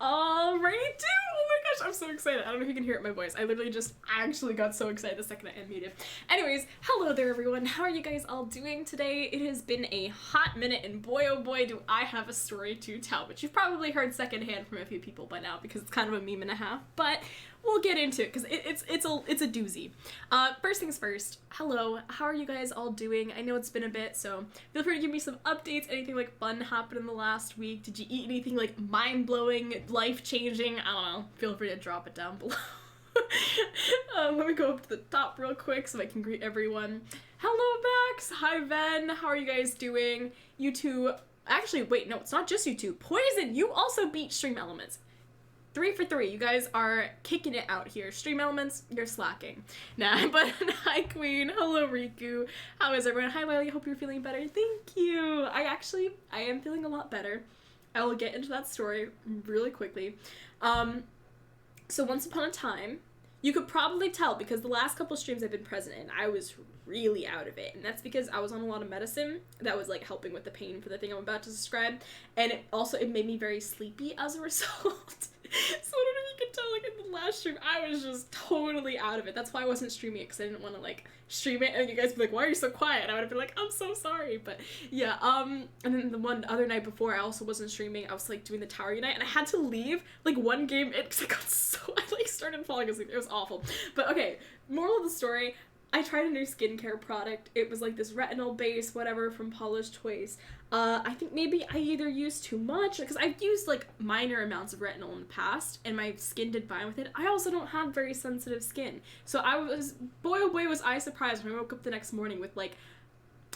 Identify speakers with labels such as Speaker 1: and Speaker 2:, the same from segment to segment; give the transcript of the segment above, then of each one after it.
Speaker 1: Alrighty too! Oh my gosh, I'm so excited. I don't know if you can hear it in my voice. I literally just actually got so excited the second I unmuted. Anyways, hello there everyone. How are you guys all doing today? It has been a hot minute and boy oh boy do I have a story to tell, which you've probably heard secondhand from a few people by now because it's kind of a meme and a half, but we'll get into it because it's a doozy. First things first, hello, how are you guys all doing? I know it's been a bit, so feel free to give me some updates. Anything like fun happened in the last week? Did you eat anything like mind-blowing, life-changing? I don't know. Feel free to drop it down below. Let me go up to the top real quick so I can greet everyone. Hello, Max. Hi, Ven. How are you guys doing? You two. Actually, wait, no, it's not just you two. Poison, you also beat Stream Elements. 3 for 3. You guys are kicking it out here. Stream Elements, you're slacking. Nah, but hi, Queen. Hello, Riku. How is everyone? Hi, Lilee. Hope you're feeling better. Thank you. I am feeling a lot better. I will get into that story really quickly. So once upon a time, you could probably tell because the last couple streams I've been present in, I was really out of it. And that's because I was on a lot of medicine that was like helping with the pain for the thing I'm about to describe. And it made me very sleepy as a result. So I don't know if you could tell, like, in the last stream, I was just totally out of it. That's why I wasn't streaming it, because I didn't want to, like, stream it, and you guys would be like, why are you so quiet? And I would have been like, I'm so sorry, but, yeah, and then the one other night before, I also wasn't streaming, I was, like, doing the Tower Unite, and I had to leave, like, one game in, because I like, started falling asleep. It was awful. But, okay, moral of the story, I tried a new skincare product. It was like this retinol base, whatever, from Polished Toys. I think maybe I either used too much, because I've used like minor amounts of retinol in the past, and my skin did fine with it. I also don't have very sensitive skin. So boy oh boy was I surprised when I woke up the next morning with like,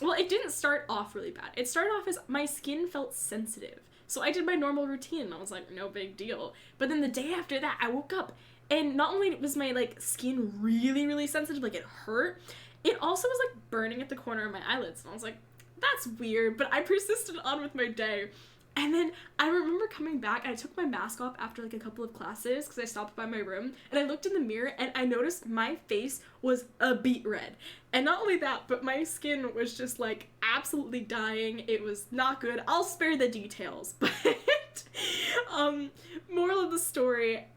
Speaker 1: well, it didn't start off really bad. It started off as my skin felt sensitive. So I did my normal routine, and I was like, no big deal. But then the day after that, I woke up, and not only was my, like, skin really, really sensitive, like, it hurt, it also was, like, burning at the corner of my eyelids. And I was like, that's weird, but I persisted on with my day. And then I remember coming back, and I took my mask off after, like, a couple of classes, because I stopped by my room, and I looked in the mirror, and I noticed my face was a beet red. And not only that, but my skin was just, like, absolutely dying. It was not good. I'll spare the details, but, moral of the story,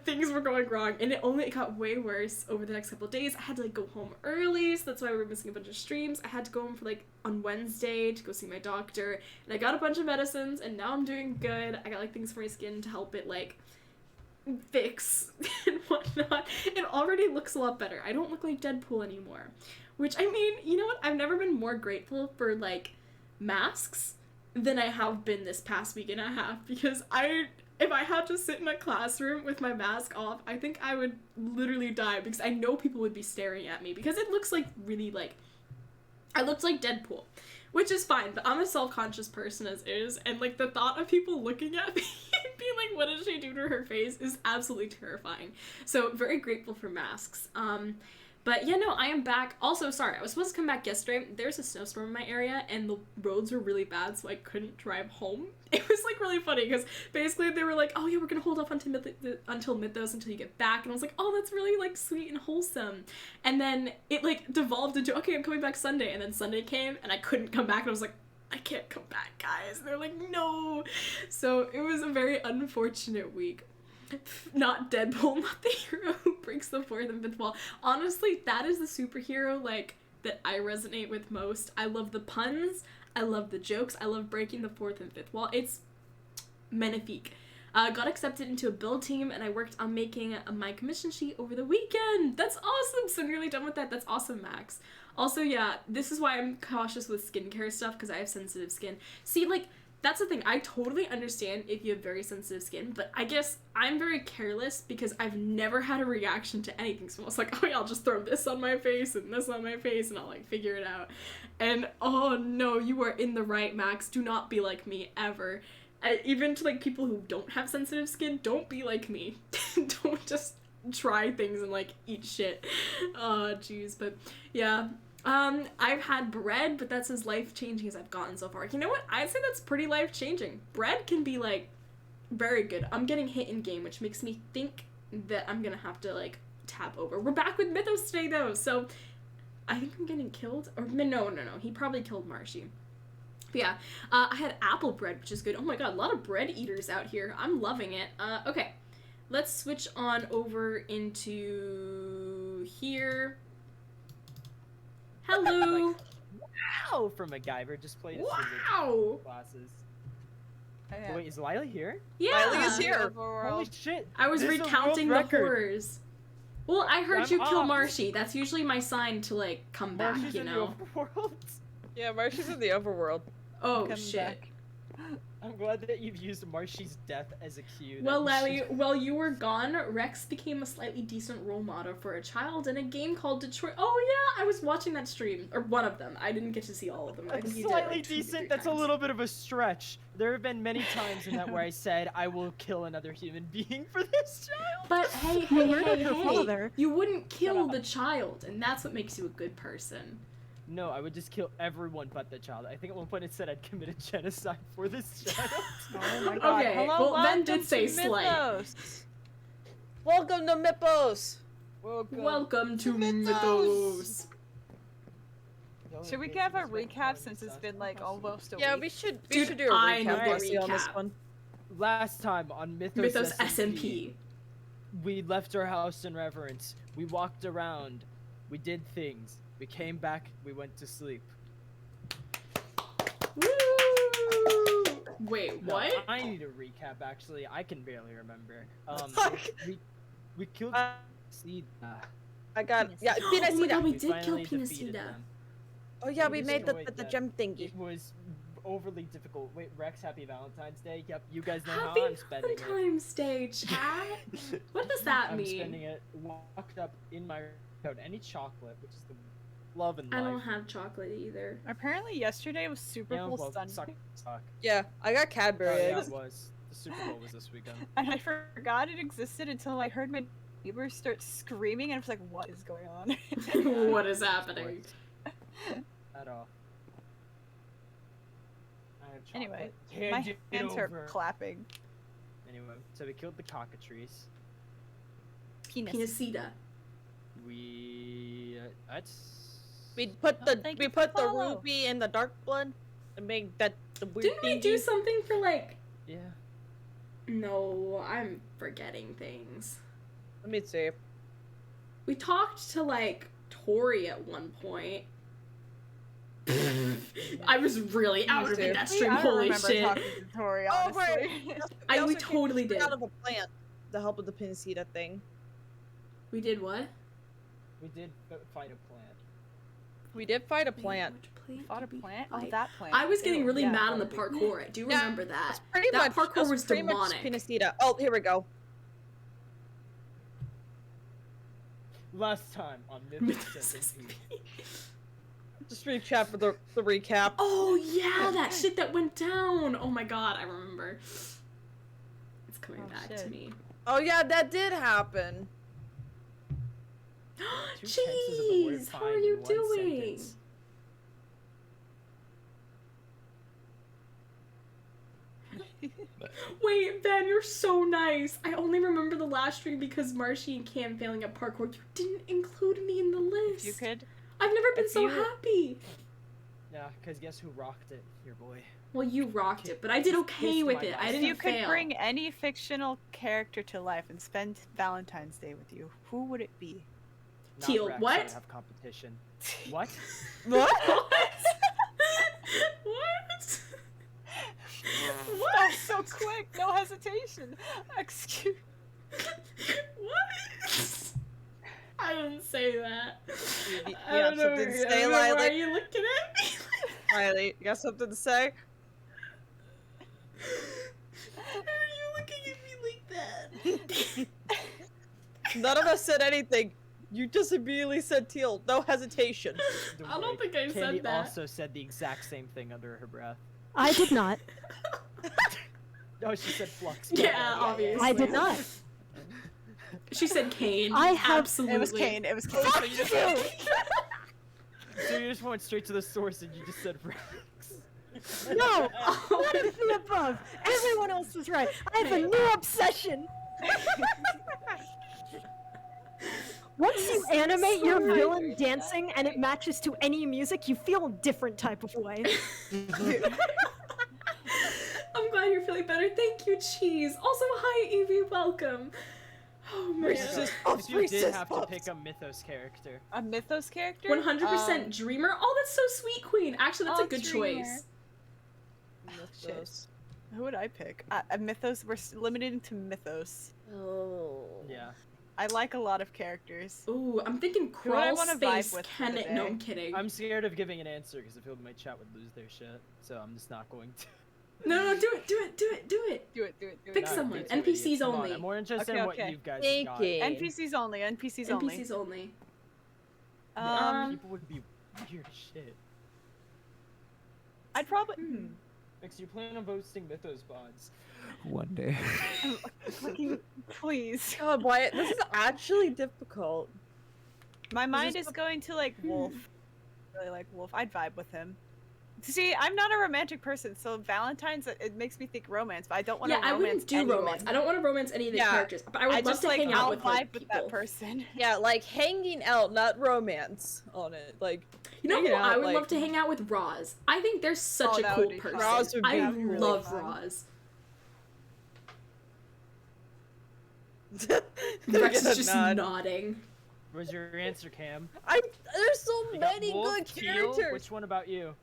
Speaker 1: things were going wrong, and it got way worse over the next couple of days. I had to like go home early, so that's why we were missing a bunch of streams. I had to go home for like on Wednesday to go see my doctor, and I got a bunch of medicines, and now I'm doing good. I got like things for my skin to help it like fix and whatnot. It already looks a lot better. I don't look like Deadpool anymore, which, I mean, you know what? I've never been more grateful for like masks than I have been this past week and a half, because if I had to sit in a classroom with my mask off, I think I would literally die, because I know people would be staring at me, because it looks like really like, I looked like Deadpool, which is fine, but I'm a self-conscious person as is, and like the thought of people looking at me and being like, what did she do to her face, is absolutely terrifying. So very grateful for masks. But yeah, no, I am back. Also, sorry, I was supposed to come back yesterday. There's a snowstorm in my area, and the roads were really bad, so I couldn't drive home. It was, like, really funny, because basically they were like, oh, yeah, we're gonna hold off until Mythos until you get back. And I was like, oh, that's really, like, sweet and wholesome. And then it, like, devolved into, okay, I'm coming back Sunday. And then Sunday came, and I couldn't come back, and I was like, I can't come back, guys. And they're like, no. So it was a very unfortunate week. Not Deadpool, not the hero who breaks the fourth and fifth wall. Honestly, that is the superhero, like, that I resonate with most. I love the puns, I love the jokes, I love breaking the fourth and fifth wall. It's magnifique. Got accepted into a build team, and I worked on making my commission sheet over the weekend. That's awesome! So nearly done with that. That's awesome, Max. Also, yeah, this is why I'm cautious with skincare stuff, because I have sensitive skin. See, like, that's the thing, I totally understand if you have very sensitive skin, but I guess I'm very careless because I've never had a reaction to anything, so I was like, oh yeah, I'll just throw this on my face and this on my face and I'll like figure it out. And oh no, you are in the right, Max, do not be like me, ever. Even to like people who don't have sensitive skin, don't be like me. Don't just try things and like eat shit. Oh jeez, but yeah. I've had bread, but that's as life-changing as I've gotten so far. You know what? I'd say that's pretty life-changing. Bread can be, like, very good. I'm getting hit in game, which makes me think that I'm gonna have to, like, tab over. We're back with Mythos today, though, so I think I'm getting killed. Or, no, he probably killed Marshy. But yeah, I had apple bread, which is good. Oh my god, a lot of bread eaters out here. I'm loving it. Okay, let's switch on over into here. Hello.
Speaker 2: Like, wow, from MacGyver just played his
Speaker 1: Wow.
Speaker 2: classes.
Speaker 3: Yeah.
Speaker 2: Wait, is Lilee here?
Speaker 1: Yeah.
Speaker 3: Lilee is here.
Speaker 2: Holy shit!
Speaker 1: I was
Speaker 2: This is a
Speaker 1: recounting the
Speaker 2: world record.
Speaker 1: horrors. Well, I heard
Speaker 2: I'm
Speaker 1: you kill
Speaker 2: up.
Speaker 1: Marshy. That's usually my sign to, like, come back,
Speaker 2: Marshy's
Speaker 1: you
Speaker 2: in
Speaker 1: know?
Speaker 2: the overworld.
Speaker 3: Yeah, Marshy's in the overworld.
Speaker 1: Oh,
Speaker 3: Come
Speaker 1: shit.
Speaker 3: back.
Speaker 2: I'm glad that you've used Marshy's death as a cue.
Speaker 1: Well,
Speaker 2: that you
Speaker 1: Lilee, while you were gone, Rex became a slightly decent role model for a child in a game called Detroit. Oh, yeah, I was watching that stream. Or one of them. I didn't get to see all of them. I think you did,
Speaker 2: Slightly
Speaker 1: like, 2 to 3
Speaker 2: decent, that's a
Speaker 1: times.
Speaker 2: little bit of a stretch. There have been many times in that where I said, I will kill another human being for this child.
Speaker 1: But hey,
Speaker 4: You
Speaker 1: hey,
Speaker 4: murdered
Speaker 1: hey,
Speaker 4: her
Speaker 1: hey.
Speaker 4: father.
Speaker 1: You wouldn't kill
Speaker 2: up.
Speaker 1: the child, and that's what makes you a good person.
Speaker 2: No, I would just kill everyone but the child. I think at one point it said I'd committed genocide for this child.
Speaker 3: Oh my god.
Speaker 1: Okay,
Speaker 3: Hello,
Speaker 1: well, Ben did
Speaker 3: welcome
Speaker 1: say
Speaker 3: to
Speaker 1: slight.
Speaker 3: Mythos. Welcome to Mythos.
Speaker 1: Welcome to
Speaker 3: Mythos.
Speaker 1: Mythos.
Speaker 5: Should we have a recap since it's been like almost a
Speaker 3: Yeah,
Speaker 5: week?
Speaker 3: we should
Speaker 1: Dude,
Speaker 3: do a
Speaker 1: I
Speaker 3: recap,
Speaker 1: need a
Speaker 3: Leslie, on this
Speaker 1: recap.
Speaker 3: one.
Speaker 2: Last time on
Speaker 1: Mythos SMP.
Speaker 2: we left our house in reverence. We walked around. We did things. We came back. We went to sleep.
Speaker 1: Woo! Wait,
Speaker 2: No,
Speaker 1: what?
Speaker 2: I need a recap. Actually, I can barely remember.
Speaker 3: Fuck.
Speaker 2: we killed. Seed.
Speaker 3: I got yeah,
Speaker 1: Oh my
Speaker 3: Pinacida.
Speaker 1: god, we did kill
Speaker 2: finally defeated
Speaker 1: Pinacida.
Speaker 2: them.
Speaker 3: Oh yeah,
Speaker 2: We
Speaker 3: we made
Speaker 2: destroyed
Speaker 3: the
Speaker 2: them.
Speaker 3: gem thingy.
Speaker 2: It was overly difficult. Wait, Rex, happy Valentine's Day. Yep, you guys know
Speaker 1: Happy
Speaker 2: how I'm spending it.
Speaker 1: Valentine's Day, chat. What does that
Speaker 2: I'm
Speaker 1: mean?
Speaker 2: spending it locked up in my coat. Any chocolate, which is the love and
Speaker 1: I
Speaker 2: life.
Speaker 1: don't have chocolate either.
Speaker 5: Apparently yesterday was Super
Speaker 2: Yeah,
Speaker 5: Bowl
Speaker 2: well,
Speaker 5: Sunday,
Speaker 2: suck.
Speaker 3: Yeah, I got
Speaker 2: Oh
Speaker 3: Cadbury
Speaker 2: yeah,
Speaker 3: eggs.
Speaker 2: it was. The Super Bowl was this weekend.
Speaker 5: and I forgot it existed until I heard my neighbors start screaming, and I was like, "What is going on?"
Speaker 1: What is happening?
Speaker 2: At all. I have chocolate.
Speaker 5: Anyway,
Speaker 2: Hand
Speaker 5: my
Speaker 2: it
Speaker 5: hands are
Speaker 2: over.
Speaker 5: clapping.
Speaker 2: Anyway, so we killed the cockatrice.
Speaker 5: Penis.
Speaker 1: Pinacida.
Speaker 2: We that's
Speaker 3: We put
Speaker 5: Oh,
Speaker 3: the
Speaker 5: thank
Speaker 3: we
Speaker 5: you
Speaker 3: put
Speaker 5: for
Speaker 3: the
Speaker 5: follow.
Speaker 3: ruby in the dark blood and made that the weird
Speaker 1: Didn't we do
Speaker 3: thingy.
Speaker 1: something for like...
Speaker 2: yeah.
Speaker 1: No, I'm forgetting things.
Speaker 3: Let me see.
Speaker 1: We talked to like Tori at one point. I was really out of it that stream.
Speaker 5: I don't
Speaker 1: Holy
Speaker 5: remember
Speaker 1: shit!
Speaker 5: talking to Tori,
Speaker 3: Oh,
Speaker 5: honestly.
Speaker 3: right.
Speaker 1: We totally did.
Speaker 3: Out of a plant to help with the Pinacida thing.
Speaker 1: We did what?
Speaker 2: We did fight a plant.
Speaker 3: We did fight a plant.
Speaker 5: Fought a
Speaker 1: Did we
Speaker 5: plant? Oh,
Speaker 1: fight?
Speaker 5: that plant.
Speaker 1: I was getting
Speaker 5: Ew,
Speaker 1: really
Speaker 5: yeah.
Speaker 1: mad on the parkour. I do
Speaker 3: Yeah,
Speaker 1: remember that.
Speaker 3: It's pretty
Speaker 1: That
Speaker 3: much
Speaker 1: parkour was
Speaker 3: pretty
Speaker 1: demonic.
Speaker 3: much Pinacida. Oh, here we go.
Speaker 2: Last time on Mythos SMP.
Speaker 3: Just recap for the recap.
Speaker 1: Oh yeah, that shit that went down. Oh my god, I remember. It's coming
Speaker 5: Oh,
Speaker 1: back
Speaker 5: shit.
Speaker 1: to me.
Speaker 3: Oh yeah, that did happen.
Speaker 2: Two tenses of the word
Speaker 1: Jeez, how
Speaker 2: find
Speaker 1: are
Speaker 2: in
Speaker 1: you
Speaker 2: one
Speaker 1: doing?
Speaker 2: sentence.
Speaker 1: Wait, Ben, you're so nice. I only remember the last stream because Marshy and Cam failing at parkour. You didn't include me in the list.
Speaker 5: You could.
Speaker 1: I've never been
Speaker 2: If
Speaker 1: so
Speaker 2: you-
Speaker 1: happy.
Speaker 2: Yeah, because guess who rocked it? Your boy.
Speaker 1: Well, you rocked it, but I did okay
Speaker 2: Kissed
Speaker 1: with
Speaker 2: my
Speaker 1: it. I
Speaker 2: mouse.
Speaker 1: didn't
Speaker 5: If you could
Speaker 1: fail.
Speaker 5: bring any fictional character to life and spend Valentine's Day with you, who would it be?
Speaker 2: Not
Speaker 1: Teal,
Speaker 2: Rex,
Speaker 1: what?
Speaker 2: I have competition. What?
Speaker 3: What?
Speaker 1: What? What?
Speaker 5: That was so quick, no hesitation. Excuse.
Speaker 1: What? I didn't say that.
Speaker 3: You
Speaker 1: I
Speaker 3: have
Speaker 1: don't know.
Speaker 3: something to
Speaker 1: I
Speaker 3: say,
Speaker 1: don't know. Why are
Speaker 3: Lilee?
Speaker 1: you looking at me?
Speaker 3: Riley, you got something to say?
Speaker 1: Why are you looking at me like that?
Speaker 3: None of us said anything. You just immediately said teal. No hesitation.
Speaker 1: I don't think I said
Speaker 2: Candy
Speaker 1: that.
Speaker 2: also said the exact same thing under her breath.
Speaker 4: I did not.
Speaker 2: No, she said flux.
Speaker 1: Yeah, obviously.
Speaker 4: I did not.
Speaker 1: She said Kane.
Speaker 4: I have-
Speaker 1: Absolutely.
Speaker 5: It was Kane. It was Kane.
Speaker 3: Fuck
Speaker 5: So you just-
Speaker 2: So you just went straight to the source and you just said Rex.
Speaker 4: No, none of the above. Everyone else was right. I have a new obsession. Once you animate your villain dancing and it matches to any music, you feel a different type of way.
Speaker 1: I'm glad you're feeling better. Thank you, Cheese. Also, hi, Evie. Welcome. Oh man.
Speaker 2: If you did have to pick a Mythos character.
Speaker 5: A Mythos character?
Speaker 1: 100% Dreamer. Oh, that's so sweet, Queen. Actually, that's
Speaker 5: Oh,
Speaker 1: a good
Speaker 5: Dreamer.
Speaker 1: choice.
Speaker 3: Mythos.
Speaker 5: Who would I pick? A Mythos. We're limited to Mythos.
Speaker 3: Oh.
Speaker 2: Yeah.
Speaker 5: I like a lot of characters.
Speaker 1: Ooh, I'm thinking
Speaker 5: Who would I
Speaker 1: Crawl
Speaker 5: wanna vibe
Speaker 1: Space
Speaker 5: with for
Speaker 1: Kenneth.
Speaker 5: the
Speaker 1: No,
Speaker 5: day?
Speaker 1: I'm kidding.
Speaker 2: I'm scared of giving an answer because I feel my chat would lose their shit. So I'm just not going to.
Speaker 1: No, do it.
Speaker 5: Do it.
Speaker 1: Pick
Speaker 2: No,
Speaker 1: someone.
Speaker 2: me too,
Speaker 1: NPCs
Speaker 2: idiots. Come on,
Speaker 1: only.
Speaker 2: I'm more interested
Speaker 5: Okay,
Speaker 2: in what
Speaker 5: okay.
Speaker 2: you guys
Speaker 3: Thank
Speaker 2: got.
Speaker 3: you.
Speaker 5: NPCs only. NPCs only.
Speaker 1: NPCs only.
Speaker 2: People would be weird as shit.
Speaker 5: I'd probably.
Speaker 2: Because you plan on hosting Mythos bots.
Speaker 6: One day.
Speaker 5: Fucking please.
Speaker 3: God, Wyatt, this is actually difficult.
Speaker 5: My mind is going to like Wolf. Really like Wolf. I'd vibe with him. See, I'm not a romantic person, so Valentine's it makes me think romance, but I don't want to
Speaker 1: Yeah, I wouldn't do
Speaker 5: anyone.
Speaker 1: romance. I don't want to romance any of the
Speaker 3: Yeah.
Speaker 1: characters, but I would love
Speaker 5: just
Speaker 1: to
Speaker 5: like
Speaker 1: hang
Speaker 5: I'll
Speaker 1: out with
Speaker 5: vibe
Speaker 1: like,
Speaker 5: with
Speaker 1: people.
Speaker 5: that person.
Speaker 3: Yeah, like hanging out, not romance on it. Like,
Speaker 1: You know who
Speaker 3: hanging out,
Speaker 1: I would
Speaker 3: like-
Speaker 1: love to hang out with? Roz. I think they're such
Speaker 5: Oh,
Speaker 1: a
Speaker 5: that
Speaker 1: cool
Speaker 5: would be fun.
Speaker 1: person.
Speaker 3: Roz would be
Speaker 1: I
Speaker 3: really
Speaker 1: love
Speaker 5: fun.
Speaker 1: Roz.
Speaker 3: They're
Speaker 1: Rex
Speaker 3: gonna
Speaker 1: is just
Speaker 3: nod.
Speaker 1: nodding.
Speaker 2: Where's your answer, Cam?
Speaker 3: There's so
Speaker 2: You got
Speaker 3: many
Speaker 2: Wolf,
Speaker 3: good
Speaker 2: Teal?
Speaker 3: characters,
Speaker 2: Which one about you?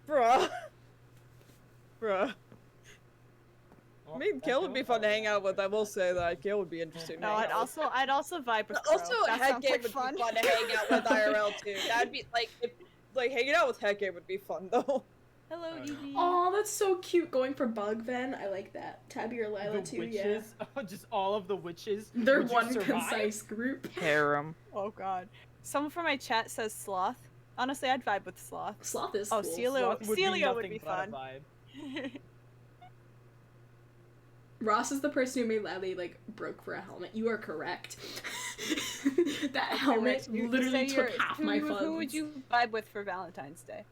Speaker 3: bruh. Bruh.
Speaker 2: Oh,
Speaker 3: I mean, Kale would be fun to hang out with. I will say that Kale would be interesting. to
Speaker 5: No,
Speaker 3: hang
Speaker 5: I'd
Speaker 3: out with.
Speaker 5: also vibe with
Speaker 3: Also,
Speaker 5: Crow. That sounds
Speaker 3: Headgame
Speaker 5: like
Speaker 3: would
Speaker 5: fun.
Speaker 3: be fun to hang out with IRL too. That'd be like, if, like hanging out with Headgame would be fun though.
Speaker 5: Hello,
Speaker 2: Oh,
Speaker 5: Evie.
Speaker 1: Oh, that's so cute. Going for Bug Ven. I like that. Tabby or Lila
Speaker 2: The
Speaker 1: too. Yeah.
Speaker 2: witches? Just all of the witches?
Speaker 1: They're
Speaker 2: Would you
Speaker 1: one
Speaker 2: survive?
Speaker 1: concise group.
Speaker 6: Harem.
Speaker 5: Oh god. Someone from my chat says Sloth. Honestly, I'd vibe with Sloth.
Speaker 1: Sloth is
Speaker 5: Oh,
Speaker 1: cool.
Speaker 5: Celia
Speaker 2: Sloth would
Speaker 5: Celia would
Speaker 2: nothing
Speaker 5: be
Speaker 2: but a
Speaker 5: fun.
Speaker 2: vibe.
Speaker 1: Ross is the person who made Lilee like broke for a helmet. You are correct. That helmet
Speaker 5: You
Speaker 1: literally
Speaker 5: say
Speaker 1: took
Speaker 5: your-
Speaker 1: half my funds.
Speaker 5: Who would you vibe with for Valentine's Day?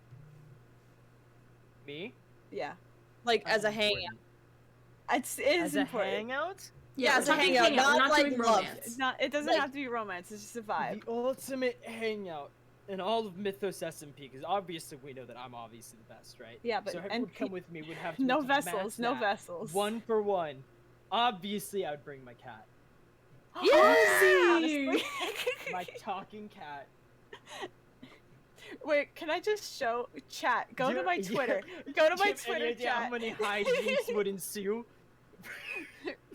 Speaker 2: Me?
Speaker 5: Yeah.
Speaker 3: Like as a
Speaker 2: Important.
Speaker 3: hangout.
Speaker 5: It is
Speaker 2: As a
Speaker 5: important.
Speaker 2: hangout?
Speaker 1: Yeah,
Speaker 3: Yeah,
Speaker 1: we're
Speaker 3: as a
Speaker 1: talking
Speaker 3: hangout,
Speaker 1: hangout. We're
Speaker 3: not,
Speaker 1: not
Speaker 3: like,
Speaker 1: doing
Speaker 3: love.
Speaker 1: romance.
Speaker 5: It's not. It doesn't
Speaker 3: Like-
Speaker 5: have to be romance. It's just a vibe.
Speaker 2: The ultimate hangout in all of Mythos SMP, because obviously we know that I'm obviously the best, right?
Speaker 5: Yeah, but
Speaker 2: so whoever would come with me would have to
Speaker 5: no
Speaker 2: match
Speaker 5: vessels. No
Speaker 2: that.
Speaker 5: vessels.
Speaker 2: 1 for 1. Obviously, I would bring my cat.
Speaker 5: Honestly.
Speaker 2: My talking cat.
Speaker 5: Wait, can I just show chat? Go to
Speaker 2: You're-
Speaker 5: my
Speaker 2: yeah.
Speaker 5: Twitter. Go to
Speaker 2: Do you
Speaker 5: my
Speaker 2: have any
Speaker 5: Twitter
Speaker 2: idea how
Speaker 5: chat.
Speaker 2: many hijinks would ensue?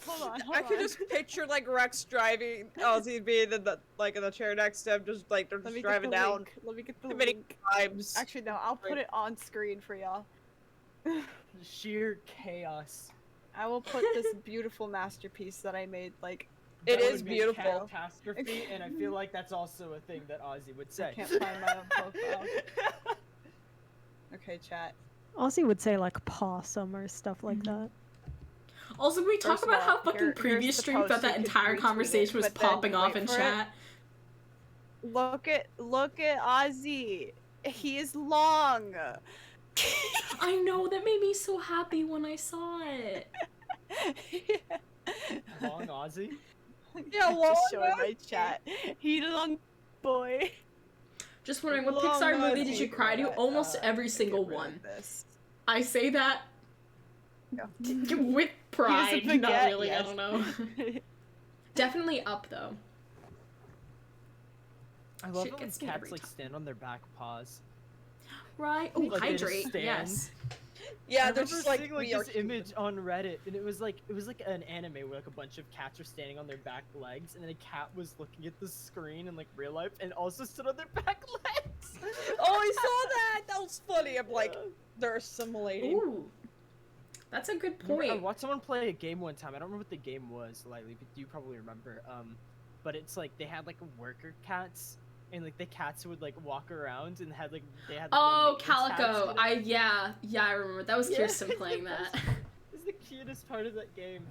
Speaker 5: Hold on.
Speaker 3: I could just picture like Rex driving, Ozzy being in the like in the chair next to him, just like they're
Speaker 5: Let
Speaker 3: just
Speaker 5: me get
Speaker 3: driving
Speaker 5: the
Speaker 3: down.
Speaker 5: link. Let me get the
Speaker 3: Committing
Speaker 5: link.
Speaker 3: crimes.
Speaker 5: Actually, no. I'll put it on screen for y'all.
Speaker 2: Sheer chaos.
Speaker 5: I will put this beautiful masterpiece that I made. Like,
Speaker 3: It
Speaker 2: That
Speaker 3: is
Speaker 2: would be
Speaker 3: beautiful.
Speaker 2: Catastrophe, and I feel like that's also a thing that Ozzy would say.
Speaker 5: I can't find my own profile. Okay, chat.
Speaker 4: Aussie would say like possum or stuff like that.
Speaker 1: Also, can we talk
Speaker 5: First of
Speaker 1: about
Speaker 5: all,
Speaker 1: how fucking
Speaker 5: here's
Speaker 1: previous
Speaker 5: the
Speaker 1: stream
Speaker 5: post.
Speaker 1: thought that
Speaker 5: You could
Speaker 1: entire
Speaker 5: retweet
Speaker 1: conversation
Speaker 5: it,
Speaker 1: was
Speaker 5: but then
Speaker 1: popping off
Speaker 5: wait
Speaker 1: in
Speaker 5: for it.
Speaker 1: chat?
Speaker 5: Look at Ozzy. He is long.
Speaker 1: I know, that made me so happy when I saw it.
Speaker 2: Long Ozzy?
Speaker 3: Yeah,
Speaker 5: Just
Speaker 3: long
Speaker 5: showing my
Speaker 3: Ozzy.
Speaker 5: chat. He long boy.
Speaker 1: Just wondering, what
Speaker 3: Long
Speaker 1: Pixar movie did
Speaker 3: Ozzy.
Speaker 1: you cry to? Almost every single
Speaker 5: Get rid of
Speaker 1: one.
Speaker 5: this.
Speaker 1: I say that
Speaker 5: No.
Speaker 1: with pride, not
Speaker 5: forget,
Speaker 1: really, I
Speaker 5: yes.
Speaker 1: don't know. Definitely Up, though.
Speaker 2: I love
Speaker 1: Shit
Speaker 2: it when
Speaker 1: gets me
Speaker 2: cats
Speaker 1: every
Speaker 2: like
Speaker 1: time.
Speaker 2: stand on their back paws.
Speaker 1: Right? Oh,
Speaker 2: Like, they just
Speaker 1: hydrate,
Speaker 2: stand.
Speaker 1: yes.
Speaker 3: Yeah,
Speaker 2: I
Speaker 3: they're
Speaker 2: remember
Speaker 3: just like,
Speaker 2: seeing, like
Speaker 3: we are
Speaker 2: this image on Reddit, and it was like an anime where like a bunch of cats are standing on their back legs, and then a cat was looking at the screen in like real life, and also stood on their back legs.
Speaker 3: Oh, I saw that. That was funny. I'm like, they're assimilating.
Speaker 1: Ooh. That's a good
Speaker 2: Remember, I
Speaker 1: point.
Speaker 2: watched someone play a game one time. I don't remember what the game was, Lilee, but you probably remember. But it's like they had like worker cats, and like the cats would like walk around and had like they had. Like,
Speaker 1: Oh,
Speaker 2: the maintenance hats
Speaker 1: Calico.
Speaker 2: with it.
Speaker 1: Yeah, I remember. That was
Speaker 2: Yeah.
Speaker 1: Kirsten playing that.
Speaker 2: It's the cutest part of that game.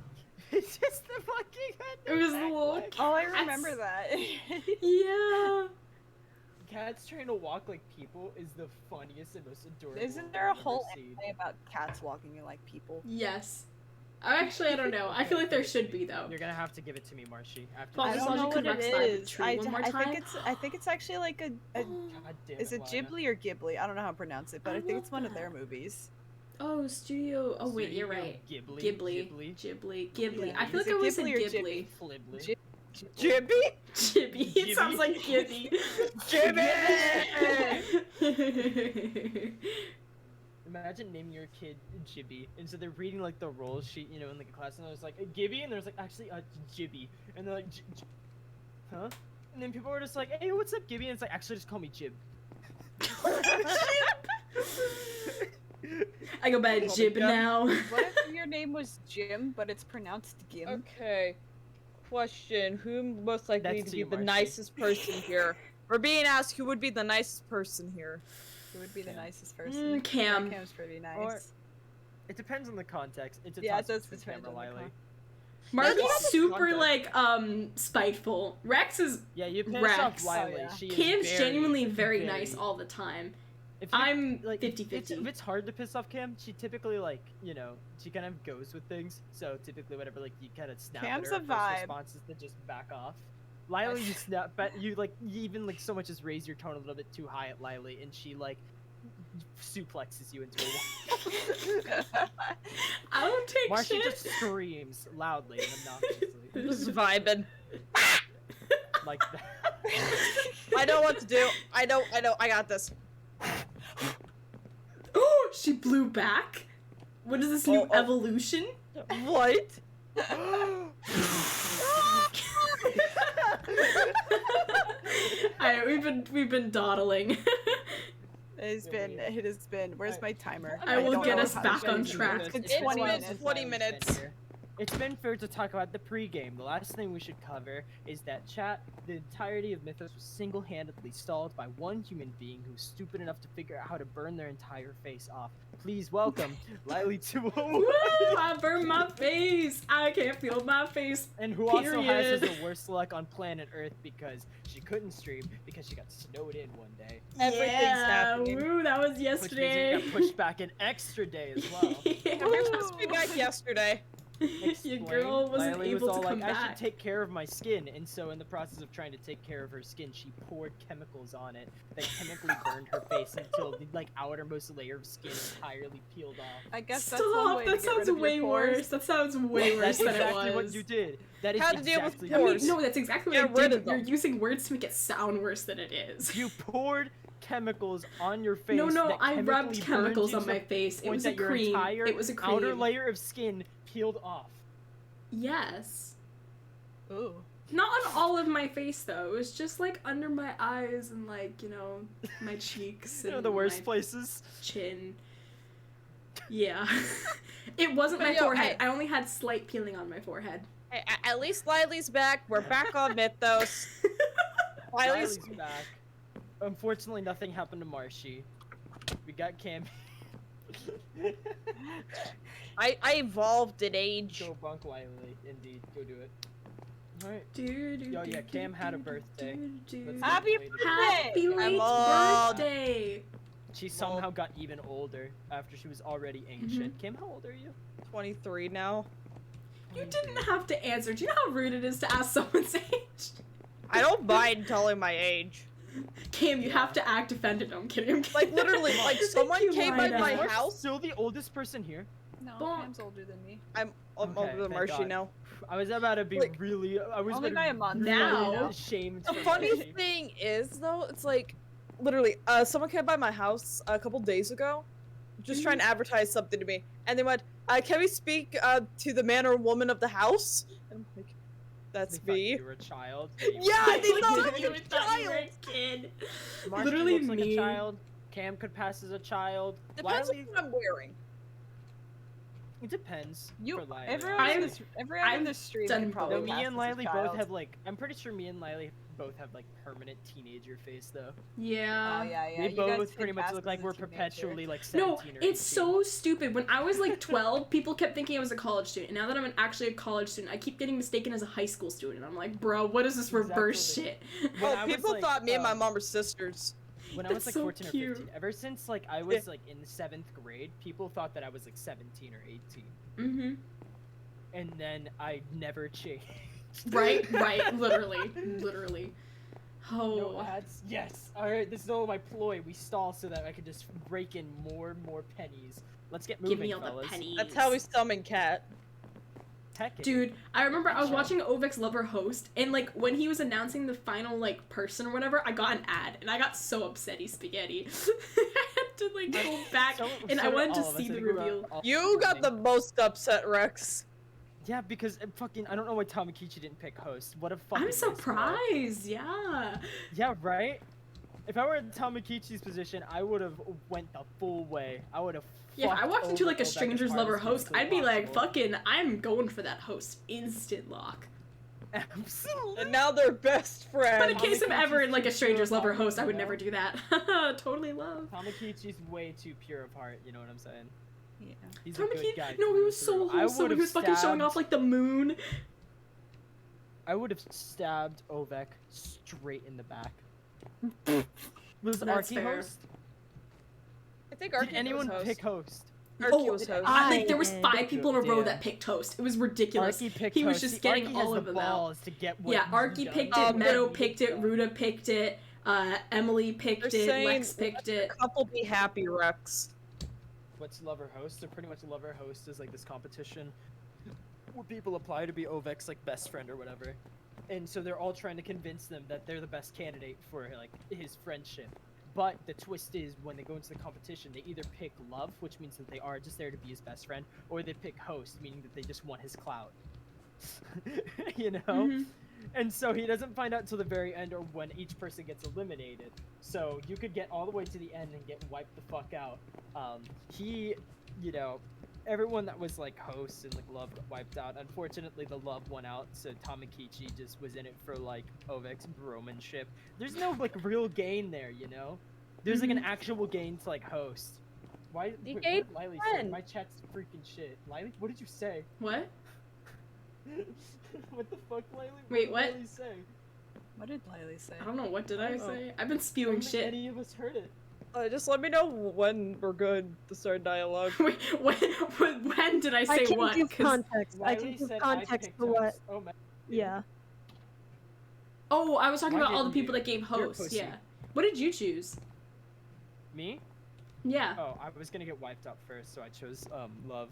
Speaker 2: It's just the fucking head.
Speaker 1: It was the little
Speaker 5: Oh, I
Speaker 1: Cats.
Speaker 5: remember that.
Speaker 1: Yeah.
Speaker 2: Cats trying to walk like people is the funniest and most adorable.
Speaker 5: Isn't there a
Speaker 2: thing I've
Speaker 5: whole
Speaker 2: ever seen.
Speaker 5: anime about cats walking like people?
Speaker 1: Yes. Actually, I don't know. I feel like there should be though.
Speaker 2: You're gonna have to give it to me, Marshy. After
Speaker 1: Well,
Speaker 5: I
Speaker 1: just
Speaker 5: don't know
Speaker 1: logic
Speaker 5: what
Speaker 1: could
Speaker 5: it
Speaker 1: Rex
Speaker 5: is.
Speaker 1: tree one more time.
Speaker 5: I think it's actually like a
Speaker 2: God damn
Speaker 5: is it
Speaker 2: Lana.
Speaker 5: Ghibli or Ghibli? I don't know how to pronounce it, but
Speaker 1: I
Speaker 5: I think
Speaker 1: love
Speaker 5: it's one of their
Speaker 1: that.
Speaker 5: movies.
Speaker 1: Oh, studio. Oh wait, you're
Speaker 2: Studio
Speaker 1: right.
Speaker 2: Ghibli.
Speaker 1: Ghibli.
Speaker 5: Yeah.
Speaker 1: I feel
Speaker 5: Is
Speaker 1: like I
Speaker 5: it
Speaker 1: was in
Speaker 5: Ghibli or
Speaker 1: Ghibli.
Speaker 2: Flibli.
Speaker 5: Ghib-
Speaker 3: Jibby?
Speaker 1: Ghibli. It sounds like Gibby.
Speaker 3: Jibby!
Speaker 2: Imagine naming your kid Jibby, and so they're reading like the roll sheet, you know, in like a class, and there's like Gibby, and there's like actually Jibby, and they're like, huh? And then people were just like, hey, what's up, Gibby? And it's like, actually, just call me Jib.
Speaker 1: I go by Jib now.
Speaker 5: What if your name was Jim, but it's pronounced Gim?
Speaker 3: Okay. Question. Who most likely
Speaker 2: That's
Speaker 3: to
Speaker 2: you,
Speaker 3: be the
Speaker 2: Marcy.
Speaker 3: nicest person here? We're being asked who would be the nicest person here.
Speaker 5: Who would be the
Speaker 2: Cam.
Speaker 5: nicest person?
Speaker 1: Cam.
Speaker 5: Yeah, Cam's pretty nice.
Speaker 2: Or- It depends on the context. It's a
Speaker 5: Yeah, it
Speaker 2: toss-up
Speaker 5: does
Speaker 2: between
Speaker 5: depend
Speaker 2: Cam or
Speaker 5: on the
Speaker 2: Lilee.
Speaker 1: Marky's
Speaker 3: Yeah, that's
Speaker 1: super
Speaker 2: context.
Speaker 1: like spiteful. Rex is
Speaker 2: Yeah, you piss
Speaker 1: Rex.
Speaker 2: off Lilee.
Speaker 5: Oh, yeah.
Speaker 2: She is
Speaker 1: Cam's
Speaker 2: very,
Speaker 1: genuinely very nice all the time.
Speaker 2: If you-
Speaker 1: I'm
Speaker 2: like
Speaker 1: 50-50.
Speaker 2: if it's hard to piss off Cam, she typically like, you know, she kind of goes with things. So typically whenever like you kind of snap
Speaker 5: Cam's
Speaker 2: at her,
Speaker 5: a
Speaker 2: her
Speaker 5: vibe.
Speaker 2: first response is to just back off. Lilee, you snap, but you like you even like so much as raise your tone a little bit too high at Lilee, and she like suplexes you into a wall.
Speaker 1: I don't take
Speaker 2: Marcy
Speaker 1: shit.
Speaker 2: just screams loudly and obnoxiously,
Speaker 3: Just vibing.
Speaker 2: like that.
Speaker 3: I know what to do. I know. I got this.
Speaker 1: Oh, she blew back. What is this new
Speaker 3: Oh.
Speaker 1: evolution?
Speaker 3: What?
Speaker 1: Alright, we've been dawdling.
Speaker 5: It has been. Where's my timer?
Speaker 1: I will
Speaker 5: don't
Speaker 1: get
Speaker 5: know
Speaker 1: us
Speaker 5: how-
Speaker 1: back on track.
Speaker 5: It's 20
Speaker 3: been
Speaker 5: minutes.
Speaker 3: 20 minutes.
Speaker 2: It's been fair to talk about the pregame. The last thing we should cover is that the entirety of Mythos was single-handedly stalled by one human being who's stupid enough to figure out how to burn their entire face off. Please welcome Lilee 201.
Speaker 1: Woo! I burned my face. I can't feel my face.
Speaker 2: And who also has
Speaker 1: Period.
Speaker 2: the worst luck on planet Earth because she couldn't stream because she got snowed in one day.
Speaker 3: Everything's
Speaker 1: Yeah,
Speaker 3: happening.
Speaker 1: woo, that was
Speaker 2: Which means
Speaker 1: yesterday.
Speaker 2: it got pushed back an extra day as well.
Speaker 1: Yeah.
Speaker 3: We're supposed to be back yesterday.
Speaker 1: Your
Speaker 2: Explain.
Speaker 1: girl wasn't
Speaker 2: Lilee was
Speaker 1: able
Speaker 2: all
Speaker 1: to come
Speaker 2: like, I
Speaker 1: back.
Speaker 2: should take care of my skin, and so in the process of trying to take care of her skin, she poured chemicals on it that chemically burned her face until the like outermost layer of skin entirely peeled off.
Speaker 5: I guess that's one
Speaker 1: Stop!
Speaker 5: way to
Speaker 1: That
Speaker 5: get
Speaker 1: sounds
Speaker 5: rid of your
Speaker 1: way
Speaker 5: pores.
Speaker 1: worse. That sounds way worse
Speaker 2: That's
Speaker 1: than
Speaker 2: exactly
Speaker 1: it was.
Speaker 2: what you did. That is
Speaker 3: How to deal with
Speaker 2: exactly
Speaker 1: I mean,
Speaker 3: pores.
Speaker 1: no, that's exactly what
Speaker 3: Get
Speaker 1: I
Speaker 3: rid
Speaker 1: did.
Speaker 3: of
Speaker 1: You're
Speaker 3: them.
Speaker 1: using words to make it sound worse than it is.
Speaker 2: You poured chemicals on your face.
Speaker 1: No,
Speaker 2: that
Speaker 1: I rubbed
Speaker 2: chemically burned
Speaker 1: chemicals
Speaker 2: you
Speaker 1: on
Speaker 2: to
Speaker 1: my
Speaker 2: the
Speaker 1: face. It
Speaker 2: point
Speaker 1: was a
Speaker 2: that your
Speaker 1: cream.
Speaker 2: entire
Speaker 1: It was a
Speaker 2: outer
Speaker 1: cream.
Speaker 2: layer of skin peeled off.
Speaker 1: Yes.
Speaker 5: Ooh.
Speaker 1: Not on all of my face though. It was just like under my eyes and like, my cheeks
Speaker 2: You
Speaker 1: and
Speaker 2: know, the worst
Speaker 1: my
Speaker 2: places.
Speaker 1: chin. Yeah. It wasn't my
Speaker 3: But, yo,
Speaker 1: forehead.
Speaker 3: hey.
Speaker 1: I only had slight peeling on my forehead.
Speaker 3: Hey, at least Lilee's back. We're back on Mythos. Lilee's.
Speaker 2: Lilee's back. Unfortunately, nothing happened to Marshy. We got Cam.
Speaker 3: I evolved in age.
Speaker 2: Go bunk Lilee, indeed. Go do it. Alright.
Speaker 1: Yo,
Speaker 2: yeah, Cam had a birthday. Let's
Speaker 5: Happy
Speaker 2: Happy
Speaker 1: Happy
Speaker 3: I'm
Speaker 1: late
Speaker 3: old.
Speaker 1: birthday!
Speaker 2: She somehow got even older after she was already ancient. Cam, how old are you?
Speaker 3: 23 now.
Speaker 1: You didn't have to answer. Do you know how rude it is to ask someone's age?
Speaker 3: I don't mind telling my age.
Speaker 1: Cam, you have to act offended. No, I'm kidding. I'm
Speaker 3: Like
Speaker 1: kidding.
Speaker 3: literally, like
Speaker 1: Thank
Speaker 3: someone
Speaker 1: you,
Speaker 3: came by
Speaker 1: Lina.
Speaker 3: my
Speaker 2: You're
Speaker 3: house.
Speaker 2: still the oldest person here.
Speaker 5: No,
Speaker 1: Bonk.
Speaker 5: Cam's older than me.
Speaker 3: I'm
Speaker 2: Okay,
Speaker 3: older than
Speaker 2: thank
Speaker 3: Marshy
Speaker 2: God.
Speaker 3: now.
Speaker 2: I was about to be
Speaker 3: Like,
Speaker 2: really. I was
Speaker 5: only
Speaker 2: about
Speaker 5: by
Speaker 2: to
Speaker 5: a month.
Speaker 2: really
Speaker 1: Now.
Speaker 2: ashamed.
Speaker 3: The
Speaker 2: for
Speaker 3: funny
Speaker 2: Marshy.
Speaker 3: thing is, though, it's like, literally, someone came by my house a couple days ago, just trying to advertise something to me, and they went, "Can we speak to the man or woman of the house?" And I'm like, "That's
Speaker 2: They thought
Speaker 3: me."
Speaker 2: you were a child.
Speaker 3: Yeah, they
Speaker 1: Like,
Speaker 3: thought I
Speaker 1: you
Speaker 3: was a
Speaker 1: thought you were
Speaker 3: child.
Speaker 1: a kid.
Speaker 2: Marshy
Speaker 1: Literally
Speaker 2: looks like
Speaker 1: me.
Speaker 2: a child. Cam could pass as a child.
Speaker 3: Depends
Speaker 2: Lilee,
Speaker 3: on what I'm wearing.
Speaker 2: it depends.
Speaker 5: You,
Speaker 2: for Lilee.
Speaker 5: everyone in
Speaker 1: I've
Speaker 5: this stream
Speaker 1: done
Speaker 5: can probably
Speaker 1: both.
Speaker 2: No, me
Speaker 5: pass
Speaker 2: and
Speaker 5: as a
Speaker 2: Lilee
Speaker 5: child.
Speaker 2: both have like. I'm pretty sure me and Lilee both have like permanent teenager face though.
Speaker 1: Yeah.
Speaker 5: Oh yeah, yeah.
Speaker 2: We
Speaker 5: you guys
Speaker 2: both
Speaker 5: can
Speaker 2: pretty much
Speaker 5: pass
Speaker 2: look
Speaker 5: as
Speaker 2: like
Speaker 5: a
Speaker 2: we're
Speaker 5: teenager.
Speaker 2: perpetually like
Speaker 1: No,
Speaker 2: 17 or 18.
Speaker 1: it's so stupid. When I was like 12, people kept thinking I was a college student. Now that I'm actually a college student, I keep getting mistaken as a high school student. I'm like, bro, what is this reverse
Speaker 2: Exactly.
Speaker 1: shit?
Speaker 2: When
Speaker 3: Oh,
Speaker 2: I was,
Speaker 3: people
Speaker 2: like,
Speaker 3: thought me and my mom were sisters.
Speaker 2: When I was
Speaker 1: That's
Speaker 2: like
Speaker 1: so
Speaker 2: 14
Speaker 1: cute.
Speaker 2: or 15, ever since like I was like in 7th grade, people thought that I was like 17 or 18.
Speaker 1: Mm-hmm.
Speaker 2: and then I never changed.
Speaker 1: Right, literally. Oh.
Speaker 2: No ads? Yes. Alright, this is all my ploy. We stall so that I can just rake in more and more pennies. Let's get moving,
Speaker 1: Give me all
Speaker 2: fellas.
Speaker 1: the pennies.
Speaker 3: That's how we summon Cat.
Speaker 1: Dude, I remember I was watching Ovek's Lover host, and like when he was announcing the final like person or whatever, I got an ad, and I got so upsetty spaghetti. I had to like go back, and I wanted to see the reveal.
Speaker 3: You got the most upset, Rex.
Speaker 2: Yeah, because I don't know why Tamakichi didn't pick host. What a fucking
Speaker 1: I'm
Speaker 2: waste of luck.
Speaker 1: surprised, yeah.
Speaker 2: Yeah, right? If I were in Tamakichi's position, I would have went the full way. I would have
Speaker 1: Yeah, if I walked into like a
Speaker 2: Ovek as
Speaker 1: stranger's
Speaker 2: hard
Speaker 1: lover
Speaker 2: as
Speaker 1: host,
Speaker 2: physically
Speaker 1: I'd be like,
Speaker 2: possible.
Speaker 1: fucking, I'm going for that host. Instant lock.
Speaker 2: Absolutely.
Speaker 3: And now they're best
Speaker 1: But
Speaker 3: friends.
Speaker 1: in case I'm ever in like a
Speaker 2: Tamakichi's
Speaker 1: stranger's
Speaker 2: pure
Speaker 1: lover
Speaker 2: of heart,
Speaker 1: host, I would
Speaker 2: you know?
Speaker 1: never do that. Totally love.
Speaker 2: Tamakichi's way too pure of heart, you know what I'm saying?
Speaker 5: Yeah.
Speaker 2: He's a good
Speaker 1: Tamakichi,
Speaker 2: guy.
Speaker 1: no, he
Speaker 2: through
Speaker 1: was
Speaker 2: and
Speaker 1: so
Speaker 2: through. I
Speaker 1: wholesome. He
Speaker 2: would've
Speaker 1: was fucking showing off
Speaker 2: stabbed-
Speaker 1: like the moon.
Speaker 2: I would have stabbed Ovek straight in the back. Was
Speaker 1: That's
Speaker 2: Arky
Speaker 1: fair.
Speaker 2: host?
Speaker 3: I think
Speaker 2: Did
Speaker 3: Arky
Speaker 2: anyone
Speaker 3: was host.
Speaker 2: pick host?
Speaker 3: Arky was host.
Speaker 1: Like there was
Speaker 4: did.
Speaker 1: 5 people in a row
Speaker 2: Damn.
Speaker 1: that picked toast. It was ridiculous.
Speaker 2: Arky picked
Speaker 1: He was
Speaker 2: host.
Speaker 1: just
Speaker 2: See,
Speaker 1: getting
Speaker 2: Arky
Speaker 1: all
Speaker 2: has
Speaker 1: of
Speaker 2: the
Speaker 1: them out.
Speaker 2: balls to get what
Speaker 1: Yeah,
Speaker 2: he's
Speaker 1: Arky
Speaker 2: done.
Speaker 1: picked
Speaker 3: Oh,
Speaker 1: it, Meadow
Speaker 2: What
Speaker 1: picked
Speaker 2: he's
Speaker 1: it,
Speaker 2: done.
Speaker 1: Ruda picked it, Emily picked
Speaker 3: They're
Speaker 1: it,
Speaker 3: saying
Speaker 1: Lex picked it.
Speaker 3: Couple be happy, Rex.
Speaker 2: What's lover host? So pretty much lover host is like this competition where people apply to be Ovek's like best friend or whatever, and so they're all trying to convince them that they're the best candidate for like his friendship. But the twist is when they go into the competition, they either pick love, which means that they are just there to be his best friend, or they pick host, meaning that they just want his clout. You know?
Speaker 1: Mhm.
Speaker 2: And so he doesn't find out till the very end or when each person gets eliminated. So you could get all the way to the end and get wiped the fuck out. Everyone that was like hosts and like love got wiped out. Unfortunately, the love went out, so Tamakichi just was in it for like Ovek's bromanship. There's no like real gain there, you know? There's like an actual gain to like host. Why?
Speaker 3: You
Speaker 2: Wait,
Speaker 3: gave
Speaker 2: what did Lilee say?
Speaker 3: friend.
Speaker 2: My chat's freaking shit. Lilee, what did you say?
Speaker 1: What?
Speaker 2: What the fuck, Lilee?
Speaker 1: Wait,
Speaker 2: did
Speaker 1: what?
Speaker 2: Lilee say?
Speaker 5: What did Lilee say?
Speaker 1: I don't know, what did I
Speaker 2: I don't know.
Speaker 1: say? I've been
Speaker 2: I
Speaker 1: spewing
Speaker 2: don't think
Speaker 1: shit.
Speaker 2: any of us heard it.
Speaker 3: Just let me know when we're good to start dialogue.
Speaker 1: Wait, when did I say
Speaker 4: I can
Speaker 1: what?
Speaker 4: give
Speaker 1: 'Cause-
Speaker 4: context. I can
Speaker 2: Lilee
Speaker 4: give
Speaker 2: said
Speaker 4: context
Speaker 2: picked
Speaker 4: for what.
Speaker 2: host. Oh, man.
Speaker 4: Yeah.
Speaker 1: Oh, I was talking
Speaker 2: Why
Speaker 1: about all the
Speaker 2: didn't
Speaker 1: people
Speaker 2: you?
Speaker 1: that gave
Speaker 2: You're
Speaker 1: hosts,
Speaker 2: pussy.
Speaker 1: yeah. What did you choose?
Speaker 2: Me?
Speaker 1: Yeah.
Speaker 2: Oh, I was gonna get wiped out first, so I chose love.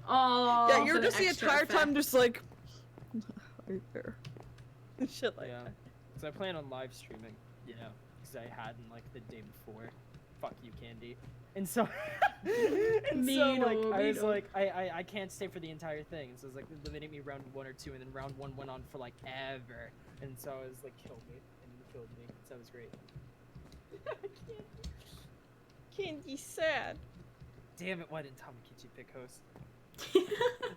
Speaker 1: Oh,
Speaker 3: Yeah, you're
Speaker 1: for
Speaker 3: just the
Speaker 1: extra
Speaker 3: entire
Speaker 1: effect.
Speaker 3: time just like. Right there. Shit like
Speaker 2: Yeah,
Speaker 3: that.
Speaker 2: because I plan on live streaming, you know, because I hadn't like the day before. Fuck you, Candy. And so,
Speaker 1: Meano,
Speaker 2: I was
Speaker 1: meano.
Speaker 2: like, I can't stay for the entire thing. And so it was like eliminate me round 1 or 2, and then round 1 went on for like ever. And so I was like, kill me, and he killed me. So it was great.
Speaker 3: Candy sad.
Speaker 2: Damn it! Why didn't Tamakichi pick host? I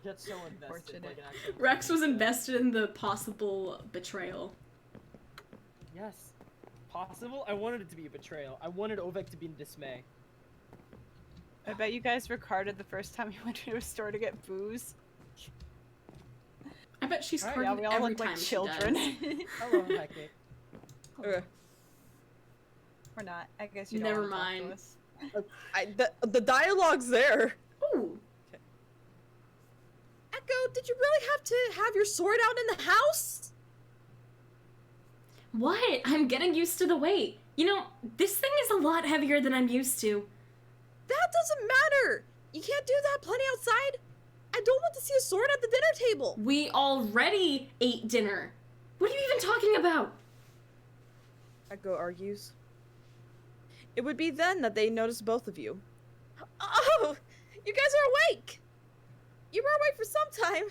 Speaker 2: get so invested.
Speaker 5: Unfortunate.
Speaker 2: Like, an actual
Speaker 1: Rex was
Speaker 2: person.
Speaker 1: invested in the possible betrayal.
Speaker 2: Yes. Possible? I wanted it to be a betrayal. I wanted Ovek to be in dismay.
Speaker 5: I bet you guys recorded the first time you went to a store to get booze.
Speaker 1: I bet she's
Speaker 2: Alright,
Speaker 5: Yeah,
Speaker 1: carded
Speaker 5: we all
Speaker 1: every
Speaker 5: look
Speaker 1: time
Speaker 5: like
Speaker 1: she
Speaker 5: children.
Speaker 1: does.
Speaker 2: Hello, Hecate.
Speaker 3: Okay.
Speaker 5: We're not. I guess you don't
Speaker 1: Never
Speaker 5: wanna talk to
Speaker 1: mind.
Speaker 5: us.
Speaker 3: The dialogue's there.
Speaker 1: Ooh.
Speaker 3: Echo, did you really have to have your sword out in the house?
Speaker 1: What? I'm getting used to the weight. You know, this thing is a lot heavier than I'm used to.
Speaker 3: That doesn't matter. You can't do that plenty outside. I don't want to see a sword at the dinner table.
Speaker 1: We already ate dinner. What are you even talking about?
Speaker 3: Echo argues. It would be then that they notice both of you. Oh, you guys are awake. You were awake for some time.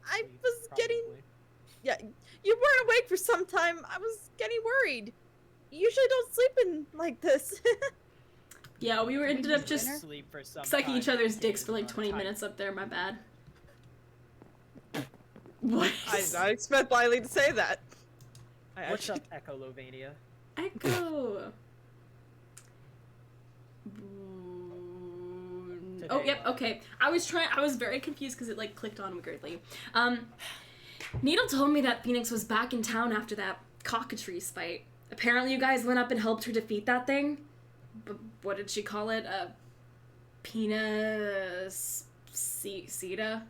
Speaker 3: I was getting...
Speaker 2: Probably.
Speaker 3: Yeah, you weren't awake for some time. I was getting worried. You usually don't sleep in like this.
Speaker 1: Yeah, we were ended up just
Speaker 2: Sleep for some
Speaker 1: sucking each
Speaker 2: time.
Speaker 1: other's dicks for like
Speaker 2: Amount of
Speaker 1: 20
Speaker 2: time.
Speaker 1: minutes up there, my bad. What?
Speaker 3: I expect Lilee to say that.
Speaker 2: What's up, Echolovania?
Speaker 1: Echo. Oh,
Speaker 2: Today.
Speaker 1: yep, okay. I was very confused because it like clicked on weirdly. Needle told me that Phoenix was back in town after that cockatrice fight. Apparently you guys went up and helped her defeat that thing. What did she call it? Sita?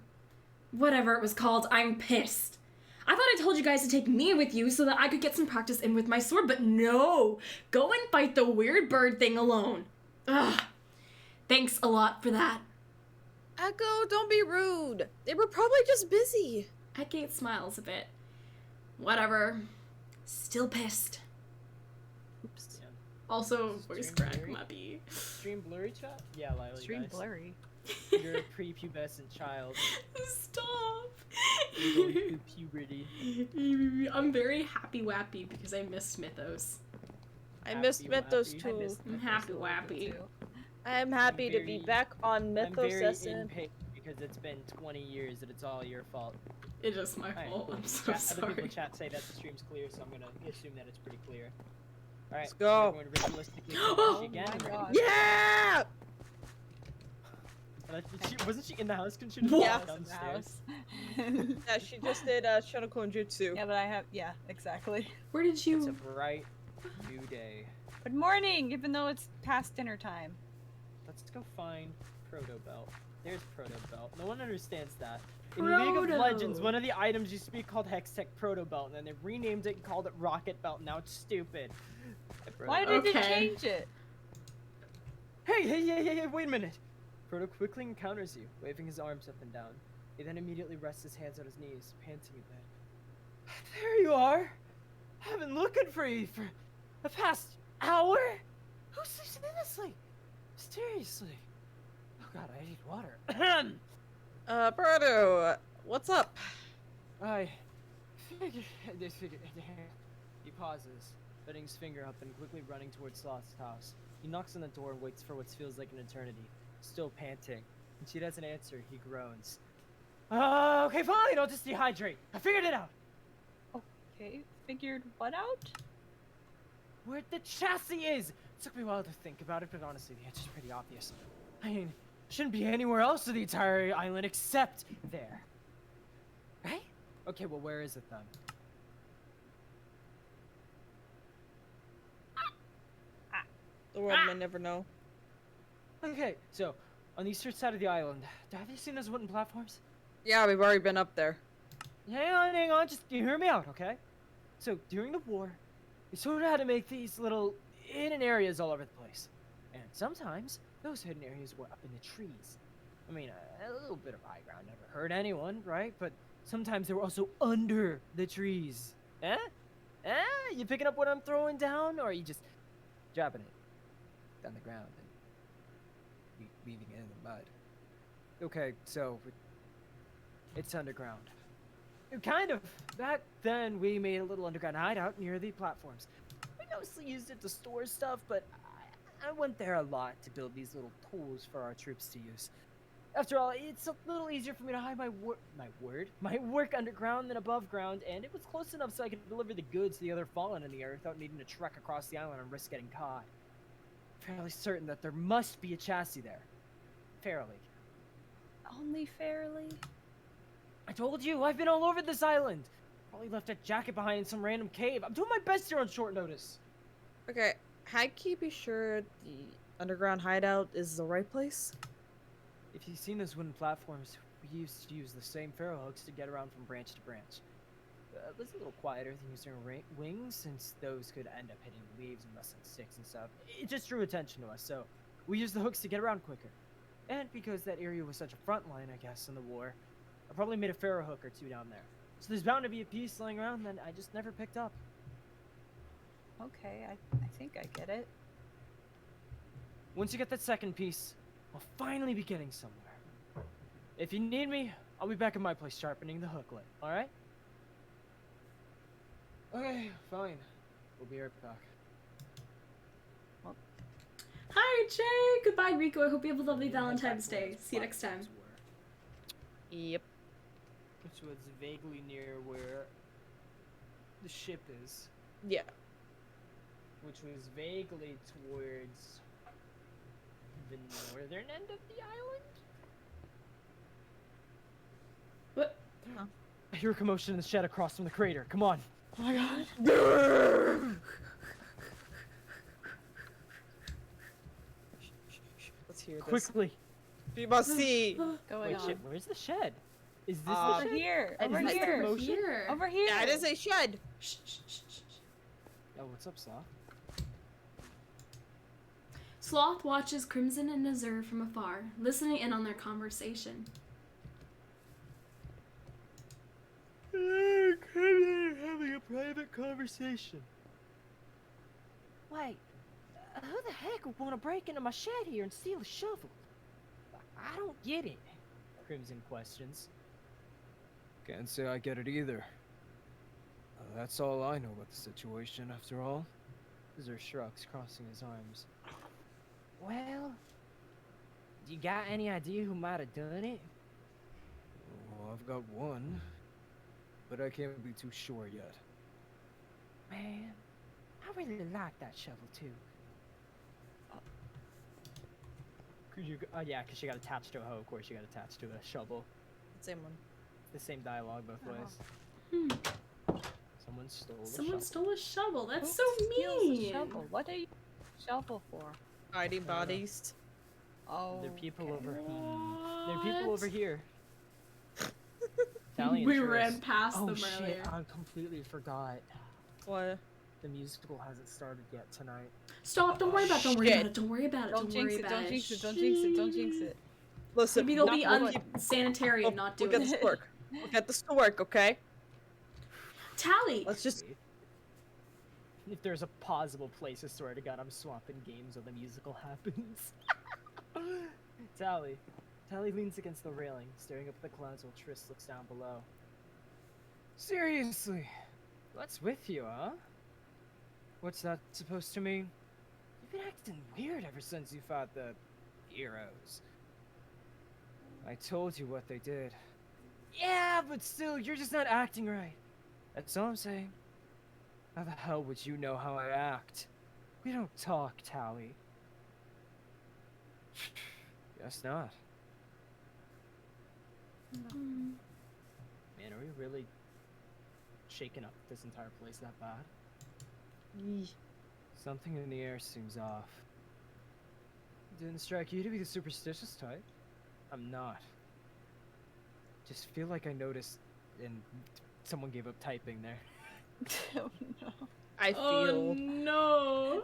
Speaker 1: whatever it was called, I'm pissed. I thought I told you guys to take me with you so that I could get some practice in with my sword, but no! Go and fight the weird bird thing alone. Ugh. Thanks a lot for that.
Speaker 3: Echo, don't be rude. They were probably just busy.
Speaker 1: Gate smiles a bit. Whatever. Still pissed.
Speaker 2: Oops. Yeah.
Speaker 1: Also, voice
Speaker 2: Stream
Speaker 1: crack,
Speaker 2: blurry?
Speaker 1: Mubby.
Speaker 2: Stream blurry chat? Yeah, Lilee,
Speaker 5: Stream
Speaker 2: guys.
Speaker 5: blurry.
Speaker 2: You're a prepubescent child.
Speaker 1: Stop.
Speaker 2: You're going through puberty.
Speaker 1: I'm very happy wappy because I missed Mythos.
Speaker 3: I missed
Speaker 2: Happy
Speaker 3: Mythos
Speaker 2: wappy.
Speaker 3: too.
Speaker 1: I'm happy wappy.
Speaker 3: I'm happy to be
Speaker 2: very-
Speaker 3: back on
Speaker 2: I'm
Speaker 3: Mythos
Speaker 2: very in
Speaker 3: SMP.
Speaker 2: pain because it's been 20 years and it's all your fault.
Speaker 1: It's just my
Speaker 2: Alright,
Speaker 1: fault.
Speaker 2: cool.
Speaker 1: I'm so
Speaker 2: Other people
Speaker 1: sorry.
Speaker 2: in chat say that the stream's clear, so I'm gonna assume that it's pretty clear. Alright,
Speaker 3: Let's go.
Speaker 2: Everyone ritualistically
Speaker 1: Oh
Speaker 2: finish again.
Speaker 5: my God.
Speaker 3: Yeah!
Speaker 2: Wasn't she in the house? Couldn't she just
Speaker 3: Yeah.
Speaker 2: walk downstairs?
Speaker 3: Yeah, she just did Shunokon Jutsu.
Speaker 5: Yeah, but I have, yeah, exactly.
Speaker 1: Where did
Speaker 2: It's a
Speaker 1: you?
Speaker 2: bright new day.
Speaker 5: Good morning, even though it's past dinner time.
Speaker 2: Let's go find Proto Belt. There's Proto Belt. No one understands that. In League of
Speaker 1: Proto.
Speaker 2: Legends, one of the items used to be called Hextech Proto Belt, and then they renamed it and called it Rocket Belt. Now it's stupid.
Speaker 5: Why did
Speaker 1: Okay.
Speaker 5: they change it?
Speaker 2: Hey, wait a minute. Proto quickly encounters you, waving his arms up and down. He then immediately rests his hands on his knees, panting a bit. There you are! I've been looking for you for the past hour? Who sleeps endlessly? Mysteriously. Oh god, I need water.
Speaker 3: Proto, what's up?
Speaker 2: I figured. He pauses, putting his finger up and quickly running towards Sloth's house. He knocks on the door and waits for what feels like an eternity, still panting. When she doesn't answer, he groans. Okay, fine, I'll just dehydrate. I figured it out.
Speaker 5: Okay, figured what out?
Speaker 2: Where the chassis is! It took me a while to think about it, but honestly, the answer's pretty obvious. I mean, it shouldn't be anywhere else in the entire island except there. Right? Okay, well, where is it then?
Speaker 3: The world may never know.
Speaker 2: Okay, so, on the eastern side of the island, have you seen those wooden platforms?
Speaker 3: Yeah, we've already been up there.
Speaker 2: Hang on, just you hear me out, okay? So, during the war, we sort of had to make these little hidden areas all over the place. And sometimes, those hidden areas were up in the trees. I mean, a little bit of high ground never hurt anyone, right? But sometimes they were also under the trees. Eh? You picking up what I'm throwing down, or are you just dropping it down the ground and leaving it in the mud? Okay, so it's underground. Kind of. Back then, we made a little underground hideout near the platforms. We mostly used it to store stuff, but I went there a lot to build these little tools for our troops to use. After all, it's a little easier for me to hide my work underground than above ground, and it was close enough so I could deliver the goods to the other fallen in the area without needing to trek across the island and risk getting caught. Fairly certain that there must be a chassis there. Fairly.
Speaker 5: Only fairly.
Speaker 2: I told you, I've been all over this island. Probably left a jacket behind in some random cave. I'm doing my best here on short notice.
Speaker 3: Okay, how can you be sure the underground hideout is the right place?
Speaker 2: If you've seen those wooden platforms, we used to use the same ferro hooks to get around from branch to branch. It was a little quieter than using wings, since those could end up hitting leaves and rustling sticks and stuff. It just drew attention to us, so we used the hooks to get around quicker. And because that area was such a front line, I guess, in the war, I probably made a ferro hook or two down there. So there's bound to be a piece laying around that I just never picked up.
Speaker 5: Okay, I think I get it.
Speaker 2: Once you get that second piece, we'll finally be getting somewhere. If you need me, I'll be back at my place sharpening the hooklet, alright? Okay, fine. We'll be right back.
Speaker 1: Hi, Jay. Goodbye, Rico. I hope you have a lovely Valentine's Day. See you next time.
Speaker 3: Yep.
Speaker 2: Which was vaguely near where the ship is.
Speaker 3: Yeah.
Speaker 2: Which was vaguely towards the northern end of the island?
Speaker 1: What?
Speaker 2: I hear a commotion in the shed across from the crater. Come on.
Speaker 3: Oh my god. Let's hear this.
Speaker 2: Quickly.
Speaker 3: We must see.
Speaker 5: Going
Speaker 2: Wait,
Speaker 5: on.
Speaker 2: shit, where's the shed? Is this
Speaker 5: Over
Speaker 2: the shed?
Speaker 5: here.
Speaker 2: And
Speaker 5: Over
Speaker 2: is this the
Speaker 5: here.
Speaker 2: promotion?
Speaker 1: Here.
Speaker 5: Over here.
Speaker 3: Yeah, it is a shed.
Speaker 1: Shh, shh, shh, shh, shh.
Speaker 2: Oh, what's up, Sloth?
Speaker 1: Sloth watches Crimson and Azure from afar, listening in on their conversation.
Speaker 2: Having a private conversation. Wait, who the heck would want to break into my shed here and steal a shovel? I don't get it. Crimson questions.
Speaker 6: Can't say I get it either. That's all I know about the situation, after all.
Speaker 2: Azure shrugs, crossing his arms. Well, you got any idea who might have done it?
Speaker 6: Well, I've got one, but I can't be too sure yet.
Speaker 2: Man, I really like that shovel too. Could you? Oh yeah, because she got attached to a hoe. Of course, she got attached to a shovel.
Speaker 3: Same one.
Speaker 2: The same dialogue both ways.
Speaker 1: Hmm.
Speaker 2: Someone stole. a
Speaker 1: Someone
Speaker 2: shovel.
Speaker 1: stole a shovel. That's
Speaker 5: Who
Speaker 1: so
Speaker 5: steals a
Speaker 1: mean.
Speaker 5: shovel? What are you shovel for?
Speaker 3: Hiding bodies.
Speaker 5: Oh.
Speaker 2: There are people over.
Speaker 1: What?
Speaker 2: There are people over here. Italian
Speaker 1: We
Speaker 2: tourists.
Speaker 1: ran past
Speaker 2: Oh
Speaker 1: them
Speaker 2: shit!
Speaker 1: earlier.
Speaker 2: I completely forgot.
Speaker 3: What?
Speaker 2: The musical hasn't started yet tonight.
Speaker 1: Stop! Don't worry about it. Don't worry
Speaker 3: Shit.
Speaker 1: about it. Don't worry about it.
Speaker 5: Don't
Speaker 1: Don't
Speaker 5: jinx
Speaker 1: worry
Speaker 5: it,
Speaker 1: about
Speaker 5: don't
Speaker 1: it.
Speaker 5: jinx it, don't jinx it, don't jinx it.
Speaker 3: Listen,
Speaker 1: Maybe they'll be
Speaker 3: we'll
Speaker 1: unsanitary and not
Speaker 3: we'll
Speaker 1: doing
Speaker 3: get this
Speaker 1: it.
Speaker 3: to work. We'll get this to work, okay?
Speaker 1: Tally!
Speaker 3: Let's just.
Speaker 2: If there's a possible place, I swear to God, I'm swapping games when the musical happens. Tally. Tally leans against the railing, staring up at the clouds while Triss looks down below.
Speaker 6: Seriously?
Speaker 2: What's with you, huh?
Speaker 6: What's that supposed to mean? You've been acting weird ever since you fought the heroes. I told you what they did.
Speaker 2: Yeah, but still, you're just not acting right.
Speaker 6: That's all I'm saying. How the hell would you know how I act? We don't talk, Tally. Guess not.
Speaker 1: Hmm.
Speaker 2: Man, are we really shaking up this entire place that bad?
Speaker 6: Something in the air seems off. Didn't strike you to be the superstitious type?
Speaker 2: I'm not. Just feel like I noticed, and someone gave up typing there.
Speaker 5: Oh no.
Speaker 3: I feel.
Speaker 1: Oh no!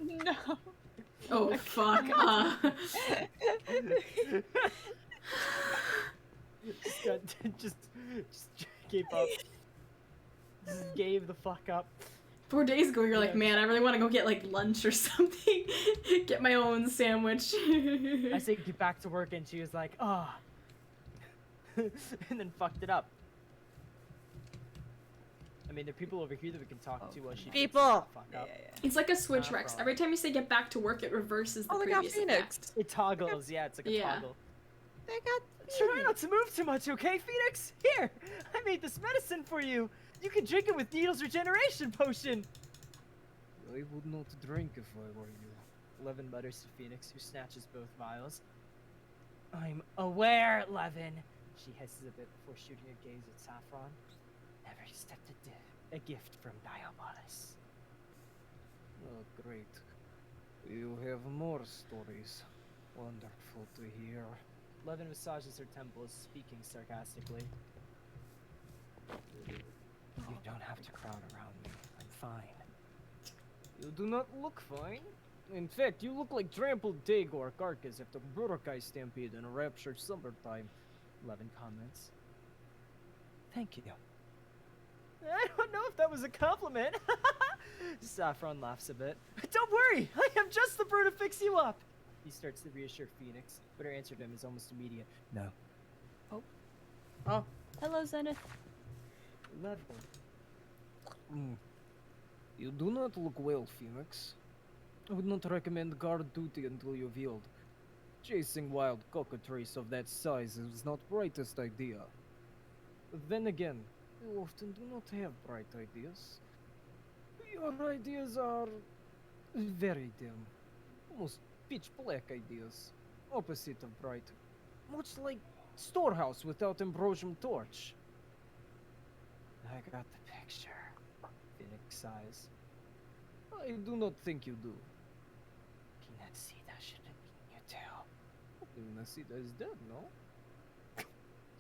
Speaker 5: No.
Speaker 1: Oh fuck!
Speaker 2: just, got, just gave up. Just gave the fuck up.
Speaker 1: 4 days ago, you're like,
Speaker 2: Yeah.
Speaker 1: man, I really want to go get like lunch or something. Get my own sandwich.
Speaker 2: I said get back to work, and she was like, ah. And then fucked it up. I mean, there are people over here that we can talk to while she fixes
Speaker 3: People!
Speaker 2: the fuck
Speaker 5: Yeah,
Speaker 2: up.
Speaker 5: yeah,
Speaker 1: It's like a switch,
Speaker 2: Not a
Speaker 1: Rex.
Speaker 2: problem.
Speaker 1: Every time you say get back to work, it reverses the
Speaker 3: Oh, they got
Speaker 1: previous
Speaker 3: Phoenix.
Speaker 1: effect.
Speaker 2: It toggles, yeah, it's like a
Speaker 1: Yeah.
Speaker 2: toggle.
Speaker 3: They got.
Speaker 2: Try not to move too much, okay, Phoenix? Here, I made this medicine for you. You can drink it with Needle's regeneration potion.
Speaker 6: I would not drink if I were you.
Speaker 2: Levin mutters to Phoenix, who snatches both vials. I'm aware, Levin. She hisses a bit before shooting a gaze at Saffron. Never accepted a gift from Diabolus.
Speaker 6: Oh, great. You have more stories. Wonderful to hear.
Speaker 2: Levin massages her temples, speaking sarcastically.
Speaker 6: You don't have to crowd around me. I'm fine. You do not look fine. In fact, you look like trampled Daegor carcass after Burukai stampede in a raptured summertime.
Speaker 2: Levin comments. Thank you. I don't know if that was a compliment. Saffron laughs a bit. Don't worry, I am just the brew to fix you up. He starts to reassure Phoenix, but her answer to him is almost immediate. No.
Speaker 3: Oh.
Speaker 5: Hello, Zenith.
Speaker 2: Levin.
Speaker 6: You do not look well, Phoenix. I would not recommend guard duty until you've healed. Chasing wild cockatrice of that size is not brightest idea. But then again, you often do not have bright ideas. Your ideas are very dim. Almost pitch black ideas. Opposite of bright. Much like storehouse without ambrosium torch.
Speaker 2: I got the picture. Phoenix sighs.
Speaker 6: I do not think you do.
Speaker 2: Can you see that shit in you too?
Speaker 6: Nacida is dead, no?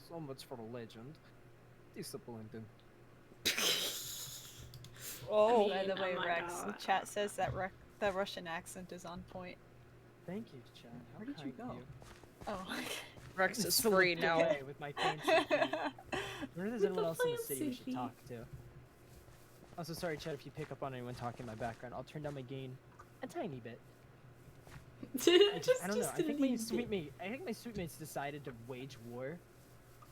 Speaker 6: So much for a legend. Disappointing.
Speaker 3: Oh,
Speaker 5: By the way,
Speaker 1: oh my
Speaker 5: Rex, the
Speaker 1: God.
Speaker 5: chat says that the Russian accent is on point.
Speaker 6: Thank you, Chad. How
Speaker 5: Where did you
Speaker 6: kind of
Speaker 5: go? Oh.
Speaker 3: Rex is
Speaker 6: It's
Speaker 3: free
Speaker 6: slipped
Speaker 3: now.
Speaker 6: away with my fancy feet. I wonder if there's
Speaker 1: With
Speaker 6: anyone
Speaker 1: the
Speaker 6: else in the city we
Speaker 1: fancy
Speaker 6: should
Speaker 1: feet.
Speaker 6: talk to. Also, sorry, Chad, if you pick up on anyone talking in my background, I'll turn down my gain a tiny bit. I don't know. I think my sweetmates decided to wage war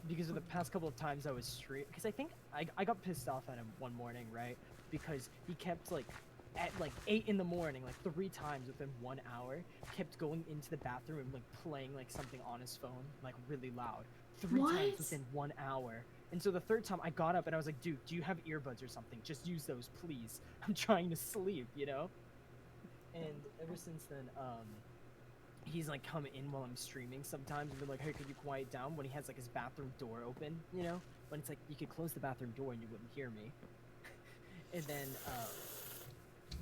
Speaker 6: because of the past couple of times I was because I think I got pissed off at him one morning, right? Because he kept like at like 8 in the morning, like 3 times within 1 hour, kept going into the bathroom and like playing like something on his phone, like really loud. 3
Speaker 1: What?
Speaker 6: times within 1 hour. And so the 3rd time I got up and I was like, dude, do you have earbuds or something? Just use those, please. I'm trying to sleep, you know? And ever since then, he's like come in while I'm streaming sometimes and be like, hey, could you quiet down, when he has like his bathroom door open, you know? When it's like, you could close the bathroom door and you wouldn't hear me. And then,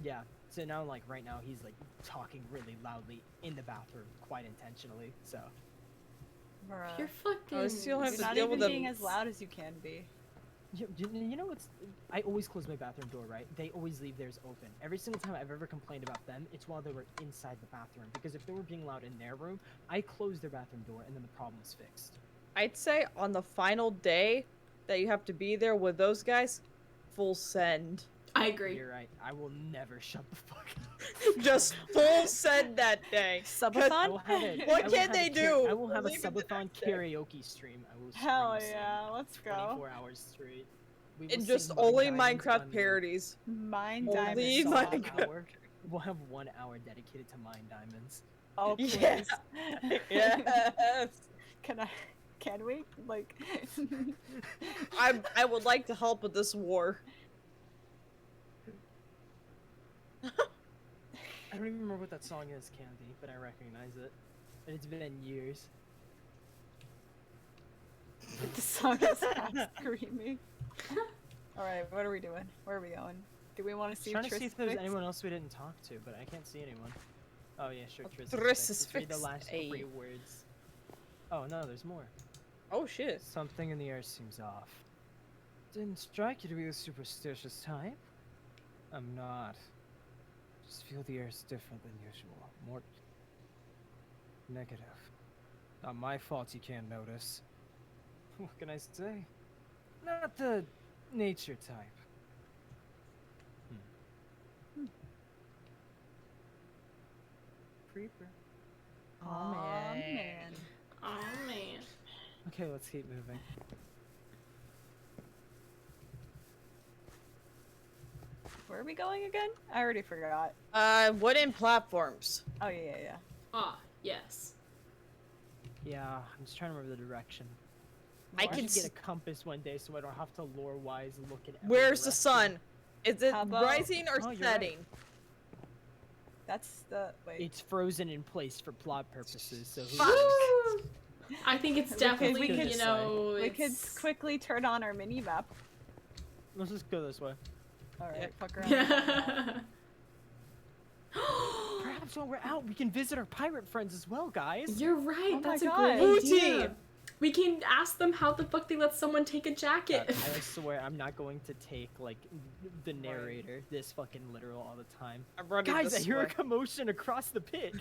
Speaker 6: yeah, so now like right now he's like talking really loudly in the bathroom quite intentionally, so.
Speaker 5: Bruh.
Speaker 1: You're fucking.
Speaker 3: I still have
Speaker 5: You're
Speaker 3: to
Speaker 5: not
Speaker 3: deal
Speaker 5: even
Speaker 3: with
Speaker 5: being
Speaker 3: them.
Speaker 5: as loud as you can be.
Speaker 6: You know what's, I always close my bathroom door, right? They always leave theirs open. Every single time I've ever complained about them, it's while they were inside the bathroom. Because if they were being loud in their room, I closed their bathroom door and then the problem was fixed.
Speaker 3: I'd say on the final day that you have to be there with those guys, full send.
Speaker 1: I agree.
Speaker 6: You're right. I will never shut the fuck up.
Speaker 3: Just full send that day.
Speaker 6: I
Speaker 5: Subathon?
Speaker 6: will have a,
Speaker 3: What
Speaker 6: I will
Speaker 3: can
Speaker 6: have
Speaker 3: they
Speaker 6: a
Speaker 3: do?
Speaker 6: I will have a
Speaker 3: Leave it the
Speaker 6: subathon
Speaker 3: next day.
Speaker 6: karaoke stream. I will
Speaker 5: Hell
Speaker 6: stream
Speaker 5: yeah, let's go.
Speaker 6: 24 hours straight. We will
Speaker 3: And
Speaker 6: sing
Speaker 3: just
Speaker 6: Mine
Speaker 3: only
Speaker 6: Diamonds
Speaker 3: Minecraft
Speaker 6: on
Speaker 3: parodies.
Speaker 5: Mine
Speaker 3: Only
Speaker 5: diamonds.
Speaker 6: Diamond
Speaker 3: my
Speaker 6: song
Speaker 3: God.
Speaker 6: hour. We'll have 1 hour dedicated to Mine Diamonds.
Speaker 5: Oh, please.
Speaker 3: Yes. Yes.
Speaker 5: Can we? Like.
Speaker 3: I would like to help with this war.
Speaker 6: I don't even remember what that song is, Candy, but I recognize it. And it's been years.
Speaker 5: The song is half screaming. Alright, what are we doing? Where are we going? Do we want to see
Speaker 6: Trying to see if there's
Speaker 5: Tris
Speaker 6: anyone else we didn't talk to, but I can't see anyone. Oh yeah, sure, Tris.
Speaker 3: Tris
Speaker 6: Just
Speaker 3: is
Speaker 6: read the
Speaker 3: fixed.
Speaker 6: last
Speaker 3: Ayy.
Speaker 6: 3 words. Oh no, there's more.
Speaker 3: Oh shit.
Speaker 6: Something in the air seems off. Didn't strike you to be the superstitious type? I'm not. Just feel the air's different than usual. More negative. Not my fault you can't notice. What can I say? Not the nature type. Creeper.
Speaker 5: Aw, man.
Speaker 1: Oh man.
Speaker 6: Okay, let's keep moving.
Speaker 5: Where are we going again? I already forgot.
Speaker 3: Wooden platforms.
Speaker 5: Oh, yeah.
Speaker 1: Ah, yes.
Speaker 6: Yeah, I'm just trying to remember the direction.
Speaker 3: I
Speaker 6: I
Speaker 3: can
Speaker 6: should get
Speaker 3: s-
Speaker 6: a compass one day so I don't have to lore-wise look at every
Speaker 3: Where's the
Speaker 6: direction.
Speaker 3: sun? Is it
Speaker 5: How about-
Speaker 3: rising or
Speaker 6: Oh, you're right.
Speaker 3: setting?
Speaker 5: That's the. Wait.
Speaker 6: It's frozen in place for plot purposes, so who
Speaker 3: Fuck.
Speaker 6: knows?
Speaker 1: Woo! I think it's
Speaker 5: We could-
Speaker 1: definitely,
Speaker 5: we could-
Speaker 1: you know,
Speaker 5: We could
Speaker 1: it's...
Speaker 5: quickly turn on our mini map.
Speaker 6: Let's just go this way.
Speaker 5: Alright,
Speaker 3: Yeah.
Speaker 5: fuck around.
Speaker 1: Yeah.
Speaker 6: Perhaps while we're out, we can visit our pirate friends as well, guys.
Speaker 1: You're right.
Speaker 5: Oh my
Speaker 1: That's a
Speaker 5: God.
Speaker 1: great
Speaker 3: Booty!
Speaker 1: idea. We can ask them how the fuck they let someone take a jacket.
Speaker 6: I swear I'm not going to take like the narrator this fucking literal all the time.
Speaker 3: I'm running
Speaker 6: Guys, I
Speaker 3: this
Speaker 6: hear a
Speaker 3: way.
Speaker 6: commotion across the pit.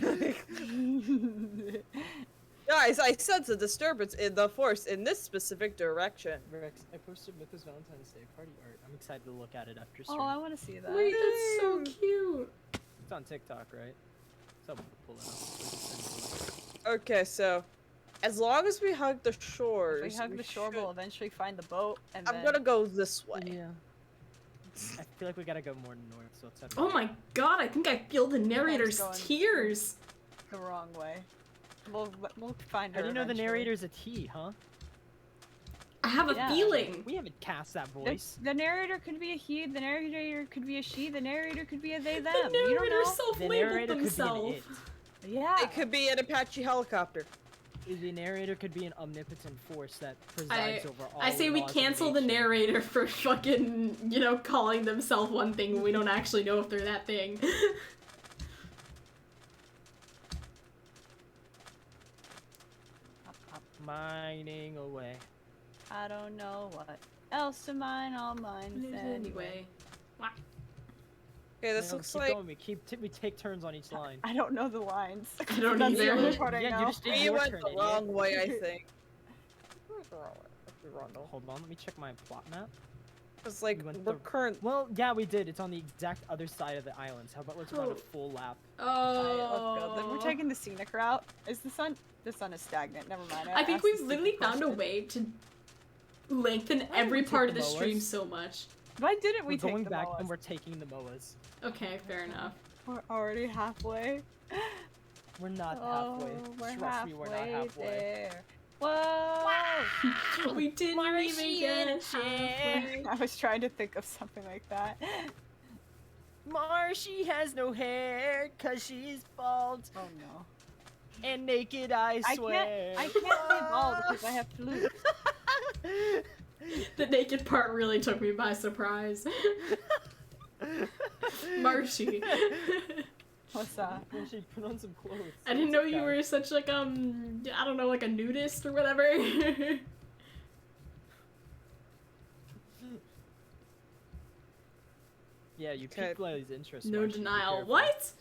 Speaker 3: Guys, I sense a disturbance in the force in this specific direction.
Speaker 6: Rex, I posted Mythos Valentine's Day party art. I'm excited to look at it after stream.
Speaker 5: Oh, I want to see that.
Speaker 1: Wait, that's so cute.
Speaker 6: It's on TikTok, right? Someone pull it up.
Speaker 3: Okay, so as long as we hug the shores,
Speaker 5: If we hug the shore,
Speaker 3: should-
Speaker 5: we'll eventually find the boat, and
Speaker 3: I'm
Speaker 5: then...
Speaker 3: gonna go this way.
Speaker 6: Yeah. I feel like we gotta go more north, so let's head
Speaker 1: Oh
Speaker 6: north.
Speaker 1: my god, I think I feel the narrator's
Speaker 5: going-
Speaker 1: tears.
Speaker 5: the wrong way. We'll find her.
Speaker 6: How do you know the
Speaker 5: eventually.
Speaker 6: narrator's a T, huh?
Speaker 1: I have a
Speaker 5: Yeah.
Speaker 1: feeling.
Speaker 6: We haven't cast that
Speaker 5: The,
Speaker 6: voice.
Speaker 5: the narrator could be a he, the narrator could be a she, the narrator could be a they, them.
Speaker 1: The
Speaker 5: You don't
Speaker 1: narrator
Speaker 5: know.
Speaker 6: The
Speaker 1: self-labeled
Speaker 6: narrator could be an
Speaker 1: themselves.
Speaker 6: it.
Speaker 5: Yeah.
Speaker 3: It could be an Apache helicopter.
Speaker 6: The narrator could be an omnipotent force that presides over all
Speaker 1: I say we
Speaker 6: laws of
Speaker 1: cancel the
Speaker 6: nature.
Speaker 1: narrator for fucking, you know, calling themselves one thing when we don't actually know if they're that thing.
Speaker 2: Mining away.
Speaker 5: I don't know what else to mine. All mines anyway.
Speaker 1: Anyway. Wow.
Speaker 3: Okay, this
Speaker 2: No,
Speaker 3: looks
Speaker 2: keep
Speaker 3: like
Speaker 2: going. We take turns on each line.
Speaker 5: I don't know the lines.
Speaker 1: I don't
Speaker 5: That's the
Speaker 1: either.
Speaker 5: only part I
Speaker 2: Yeah,
Speaker 5: know.
Speaker 2: you just did
Speaker 3: we
Speaker 2: your
Speaker 3: went
Speaker 2: turn,
Speaker 3: the
Speaker 2: idiot.
Speaker 3: wrong way, I think. We went the wrong way. That's the wrong way.
Speaker 2: Hold on, let me check my plot map.
Speaker 3: It's like
Speaker 2: We went
Speaker 3: we're
Speaker 2: the-
Speaker 3: current.
Speaker 2: Well, yeah, we did. It's on the exact other side of the islands. How about let's run
Speaker 1: Oh.
Speaker 2: a full lap?
Speaker 5: Alright, let's go. Then
Speaker 1: Oh.
Speaker 5: we're taking the scenic route. Is the sun? The sun is stagnant. Never mind.
Speaker 1: I think
Speaker 5: asked the
Speaker 1: we've literally
Speaker 5: stupid
Speaker 1: found a
Speaker 5: question.
Speaker 1: way to lengthen
Speaker 2: Why don't
Speaker 1: every
Speaker 2: we
Speaker 1: part
Speaker 2: take
Speaker 1: of the
Speaker 2: the
Speaker 1: stream
Speaker 2: mowers?
Speaker 1: so much.
Speaker 5: Why didn't we
Speaker 2: We're
Speaker 5: take
Speaker 2: going
Speaker 5: the
Speaker 2: back
Speaker 5: Moas?
Speaker 2: and we're taking the Moas.
Speaker 1: Okay, fair enough.
Speaker 5: We're already halfway.
Speaker 2: We're not halfway.
Speaker 5: We're
Speaker 2: Trust me, we're not halfway.
Speaker 5: there. Whoa!
Speaker 1: We didn't even get halfway.
Speaker 5: I was trying to think of something like that.
Speaker 2: Marshy has no hair cause she's bald
Speaker 5: Oh no.
Speaker 2: and naked, I swear.
Speaker 5: I can't be bald because I have flute.
Speaker 1: The naked part really took me by surprise. Marshy.
Speaker 5: What's that?
Speaker 2: Marshy, put on some clothes.
Speaker 1: I didn't know you
Speaker 2: Okay.
Speaker 1: were such like I don't know, like a nudist or whatever.
Speaker 2: Yeah, you
Speaker 3: Okay.
Speaker 2: piqued Lily's interest.
Speaker 1: No
Speaker 2: Marshy, be
Speaker 1: denial.
Speaker 2: careful.
Speaker 1: What?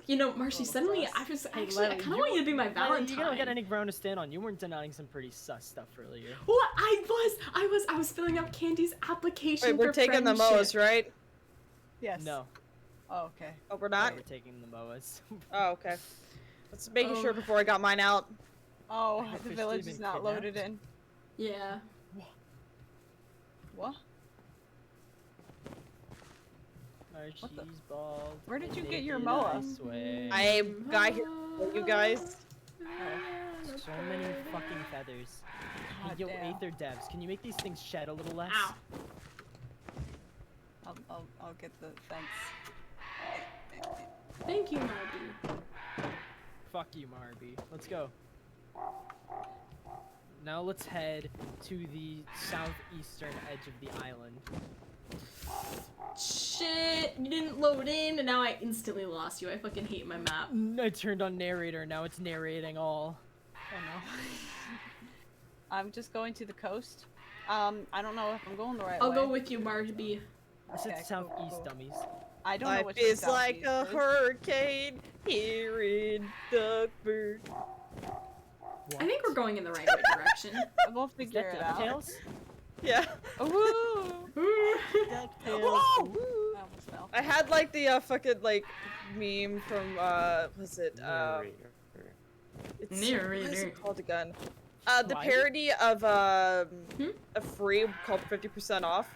Speaker 1: You know, Marshy,
Speaker 5: Little
Speaker 1: suddenly
Speaker 5: sus.
Speaker 1: I just
Speaker 2: Hey,
Speaker 1: actually I
Speaker 2: Lily,
Speaker 1: kind of want you to be my
Speaker 2: Lily,
Speaker 1: Valentine.
Speaker 2: You don't get any ground to stand on. You weren't denying some pretty sus stuff earlier.
Speaker 1: What? I was filling out Candy's application
Speaker 3: Wait, we're
Speaker 1: for
Speaker 3: taking the
Speaker 1: friendship.
Speaker 3: Moas, right?
Speaker 5: Yes.
Speaker 2: No,
Speaker 5: Oh, okay.
Speaker 3: Oh, we're
Speaker 2: no,
Speaker 3: not.
Speaker 2: we're taking the Moas.
Speaker 3: Oh, okay. Let's making sure
Speaker 1: Oh.
Speaker 3: before I got mine out.
Speaker 5: Oh,
Speaker 2: I've
Speaker 5: the
Speaker 2: officially
Speaker 5: village
Speaker 2: been
Speaker 5: is not loaded in.
Speaker 1: Yeah.
Speaker 5: What?
Speaker 2: Marshy's
Speaker 5: the-
Speaker 2: bald.
Speaker 5: Where did
Speaker 2: and
Speaker 5: you get your
Speaker 2: naked,
Speaker 5: Moa?
Speaker 2: I swear.
Speaker 3: I got here for you guys.
Speaker 2: So many fucking feathers. Hey,
Speaker 5: God
Speaker 2: yo,
Speaker 5: damn.
Speaker 2: Aether devs, can you make these things shed a little less?
Speaker 1: Ow.
Speaker 5: I'll get the thanks.
Speaker 1: Thank you, Marby.
Speaker 2: Fuck you, Marby. Let's go. Now let's head to the southeastern edge of the island.
Speaker 1: Shit, you didn't load in, and now I instantly lost you. I fucking hate my map.
Speaker 2: I turned on narrator, now it's narrating all.
Speaker 5: Oh no. I'm just going to the coast. I don't know if I'm going the right
Speaker 1: I'll
Speaker 5: way.
Speaker 1: go with you, Marby.
Speaker 2: I said
Speaker 5: Okay, cool,
Speaker 2: southeast,
Speaker 5: cool.
Speaker 2: dummies.
Speaker 5: I don't know
Speaker 3: Life
Speaker 5: which
Speaker 3: is
Speaker 5: the
Speaker 3: like a
Speaker 5: southeast is.
Speaker 3: hurricane here in Duckburg.
Speaker 2: What?
Speaker 1: I think we're going in the right way direction.
Speaker 5: We'll
Speaker 2: Is
Speaker 5: figure
Speaker 2: that
Speaker 5: it out.
Speaker 2: DuckTales?
Speaker 3: Yeah.
Speaker 5: Ooh!
Speaker 2: DuckTales.
Speaker 3: Whoa!
Speaker 5: I almost fell.
Speaker 3: I had like the fucking like meme from was it
Speaker 2: Narrator.
Speaker 3: it's, what is
Speaker 1: Narrator.
Speaker 3: it called again? The
Speaker 2: Why?
Speaker 3: parody of a free called 50% off.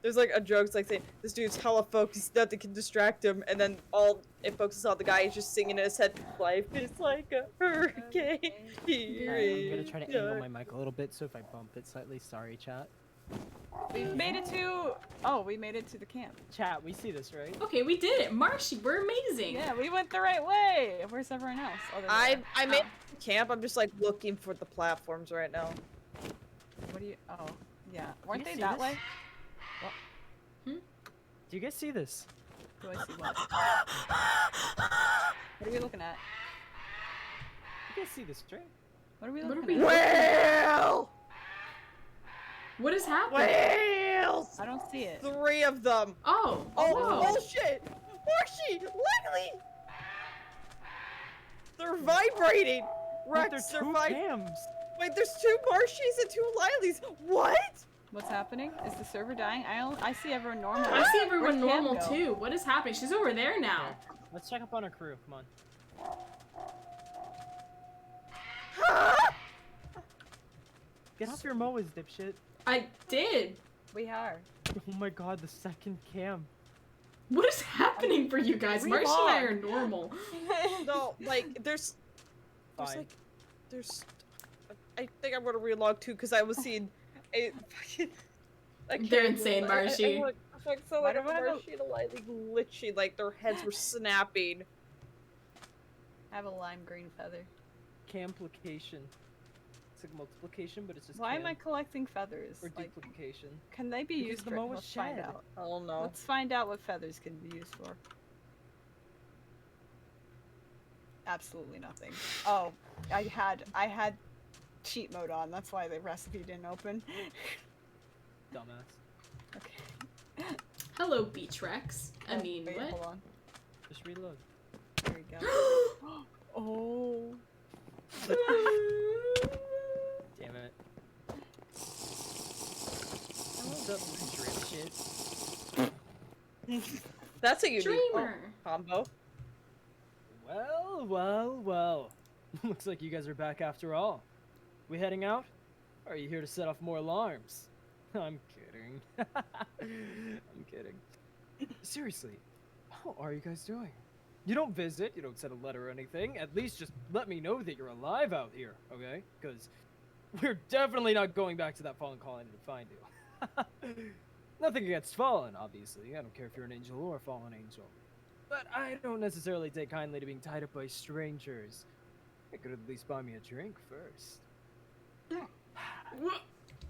Speaker 3: There's like a joke it's like saying this dude's hella focused, nothing can distract him, and then all it focuses on the guy is just singing in his head, life is like a hurricane here
Speaker 2: Alright, I'm gonna
Speaker 3: in
Speaker 2: try to angle my
Speaker 3: Duck-"
Speaker 2: mic a little bit, so if I bump it slightly, sorry, chat.
Speaker 5: We've made it to. Oh, we made it to the camp.
Speaker 2: Chat, we see this, right?
Speaker 1: Okay, we did it. Marshy, we're amazing.
Speaker 5: Yeah, we went the right way. Where's everyone else? Oh, they're
Speaker 3: I
Speaker 5: there.
Speaker 3: made camp. I'm just like looking for the platforms right now.
Speaker 5: What do you? Oh, yeah. Weren't
Speaker 2: you
Speaker 5: they
Speaker 2: see
Speaker 5: that
Speaker 2: this?
Speaker 5: way?
Speaker 2: Do you guys see this?
Speaker 5: Do I see what? What are we looking at?
Speaker 2: You guys see this, right?
Speaker 5: What are we
Speaker 1: What are
Speaker 5: looking
Speaker 1: we-
Speaker 5: at?
Speaker 3: Whale!
Speaker 1: What is happening?
Speaker 3: Whales!
Speaker 5: I don't see it.
Speaker 3: 3 of them.
Speaker 1: Oh,
Speaker 3: Oh,
Speaker 1: whoa.
Speaker 3: bullshit! Marshy! Lilee! They're vibrating!
Speaker 2: Wait,
Speaker 3: Rex,
Speaker 2: they're
Speaker 3: they're
Speaker 2: two cams!
Speaker 3: Wait, there's 2 Marshies and 2 Lileys! What?
Speaker 5: What's happening? Is the server dying? I see everyone normal.
Speaker 1: I see everyone
Speaker 5: Where'd Cam
Speaker 1: normal
Speaker 5: go?
Speaker 1: too. What is happening? She's over there now.
Speaker 2: Let's check up on our crew, come on. Get off your Moas, dipshit.
Speaker 1: I did.
Speaker 5: We are.
Speaker 2: Oh my god, the second cam.
Speaker 1: What is happening for you guys? Marshy and I are normal.
Speaker 3: No, like, there's
Speaker 2: Fine.
Speaker 3: like, there's, I think I'm gonna relog too, because I was seeing a fucking,
Speaker 1: They're insane, Marshy.
Speaker 3: I saw
Speaker 5: Why
Speaker 3: like a
Speaker 5: do I have a-
Speaker 3: Marshy and a Lilee glitchy, like their heads were snapping.
Speaker 5: I have a lime green feather.
Speaker 2: Camplication. It's like multiplication, but it's just
Speaker 5: Why am
Speaker 2: cam.
Speaker 5: I collecting feathers?
Speaker 2: Or
Speaker 5: Like,
Speaker 2: duplication.
Speaker 5: can they be
Speaker 2: Because
Speaker 5: used
Speaker 2: the
Speaker 5: for?
Speaker 2: Moa
Speaker 5: Let's find
Speaker 2: shed.
Speaker 5: out.
Speaker 3: I don't know.
Speaker 5: Let's find out what feathers can be used for. absolutely nothing. Oh, I had cheat mode on. That's why the recipe didn't open.
Speaker 2: Dumbass.
Speaker 5: Okay.
Speaker 1: Hello, Beach Rex. I mean,
Speaker 5: wait,
Speaker 1: what?
Speaker 5: Hold on.
Speaker 2: Just reload.
Speaker 5: There we go. Oh.
Speaker 2: Damn it. What's up, drip shit?
Speaker 3: That's a unique
Speaker 1: Dreamer.
Speaker 3: combo.
Speaker 2: Well, well, well. Looks like you guys are back after all. We heading out? Or are you here to set off more alarms? I'm kidding. I'm kidding. Seriously, how are you guys doing? You don't visit, you don't send a letter or anything. At least just let me know that you're alive out here, okay? Because we're definitely not going back to that fallen colony to find you. Nothing against Fallen, obviously. I don't care if you're an angel or a fallen angel. But I don't necessarily take kindly to being tied up by strangers. You could at least buy me a drink first.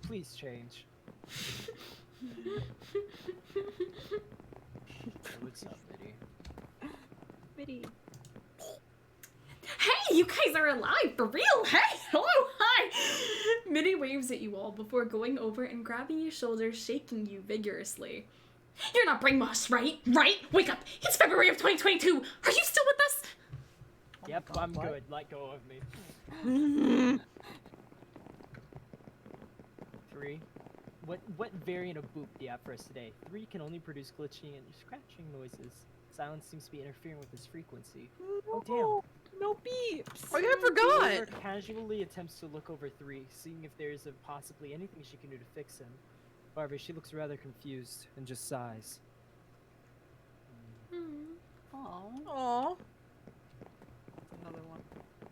Speaker 2: Please change. What's up, Mitty?
Speaker 5: Mitty.
Speaker 1: Hey, you guys are alive, for real! Hey, hello, hi! Minnie waves at you all before going over and grabbing your shoulders, shaking you vigorously. You're not brainwashed, right? Right? Wake up! It's February of 2022! Are you still with us?
Speaker 2: Yep,
Speaker 5: God,
Speaker 2: I'm
Speaker 5: what?
Speaker 2: good. Let go of me. 3. What variant of boop do you have for us today? 3 can only produce glitching and scratching noises. Silence seems to be interfering with this frequency. Oh damn.
Speaker 5: No beeps.
Speaker 3: Oh yeah, I forgot.
Speaker 2: Taylor casually attempts to look over 3, seeing if there is possibly anything she can do to fix him. However, she looks rather confused and just sighs.
Speaker 5: Aww.
Speaker 3: Aww.
Speaker 5: Another one.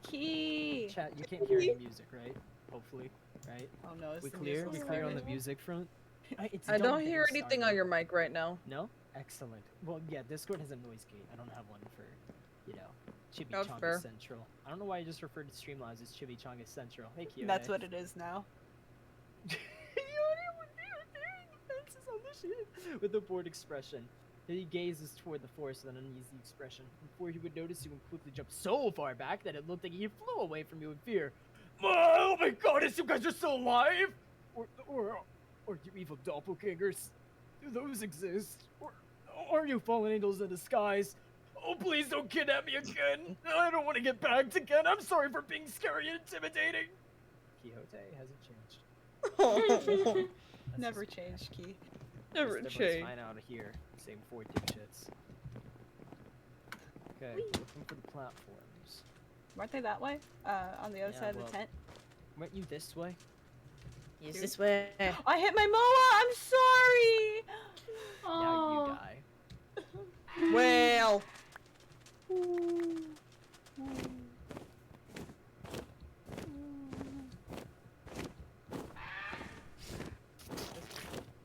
Speaker 5: Key.
Speaker 2: Chat, you can't hear any music, right? Hopefully, right?
Speaker 5: Oh no, it's
Speaker 2: We
Speaker 5: the
Speaker 2: clear?
Speaker 5: music
Speaker 2: We clear on the
Speaker 5: started.
Speaker 2: music front?
Speaker 3: I don't hear anything on your mic right now.
Speaker 2: No? Excellent. Well, yeah, Discord has a noise gate. I don't have one for, you know,
Speaker 3: That's
Speaker 2: Chimichanga
Speaker 3: fair.
Speaker 2: Central. I don't know why I just referred to Streamlabs as Chimichanga Central. Hey, Kyo.
Speaker 5: That's what it is now.
Speaker 2: With a bored expression. He gazes toward the forest with an uneasy expression. Before he would notice, he would quickly jump so far back that it looked like he flew away from you in fear. Oh my goddess, you guys are still alive? Or you evil doppelgangers? Do those exist? Or are you fallen angels in disguise? Oh, please don't kidnap me again. I don't want to get bagged again. I'm sorry for being scary and intimidating. Quixote hasn't changed. That's
Speaker 5: Never
Speaker 2: just-
Speaker 5: changed, Key.
Speaker 3: Never
Speaker 2: Everyone's
Speaker 3: change.
Speaker 2: fine out of here. Same 4 dipshits. Okay, looking for the platforms.
Speaker 5: Weren't they that way? On the other
Speaker 2: Yeah,
Speaker 5: side of
Speaker 2: well-
Speaker 5: the tent?
Speaker 2: Weren't you this way?
Speaker 3: Yes, this way.
Speaker 5: I hit my moa! I'm sorry!
Speaker 2: Now you
Speaker 1: Aw.
Speaker 2: die.
Speaker 3: Well.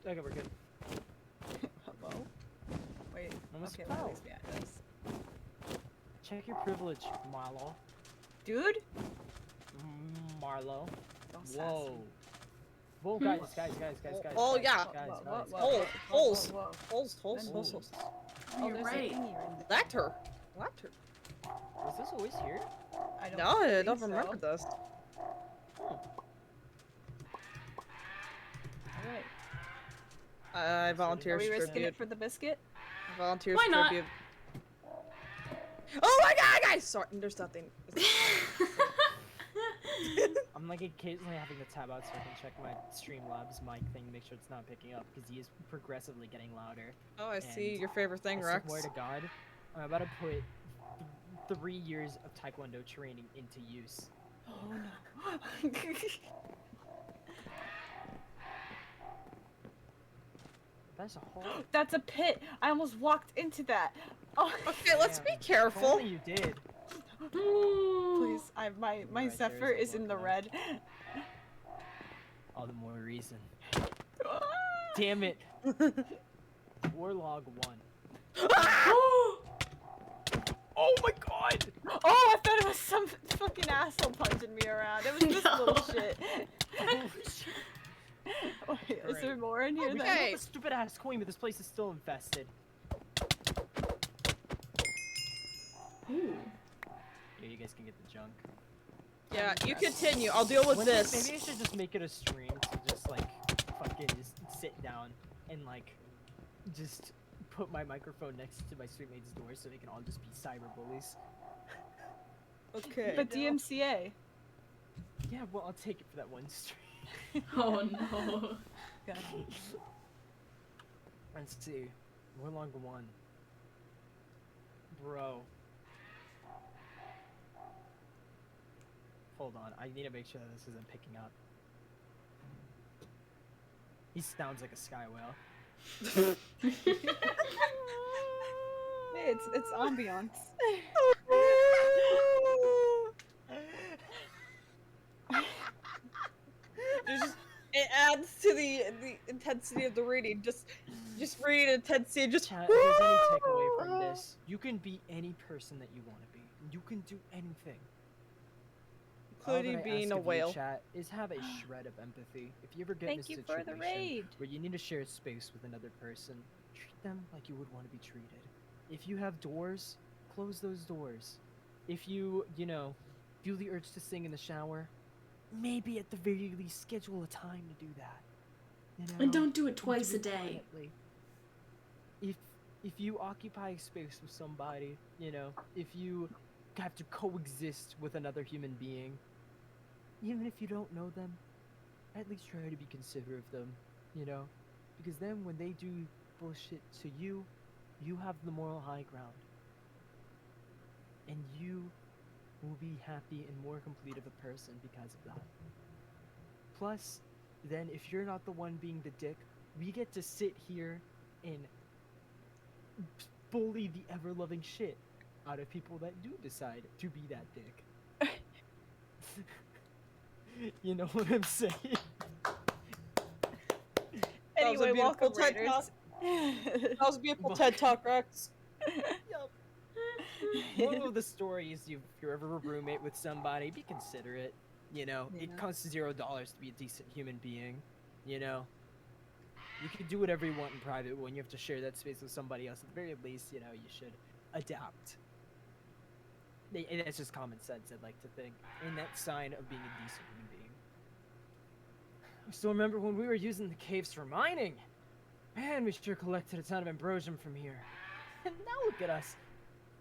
Speaker 2: Okay, we're good.
Speaker 5: Hello? Wait,
Speaker 2: Almost
Speaker 5: okay,
Speaker 2: fell.
Speaker 5: let me behind us.
Speaker 2: Check your privilege, Marlo.
Speaker 5: Dude?
Speaker 2: Marlo.
Speaker 5: Don't sass
Speaker 2: Whoa.
Speaker 5: me.
Speaker 2: Whoa, guys, guys.
Speaker 3: Oh,
Speaker 2: guys,
Speaker 3: yeah.
Speaker 2: Guys,
Speaker 5: Whoa,
Speaker 2: guys,
Speaker 5: whoa,
Speaker 2: guys.
Speaker 3: Holes, holes.
Speaker 5: whoa.
Speaker 3: Holes, holes,
Speaker 5: Then
Speaker 3: holes, holes.
Speaker 5: Oh,
Speaker 1: You're
Speaker 5: there's
Speaker 1: right.
Speaker 5: a thingy in there.
Speaker 3: Let her. Let her.
Speaker 2: Was this always here?
Speaker 5: I don't
Speaker 3: No, I
Speaker 5: think
Speaker 3: don't
Speaker 5: so.
Speaker 3: remember this.
Speaker 5: Alright.
Speaker 3: I volunteer
Speaker 5: Are we risking
Speaker 3: tribute.
Speaker 5: it for the biscuit?
Speaker 3: Volunteers
Speaker 1: Why not?
Speaker 3: tribute. Oh my god, guys! Sorry, there's nothing.
Speaker 2: I'm like occasionally having to tab out so I can check my Streamlabs mic thing, make sure it's not picking up, because he is progressively getting louder.
Speaker 3: Oh, I see
Speaker 2: And
Speaker 3: your favorite thing,
Speaker 2: I
Speaker 3: Rex.
Speaker 2: swear to God, I'm about to put 3 years of Taekwondo training into use.
Speaker 5: Oh no.
Speaker 2: That's a hole.
Speaker 5: That's a pit! I almost walked into that! Oh,
Speaker 3: Okay, let's be
Speaker 2: Damn. If
Speaker 3: careful.
Speaker 2: only you did.
Speaker 5: please, my
Speaker 2: right, there
Speaker 5: Zephyr
Speaker 2: is a
Speaker 5: is in the
Speaker 2: book
Speaker 5: red.
Speaker 2: All the more reason. Damn it. Warlog 1. Oh my God!
Speaker 5: Oh, I thought it was some fucking asshole punching me around. It was this little
Speaker 1: No.
Speaker 5: shit. Wait, is there
Speaker 2: Alright.
Speaker 5: more in here
Speaker 2: We
Speaker 5: then?
Speaker 3: Okay.
Speaker 2: got the stupid ass coin, but this place is still infested.
Speaker 1: Ooh.
Speaker 2: Here, you guys can get the junk.
Speaker 3: Yeah, you continue. I'll deal with this.
Speaker 2: Maybe I should just make it a stream to just like fucking just sit down and like just put my microphone next to my streetmate's door so they can all just be cyber bullies.
Speaker 3: Okay.
Speaker 5: But DMCA.
Speaker 2: Yeah, well, I'll take it for that one stream.
Speaker 1: Oh no.
Speaker 5: God.
Speaker 2: Let's see. We're along the one. Bro. Hold on, I need to make sure that this isn't picking up. He sounds like a sky whale.
Speaker 5: Hey, it's ambiance.
Speaker 3: It adds to the intensity of the reading. Just read intensity. Just.
Speaker 2: Chat, if there's any takeaway from this, you can be any person that you want to be. You can do anything.
Speaker 3: Including being a whale.
Speaker 2: Chat is have a shred of empathy. If you ever get
Speaker 5: Thank
Speaker 2: in a
Speaker 5: you for the
Speaker 2: situation
Speaker 5: raid.
Speaker 2: where you need to share space with another person, treat them like you would want to be treated. If you have doors, close those doors. If you feel the urge to sing in the shower, maybe at the very least schedule a time to do that. You know?
Speaker 1: And don't do it twice a day.
Speaker 2: Quietly. If you occupy space with somebody, if you have to coexist with another human being, even if you don't know them, at least try to be considerate of them, because then when they do bullshit to you, you have the moral high ground. And you will be happy and more complete of a person because of that. Plus, then if you're not the one being the dick, we get to sit here and bully the ever-loving shit out of people that do decide to be that dick. You know what I'm saying?
Speaker 5: Anyway, welcome,
Speaker 3: TED
Speaker 5: Raiders.
Speaker 3: Talk. That was a beautiful TED Talk, Rex.
Speaker 2: Moral of the story is if you're ever a roommate with somebody, be considerate. It costs $0 to be a decent human being. You can do whatever you want in private, but when you have to share that space with somebody else, at the very least, you should adapt. And that's just common sense, I'd like to think. And that's sign of being a decent human being. I still remember when we were using the caves for mining. Man, we sure collected a ton of ambrosium from here. And now look at us,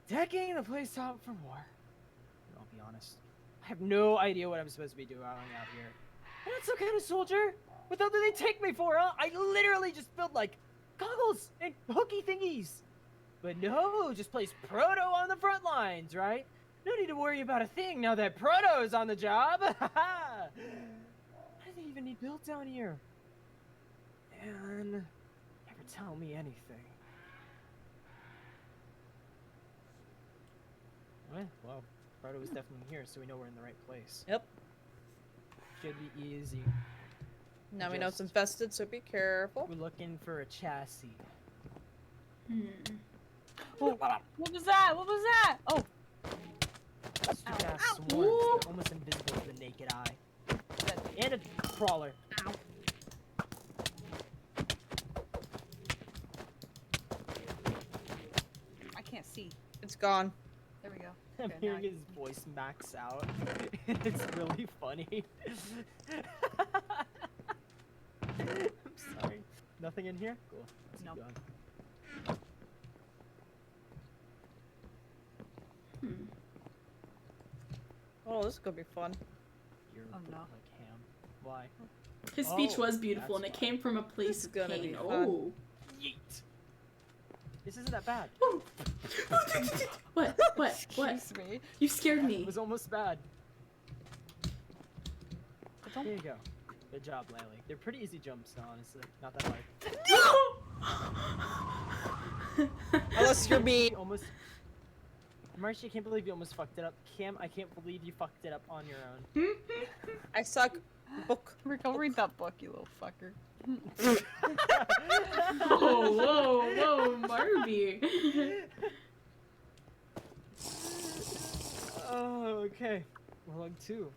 Speaker 2: decking the place out for war. And I'll be honest, I have no idea what I'm supposed to be doing out here. I'm not some kind of soldier. What the hell do they take me for, huh? I literally just built, like, goggles and hooky thingies. But no, just place Proto on the front lines, right? No need to worry about a thing now that Proto is on the job. Why do they even need built down here? And never tell me anything. Well, Proto is definitely here, so we know we're in the right place.
Speaker 3: Yep.
Speaker 2: Should be easy.
Speaker 3: Now we know it's infested, so be careful.
Speaker 2: We're looking for a chassis.
Speaker 5: What was that? What was that? Oh,
Speaker 2: Stupid ass swarms. They're almost invisible to the naked eye. And a crawler.
Speaker 5: ow. I can't see.
Speaker 3: It's gone.
Speaker 5: There we go.
Speaker 2: I'm
Speaker 5: Okay, now
Speaker 2: hearing
Speaker 5: I-
Speaker 2: his voice max out. It's really funny. I'm sorry. Nothing in here? Cool. Let's keep
Speaker 5: Nope.
Speaker 2: going.
Speaker 3: Oh, this is gonna be fun.
Speaker 2: You're
Speaker 5: Oh, no.
Speaker 2: like ham. Why?
Speaker 1: His speech
Speaker 2: Oh,
Speaker 1: was beautiful, and it
Speaker 2: that's
Speaker 1: came from a place
Speaker 3: This is
Speaker 1: of
Speaker 3: gonna
Speaker 1: pain.
Speaker 3: be fun.
Speaker 1: Oh.
Speaker 2: Yeet. This isn't that bad.
Speaker 1: What? What? What?
Speaker 5: Excuse me.
Speaker 1: You scared
Speaker 2: It
Speaker 1: me.
Speaker 2: was almost bad.
Speaker 5: But don't-
Speaker 2: Here you go. Good job, Lilee. They're pretty easy jumps, honestly. Not that hard.
Speaker 3: Unless you're me.
Speaker 2: You almost. Marcy, I can't believe you almost fucked it up. Cam, I can't believe you fucked it up on your own.
Speaker 3: I suck. Book.
Speaker 5: Go read that book, you little fucker.
Speaker 1: Whoa, whoa, whoa, Barbie.
Speaker 2: Oh, okay. We're on 2.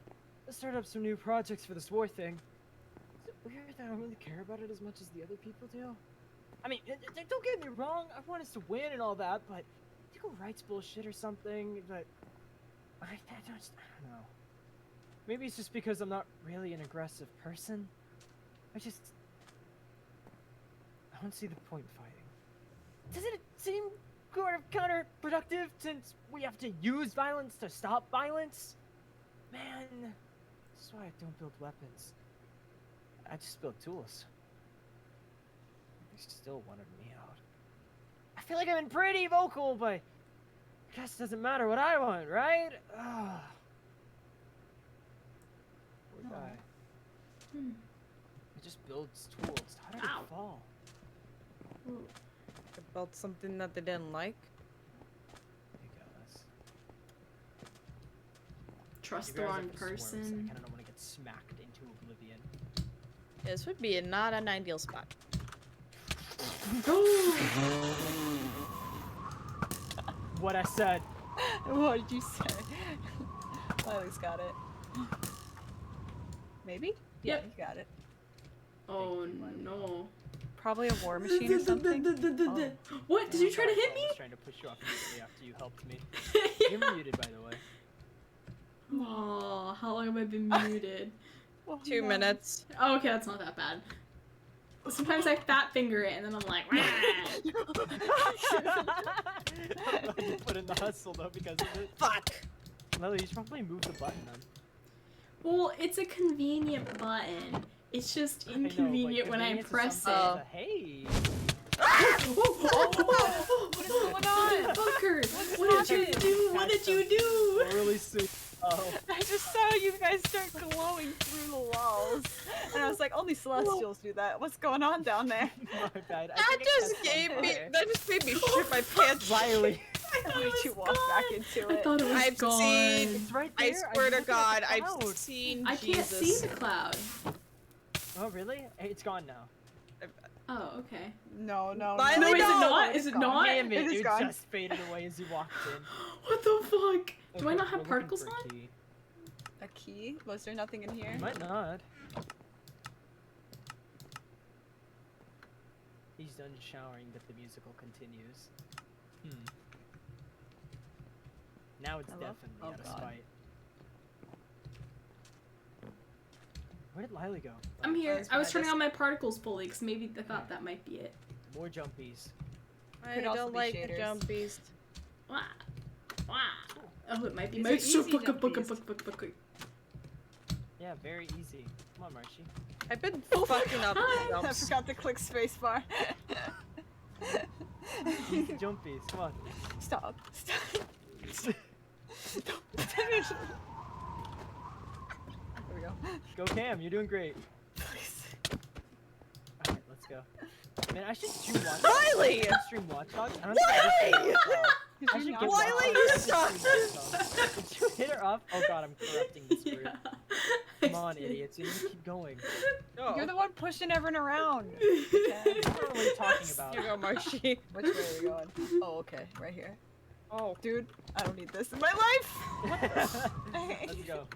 Speaker 2: Let's start up some new projects for this war thing. Is it weird that I don't really care about it as much as the other people do? I mean, don't get me wrong, I want us to win and all that, but Tickle writes bullshit or something, but I don't know. Maybe it's just because I'm not really an aggressive person. I don't see the point in fighting. Doesn't it seem sort of counterproductive since we have to use violence to stop violence? Man, that's why I don't build weapons. I just build tools. They still wanted me out. I feel like I've been pretty vocal, but I guess it doesn't matter what I want, right? Ugh. Poor guy. It just builds tools. How did
Speaker 1: Ow.
Speaker 2: it fall?
Speaker 3: About something that they didn't like.
Speaker 2: I guess.
Speaker 1: Trust
Speaker 2: You
Speaker 1: the
Speaker 2: guys are
Speaker 1: wrong
Speaker 2: the swarms. I
Speaker 1: person.
Speaker 2: kind of don't want to get smacked into oblivion.
Speaker 3: This would be not an ideal spot.
Speaker 2: What I said.
Speaker 5: What did you say? Lily's got it. Maybe? Yeah,
Speaker 1: Yep.
Speaker 5: you got it.
Speaker 1: Oh no.
Speaker 5: Probably a war machine or something. Oh.
Speaker 1: What? Did you try to hit
Speaker 2: I
Speaker 1: me?
Speaker 2: was trying to push you off immediately after you helped me. You're muted, by the way.
Speaker 1: Oh, how long have I been muted?
Speaker 5: Oh,
Speaker 3: 2
Speaker 5: no.
Speaker 3: minutes.
Speaker 1: Oh, okay, that's not that bad. Sometimes I fat finger it and then I'm like, "Wah."
Speaker 2: You put in the hustle though because of it.
Speaker 3: Fuck.
Speaker 2: Lily, you should probably move the button then.
Speaker 1: Well, it's a convenient button. It's just inconvenient when I press it.
Speaker 3: Oh.
Speaker 2: Hey!
Speaker 1: What
Speaker 5: is going on?
Speaker 1: Fucker! What did you do? What did you do?
Speaker 2: Really soon. Oh.
Speaker 5: I just saw you guys start glowing through the walls. And I was like, only Celestials do that. What's going on down there?
Speaker 2: My bad.
Speaker 3: That just made me shit my pants.
Speaker 2: Riley.
Speaker 1: I thought
Speaker 5: Why'd
Speaker 1: it was
Speaker 5: you walk
Speaker 1: gone.
Speaker 5: back into
Speaker 1: I
Speaker 5: it?
Speaker 1: thought it was
Speaker 3: I've
Speaker 1: gone.
Speaker 3: seen-
Speaker 2: It's right
Speaker 3: I
Speaker 2: there.
Speaker 3: swear to
Speaker 2: looking at
Speaker 3: God,
Speaker 2: the
Speaker 3: I've
Speaker 2: cloud.
Speaker 3: seen
Speaker 1: I can't
Speaker 3: Jesus.
Speaker 1: see the cloud.
Speaker 2: Oh, really? Hey, it's gone now.
Speaker 1: Oh, okay.
Speaker 5: No, no,
Speaker 3: Lily,
Speaker 1: No, is it
Speaker 3: no!
Speaker 1: not? Is it
Speaker 5: gone.
Speaker 1: not?
Speaker 2: Damn
Speaker 5: It
Speaker 2: it,
Speaker 5: is
Speaker 2: it
Speaker 5: gone.
Speaker 2: just faded away as you walked in.
Speaker 1: What the fuck? Do I
Speaker 2: Okay,
Speaker 1: not
Speaker 2: we're
Speaker 1: have
Speaker 2: looking
Speaker 1: particles
Speaker 2: for a
Speaker 1: on?
Speaker 2: key.
Speaker 5: A key? Was there nothing in here?
Speaker 2: You might not. He's done showering, but the musical continues. Now it's
Speaker 5: Hello?
Speaker 2: definitely
Speaker 5: Oh,
Speaker 2: out of
Speaker 5: God.
Speaker 2: spite. Where did Lilee go?
Speaker 1: I'm
Speaker 2: Oh,
Speaker 1: here.
Speaker 3: Where's
Speaker 1: I was
Speaker 3: my
Speaker 1: turning
Speaker 3: desk?
Speaker 1: on my particles fully because maybe I thought that might be it.
Speaker 2: More jumpies.
Speaker 3: I
Speaker 5: Could also
Speaker 3: don't
Speaker 5: be
Speaker 3: like the
Speaker 5: shaders.
Speaker 3: jumpies.
Speaker 1: Wah. Wah. Oh, it might be
Speaker 5: These
Speaker 1: my
Speaker 5: are easy jumpies.
Speaker 2: Yeah, very easy. Come on, Marchie.
Speaker 3: I've been
Speaker 1: Oh,
Speaker 3: fucking up
Speaker 1: hi.
Speaker 5: I
Speaker 3: jumps.
Speaker 5: forgot to click spacebar.
Speaker 2: Easy jumpies. Come on.
Speaker 5: Stop. Stop. There we go.
Speaker 2: Go Cam, you're doing great.
Speaker 5: Please.
Speaker 2: Alright, let's go. Man, I should stream Watch
Speaker 3: Riley!
Speaker 2: Stream Watch Dogs.
Speaker 3: Riley!
Speaker 5: Did
Speaker 2: I
Speaker 5: you
Speaker 2: should
Speaker 5: not
Speaker 2: get
Speaker 3: Riley,
Speaker 2: Watch
Speaker 3: you
Speaker 2: Dogs.
Speaker 3: suck.
Speaker 2: Did you hit her up? Oh god, I'm corrupting this group.
Speaker 1: Yeah.
Speaker 2: Come on, idiots. You need to keep going.
Speaker 3: Oh.
Speaker 5: You're the one pushing everyone around.
Speaker 2: I don't know what you're talking about.
Speaker 3: You go, Marshy.
Speaker 5: Which way are we going? Oh, okay. Right here.
Speaker 3: Oh.
Speaker 5: Dude, I don't need this in my life!
Speaker 2: Let's go.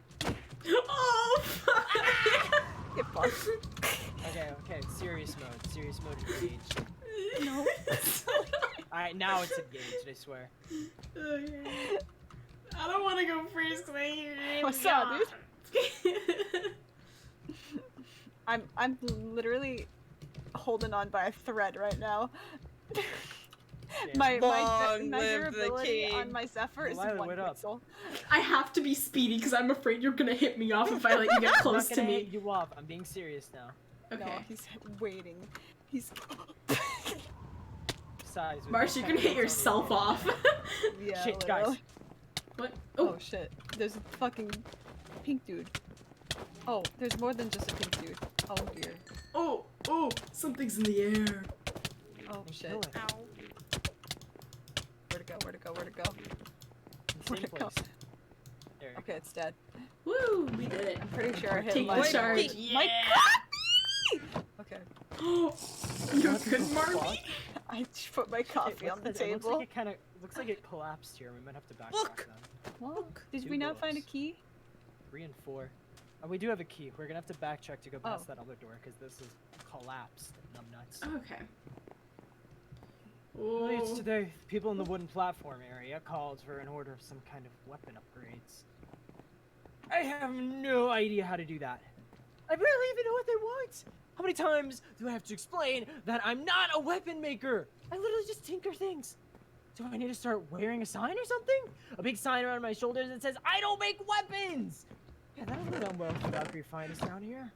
Speaker 1: Oh, fuck.
Speaker 5: Get fucked.
Speaker 2: Okay, serious mode. Serious mode engaged.
Speaker 5: No.
Speaker 2: Alright, now it's engaged, I swear.
Speaker 1: Okay. I don't want to go first because I hate it.
Speaker 5: What's up, dude? I'm literally holding on by a thread right now.
Speaker 2: Damn.
Speaker 5: my
Speaker 3: Long
Speaker 5: my
Speaker 3: live the
Speaker 5: durability
Speaker 3: king.
Speaker 5: on my Zephyr is
Speaker 2: Lilah,
Speaker 5: 1
Speaker 2: wait up.
Speaker 5: pixel.
Speaker 1: I have to be speedy because I'm afraid you're gonna hit me off if I let you get
Speaker 2: I'm
Speaker 1: close
Speaker 2: not
Speaker 1: to
Speaker 2: gonna
Speaker 1: me.
Speaker 2: hit you off. I'm being serious now.
Speaker 1: Okay.
Speaker 5: No, he's waiting. He's
Speaker 2: Besides, with
Speaker 1: Marsh,
Speaker 2: the
Speaker 1: you can hit
Speaker 2: 10
Speaker 1: yourself
Speaker 2: minutes
Speaker 1: off.
Speaker 5: yeah.
Speaker 2: Shit, guys.
Speaker 5: literally.
Speaker 1: What?
Speaker 5: Oh
Speaker 1: Oh,
Speaker 5: shit. There's a fucking pink dude. Oh, there's more than just a pink dude. Oh dear.
Speaker 1: oh, something's in the air.
Speaker 5: Oh
Speaker 2: And
Speaker 5: shit.
Speaker 2: kill it.
Speaker 5: Ow. Where'd it go? Where'd it go? Where'd it go?
Speaker 2: In the
Speaker 5: Where'd
Speaker 2: same
Speaker 5: it go?
Speaker 2: place. There.
Speaker 5: Okay, it's dead.
Speaker 1: Woo, we did it.
Speaker 5: I'm pretty sure I hit
Speaker 1: Take
Speaker 5: my
Speaker 1: the charge.
Speaker 5: My
Speaker 1: Yeah.
Speaker 5: Okay.
Speaker 1: You're
Speaker 2: What
Speaker 1: good,
Speaker 2: the
Speaker 1: Marty.
Speaker 2: fuck?
Speaker 5: I just put my coffee on the
Speaker 2: It looks
Speaker 5: table.
Speaker 2: like it kind of looks like it collapsed here. We might have to backtrack
Speaker 3: Look!
Speaker 2: then.
Speaker 5: Look. Did
Speaker 2: Two
Speaker 5: we not find a
Speaker 2: bullets.
Speaker 5: key?
Speaker 2: 3 and 4. Oh, we do have a key. We're gonna have to backtrack to go past
Speaker 5: Oh.
Speaker 2: that other door because this is collapsed. Numbnuts.
Speaker 1: Okay.
Speaker 2: Earlier
Speaker 1: Oh.
Speaker 2: today, people in the wooden platform area called for an order of some kind of weapon upgrades. I have no idea how to do that. I barely even know what they want. How many times do I have to explain that I'm not a weapon maker? I literally just tinker things. Do I need to start wearing a sign or something? A big sign around my shoulders that says, I don't make weapons! Yeah, that'll go down well for Valkyrie finest down here.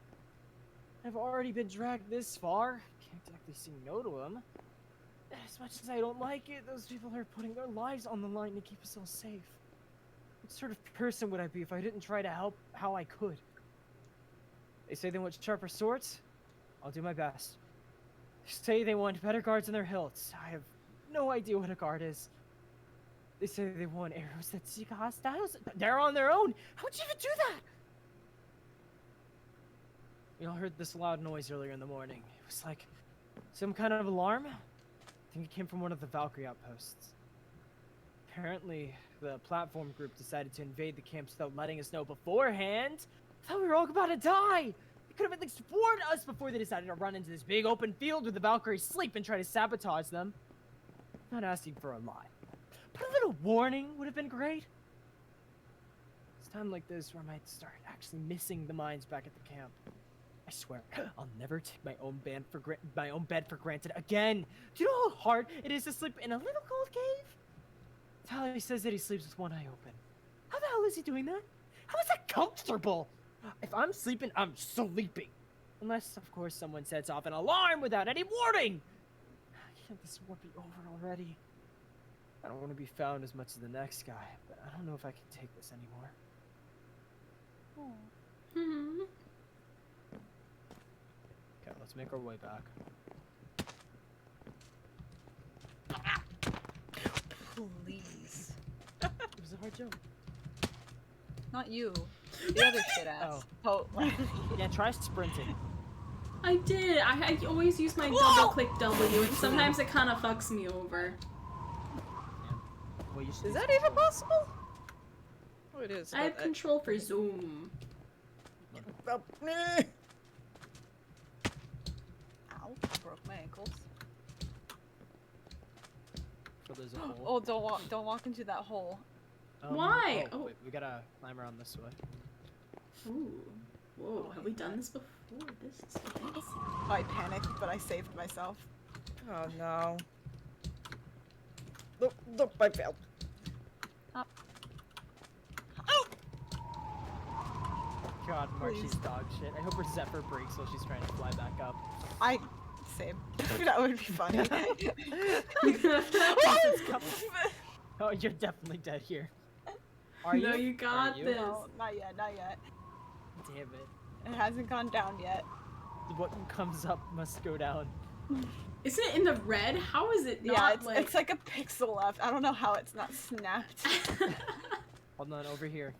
Speaker 2: I've already been dragged this far. Can't exactly say no to them. As much as I don't like it, those people are putting their lives on the line to keep us all safe. What sort of person would I be if I didn't try to help how I could? They say they want sharper swords. I'll do my best. They say they want better guards in their hilts. I have no idea what a guard is. They say they want arrows that seek hostiles. They're on their own. How would you even do that? We all heard this loud noise earlier in the morning. It was like some kind of alarm. I think it came from one of the Valkyrie outposts. Apparently, the platform group decided to invade the camps without letting us know beforehand. I thought we were all about to die. They could have at least warned us before they decided to run into this big open field where the Valkyries sleep and try to sabotage them. Not asking for a lot, but a little warning would have been great. It's time like this where I might start actually missing the mines back at the camp. I swear, I'll never take my own bed for granted again. Do you know how hard it is to sleep in a little cold cave? Tally says that he sleeps with one eye open. How the hell is he doing that? How is that comfortable? If I'm sleeping, I'm sleeping. Unless, of course, someone sets off an alarm without any warning. Can't this war be over already? I don't want to be found as much as the next guy, but I don't know if I can take this anymore.
Speaker 1: Hmm.
Speaker 2: Okay, let's make our way back.
Speaker 5: Please.
Speaker 2: It was a hard jump.
Speaker 5: Not you. The other shit ass. Oh.
Speaker 2: Yeah, try sprinting.
Speaker 1: I did. I always use my double click W, and sometimes it kind of fucks me over.
Speaker 2: Well, you should
Speaker 3: Is
Speaker 2: do
Speaker 3: that
Speaker 2: something.
Speaker 3: even possible? Oh, it is.
Speaker 1: I have control for zoom.
Speaker 3: Oh,
Speaker 5: Ow. Broke my ankles.
Speaker 2: So there's a hole.
Speaker 5: Oh, don't walk into that hole.
Speaker 1: Why?
Speaker 2: Oh,
Speaker 1: Oh.
Speaker 2: wait, we gotta climb around this way.
Speaker 1: Ooh. Whoa, have we done this before? This is fancy.
Speaker 5: I panicked, but I saved myself.
Speaker 3: oh no. Look, I failed.
Speaker 5: Up.
Speaker 2: God, Marcy's
Speaker 5: Please.
Speaker 2: dog shit. I hope her Zephyr breaks while she's trying to fly back up.
Speaker 5: Same. That would be funny.
Speaker 2: Oh, you're definitely dead here. Are you?
Speaker 1: No, you got
Speaker 2: Are you?
Speaker 1: this.
Speaker 5: No, not yet, not yet.
Speaker 2: Damn it.
Speaker 5: It hasn't gone down yet.
Speaker 2: What comes up must go down.
Speaker 1: Isn't it in the red? How is it not
Speaker 5: Yeah, it's like a pixel left. I don't know how it's not snapped.
Speaker 2: Hold on, over here.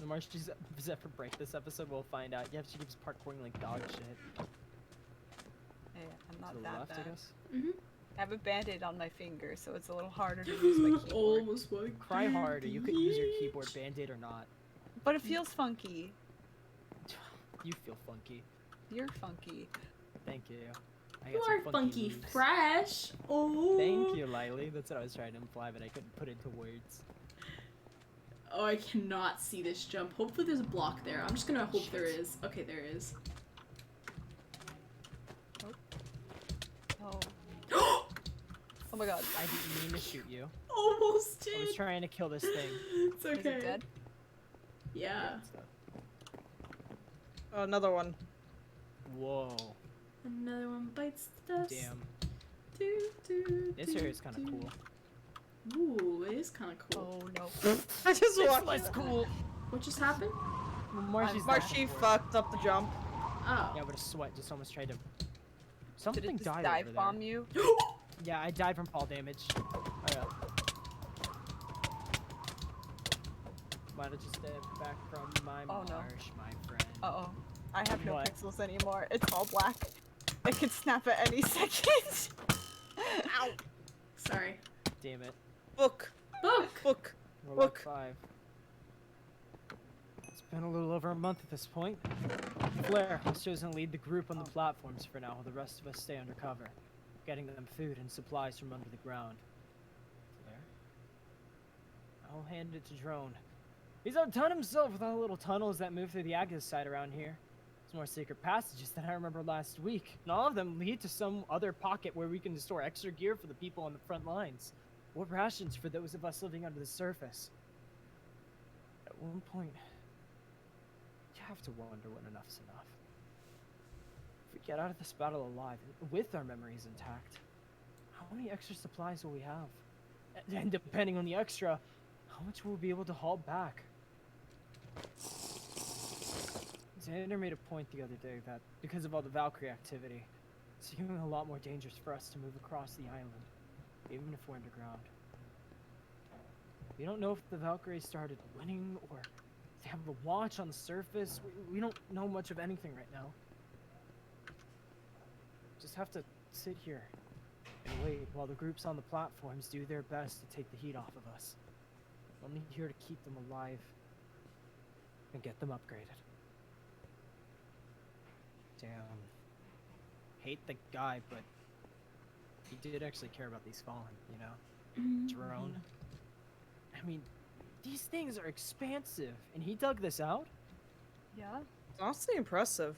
Speaker 2: The Marcy's Zephyr break this episode, we'll find out. Yeah, she keeps parkouring like dog shit.
Speaker 5: Hey, I'm not
Speaker 2: To the
Speaker 5: that
Speaker 2: left,
Speaker 5: bad.
Speaker 2: I guess.
Speaker 1: Mhm.
Speaker 5: I have a band-aid on my finger, so it's a little harder to use my keyboard.
Speaker 1: Almost like
Speaker 2: Cry harder. You could use your keyboard band-aid or not.
Speaker 5: But it feels funky.
Speaker 2: You feel funky.
Speaker 5: You're funky.
Speaker 2: Thank you. I
Speaker 1: You
Speaker 2: got
Speaker 1: are
Speaker 2: some
Speaker 1: funky
Speaker 2: moves.
Speaker 1: fresh. Oh.
Speaker 2: Thank you, Lilee. That's what I was trying to imply, but I couldn't put into words.
Speaker 1: Oh, I cannot see this jump. Hopefully there's a block there. I'm just gonna hope there is. Okay, there is.
Speaker 5: Oh. Oh my god.
Speaker 2: I didn't mean to shoot you.
Speaker 1: Almost
Speaker 2: I was
Speaker 1: did.
Speaker 2: trying to kill this thing.
Speaker 1: It's okay.
Speaker 5: Is it dead?
Speaker 1: Yeah.
Speaker 3: Oh, another one.
Speaker 2: Whoa.
Speaker 1: Another one bites the dust.
Speaker 2: Damn. This
Speaker 1: This
Speaker 2: area is kind of cool.
Speaker 1: Ooh, it is kind of cool.
Speaker 5: Oh no.
Speaker 3: I just walked.
Speaker 2: That's cool.
Speaker 1: What just happened?
Speaker 2: Marcy's
Speaker 3: Marshy fucked up the jump.
Speaker 1: Oh.
Speaker 2: Yeah, but a sweat just almost tried to.
Speaker 5: Did
Speaker 2: Something
Speaker 5: it just
Speaker 2: died
Speaker 5: dive
Speaker 2: over
Speaker 5: bomb
Speaker 2: there.
Speaker 5: you?
Speaker 2: Yeah, I died from fall damage. Oh yeah. Might have just stayed back from my
Speaker 5: Oh, no.
Speaker 2: marsh, my friend.
Speaker 5: Uh-oh. I have no
Speaker 2: What?
Speaker 5: pixels anymore. It's all black. It could snap at any second.
Speaker 3: Ow.
Speaker 1: Sorry.
Speaker 2: Damn it.
Speaker 3: Book.
Speaker 1: Book.
Speaker 2: We're
Speaker 3: Look.
Speaker 2: like 5. It's been a little over a month at this point. Flair has chosen to lead the group on the platforms for now, while the rest of us stay undercover, getting them food and supplies from under the ground. Flair? I'll hand it to Drone. He's outdone himself with all the little tunnels that move through the Agnes side around here. There's more secret passages than I remember last week, and all of them lead to some other pocket where we can store extra gear for the people on the front lines, or rations for those of us living under the surface. At one point, you have to wonder when enough's enough. If we get out of this battle alive, with our memories intact, how many extra supplies will we have? And depending on the extra, how much will we be able to haul back? Xander made a point the other day that, because of all the Valkyrie activity, it's becoming a lot more dangerous for us to move across the island, even if we're underground. We don't know if the Valkyrie started winning, or they have a watch on the surface. We don't know much of anything right now. Just have to sit here and wait while the groups on the platforms do their best to take the heat off of us. I'm only here to keep them alive and get them upgraded. Damn. Hate the guy, but he did actually care about these fallen, you know? Drone. I mean, these things are expansive, and he dug this out?
Speaker 5: Yeah.
Speaker 3: It's honestly impressive.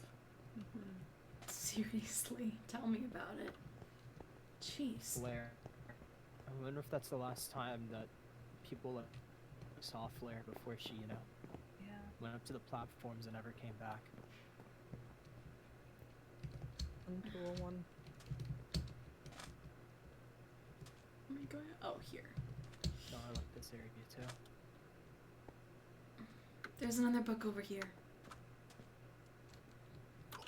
Speaker 1: Seriously, tell me about it. Jeez.
Speaker 2: Flair. I wonder if that's the last time that people saw Flair before she, you know,
Speaker 5: Yeah.
Speaker 2: went up to the platforms and never came back.
Speaker 3: 201.
Speaker 1: Where am I going? Oh, here.
Speaker 2: No, I like this area too.
Speaker 1: There's another book over here.